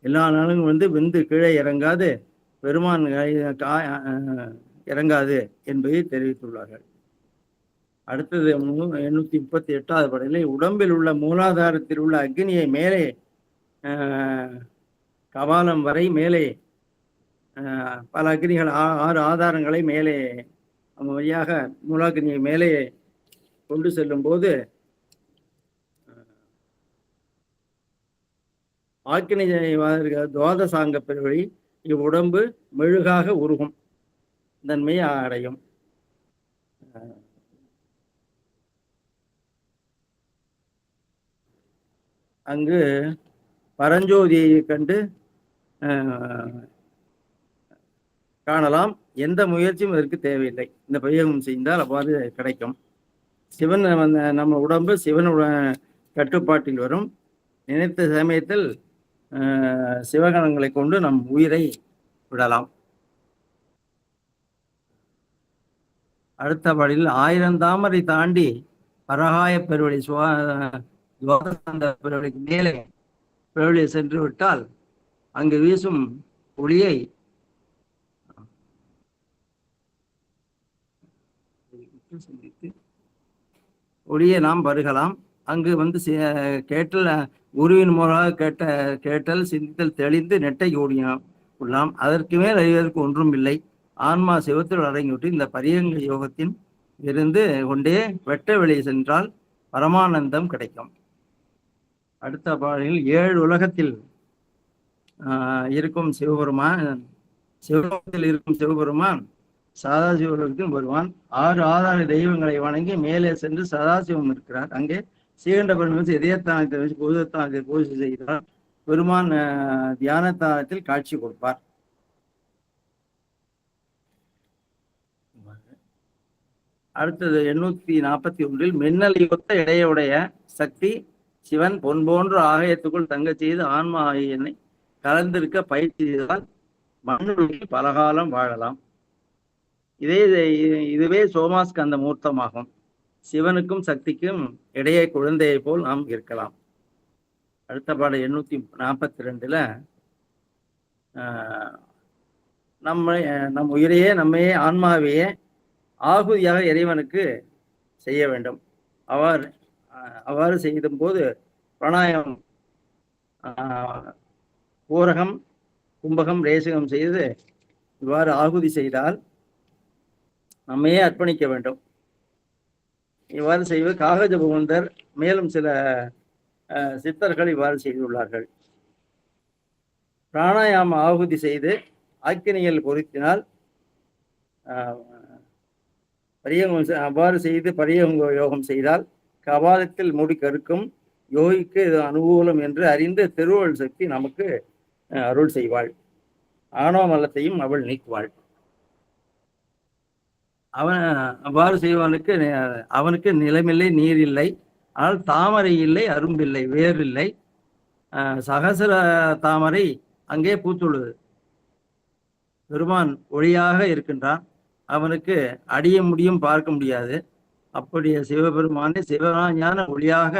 எல்லா நாளும் விந்து கீழே இறங்காது, பெருமான் இறங்காது என்பதை தெரிவித்துள்ளார்கள். அடுத்தது 838வது பாடலில் உடம்பில் உள்ள மூலாதாரத்தில் உள்ள அக்னியை மேலே கபாலம் வரை மேலே பல அக்னிகள் 6 ஆதாரங்களை மேலே வழியாக மூலாக்னியை மேலே கொண்டு செல்லும் போது ஆக்கினை துவாதசாங்க பெருவழி இவ்வுடம்பு மெழுகாக உருகும் தன்மையை அடையும். அங்கு பரஞ்சோதியை கண்டு காணலாம். எந்த முயற்சியும் இதற்கு தேவையில்லை. இந்த பரியோகம் செய்தால் அவ்வாறு கிடைக்கும். சிவன் நம்ம உடம்பு சிவன் கட்டுப்பாட்டில் வரும். நினைத்த சமயத்தில் சிவகணங்களை கொண்டு நம் உயிரை விடலாம். அடுத்த பாடலில் 1000 தாமரை தாண்டி பரகாய பெருவழி துவாதசாந்த பெருவழிக்கு மேலே பெருவழியை சென்று விட்டால் அங்கு வீசும் ஒளியை நாம் பருகலாம். அங்கு கேட்டல் குருவின் மூலமாக கேட்டல் சிந்தித்தல் தெளிந்து நெட்டை உள்ளாம். அதற்கு மேல் அறிவதற்கு ஒன்றும் இல்லை. ஆன்மா சிவத்தில் அடங்கிவிட்டு இந்த பரியங்க யோகத்தின் இருந்து கொண்டே வெட்ட வெளியே சென்றால் பரமானந்தம் கிடைக்கும். அடுத்த பாடலில் 7 உலகத்தில் இருக்கும் சிவபெருமான் சிவலோகத்தில் இருக்கும் சிவபெருமான் சதாசிவலோகத்தில் வருவான். 6 ஆதார தெய்வங்களை வணங்கி மேலே சென்று சதாசிவம் இருக்கிறார். அங்கே சீகண்ட பெருமான் இதயத்தானத்தை வச்சு பூதத்தானத்தை பூஜை செய்கிறார். பெருமான் தியானத்தானத்தில் காட்சி கொடுப்பார். அடுத்தது 841 மின்னல் யுத்த இடையுடைய சக்தி சிவன் பொன் போன்ற ஆகயத்துக்குள் தங்க செய்து ஆன்மா ஆகியனை கலந்திருக்க பயிற்சி செய்தால் மண்ணுலகில் பலகாலம் வாழலாம். இதுவே சோமாஸ்கந்த மூர்த்தமாகும். சிவனுக்கும் சக்திக்கும் இடையே குழந்தையை போல் நாம் இருக்கலாம். அடுத்த பாடல் 842 நம் உயிரையே நம்மையே ஆன்மாவையே ஆகுதியாக இறைவனுக்கு செய்ய வேண்டும். அவ்வாறு செய்யும் போது பிராணாயம் பூரகம் கும்பகம் ரேசகம் செய்து இவ்வாறு ஆகுதி செய்தால் நம்மையே அர்ப்பணிக்க வேண்டும். இவ்வாறு செய்வது காகஜ புகுந்தர் மேலும் சில சித்தர்கள் இவ்வாறு செய்துள்ளார்கள். பிராணாயாம ஆகுதி செய்து ஆக்கினியில் பொருத்தினால் அவ்வாறு செய்து பரியங்க யோகம் செய்தால் கபாலத்தில் முடி கருக்கும் யோகிக்கு இது அனுகூலம் என்று அறிந்து திருவருள் சக்தி நமக்கு அருள் செய்வாள். ஆணவ மலத்தையும் அவள் நீக்குவாள். அவ்வாறு செய்வனுக்கு அவனுக்கு நிலமில்லை, நீர் இல்லை, ஆனால் தாமரை இல்லை, அரும்பில்லை, வேர் இல்லை. சகசர தாமரை அங்கே பூத்துள்ளது. பெருமான் ஒளியாக இருக்கின்றான். அவனுக்கு அடிய முடியும், பார்க்க முடியாது. அப்படியே சிவபெருமானை சிவஞான ஒளியாக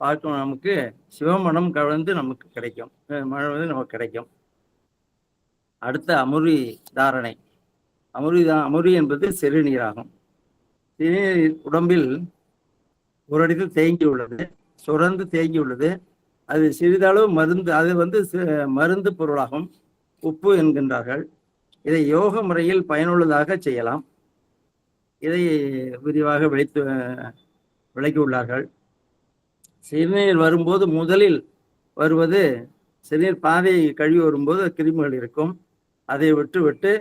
பார்க்க நமக்கு சிவமனம் கலந்து நமக்கு கிடைக்கும், நமக்கு கிடைக்கும். அடுத்த அமுரி தாரணை. அமுரி என்பது சிறுநீராகும். சிறுநீர் உடம்பில் ஒரு இடத்தில் தேங்கி உள்ளது, சுரந்து தேங்கி உள்ளது. அது சிறிதளவு மருந்து, அது மருந்து பொருளாகும். உப்பு என்கின்றார்கள். இதை யோக முறையில் பயனுள்ளதாக செய்யலாம். இதை விரிவாக விளக்கியுள்ளார்கள். சிறுநீர் வரும்போது முதலில் வருவது, சிறுநீர் பாதையை கழுவி வரும்போது கிருமிகள் இருக்கும், அதை விட்டு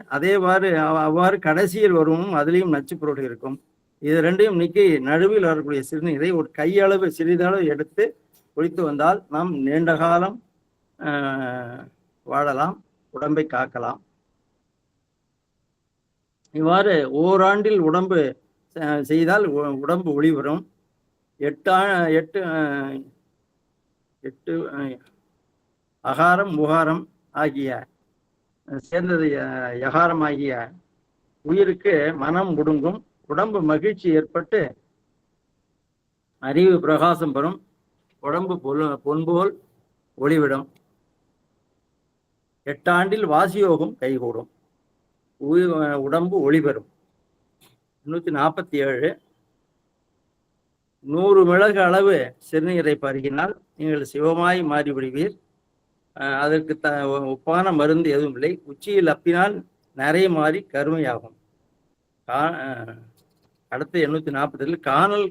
அவ்வாறு கடைசியில் வருவோம், அதுலேயும் நச்சு பொருள் இருக்கும். இது ரெண்டையும் நீக்கி நடுவில் வரக்கூடிய சிறுநீரை ஒரு கையளவு சிறிதளவு எடுத்து குடித்து வந்தால் நாம் நீண்ட காலம் வாழலாம், உடம்பை காக்கலாம். இவ்வாறு ஓராண்டில் உடம்பு செய்தால் உடம்பு ஒளிவரும். 8 அகாரம் முகாரம் ஆகிய சேர்ந்தது யகாரம் ஆகிய உயிருக்கு மனம் ஒடுங்கும், உடம்பு மகிழ்ச்சி ஏற்பட்டு அறிவு பிரகாசம் பெறும், உடம்பு பொன்போல் ஒளிவிடும். 8 ஆண்டில் வாசியோகம் கைகூடும், உடம்பு ஒளிபெறும். 147 100 மிளகு அளவு சிறுநீரை பருகினால் நீங்கள் சிவமாய் மாறிவிடுவீர். அதற்கு ஒப்பான மருந்து எதுவும் இல்லை. உச்சியில் அப்பினால் நிறைய மாறி கருமையாகும். அடுத்து 840 கானல்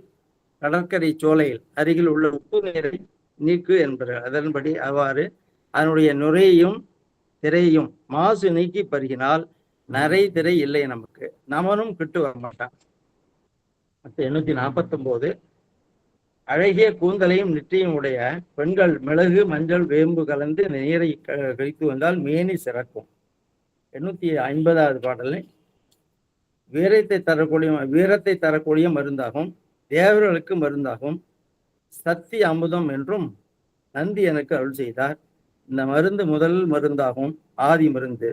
கடற்கரை சோலையில் அருகில் உள்ள உப்பு நீரை நீக்கு என்பார்கள். அதன்படி அவ்வாறு அதனுடைய நுரையையும் திரையையும் மாசு நீக்கி பருகினால் நிறை திரை இல்லை, நமக்கு நமனும் கிட்டு வர மாட்டான். 849 அழகிய கூந்தலையும் நெற்றியும் உடைய பெண்கள் மிளகு மஞ்சள் வேம்பு கலந்து நீரை கழித்து வந்தால் மேனி சிறக்கும். 850வது பாடலில் வீரத்தை தரக்கூடிய மருந்தாகும், தேவர்களுக்கு மருந்தாகும், சக்தி அமுதம் என்றும் நந்தி எனக்கு அருள் செய்தார். இந்த மருந்து முதல் மருந்தாகும், ஆதி மருந்து.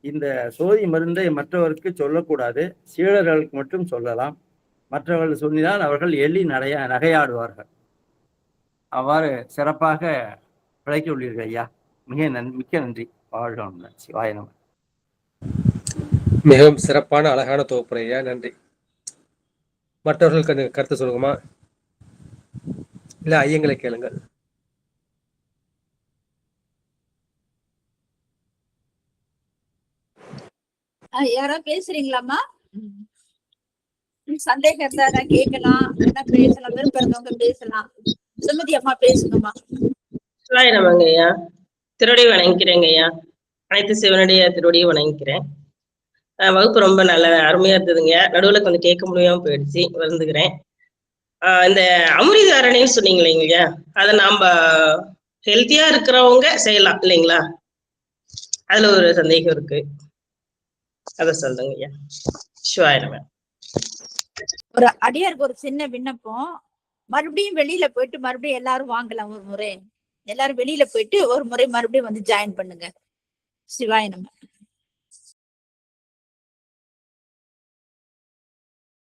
இந்த சோதி மருந்தை மற்றவருக்கு சொல்லக்கூடாது, சீடர்களுக்கு மட்டும் சொல்லலாம். மற்றவர்கள் சொன்னால் அவர்கள் எள்ளி நகையாடுவார்கள். அவ்வாறு சிறப்பாக விளக்கி உள்ளீர்கள் ஐயா. மிக்க நன்றி. வாழ்க சிவாய நம. மிகவும் சிறப்பான அழகான தொகுப்புரை ஐயா, நன்றி. மற்றவர்களுக்கு கருத்து சொல்லுங்கம்மா, இல்ல ஐயங்களை கேளுங்கள். யாரா பேசுறீங்களாமா? சந்தேகம் இருந்தா கேட்கலாம், பேசலாம், விருப்பம் இருந்தவங்க பேசலாம். சுமதி அம்மா பேசுங்கம்மா. நமங்க ஐயா, திருவடி வணங்கிக்கிறேங்க ஐயா. அனைத்து சிவனுடைய திருவடியை வணங்கிக்கிறேன். வகுப்பு ரொம்ப நல்ல அருமையா இருந்ததுங்க. நடுவுல கொஞ்சம் கேட்க முடியாம போயிடுச்சு, வருந்துக்கிறேன். இந்த அமிர்தாரணைன்னு சொன்னீங்க இல்லைங்கய்யா, அதை நாம ஹெல்த்தியா இருக்கிறவங்க செய்யலாம் இல்லைங்களா? அதுல ஒரு சந்தேகம் இருக்கு, அத சொல்லுங்க ஐயா. சிவாயிரமே. ஒரு அடியாருக்கு ஒரு சின்ன விண்ணப்பம். மறுபடியும் வெளியில போயிட்டு மறுபடியும் எல்லாரும் வாங்கலாம். ஒரு முறை எல்லாரும் வெளியில போயிட்டு ஒரு முறை மறுபடியும் வந்து ஜாயின் பண்ணுங்க. சிவாய நம.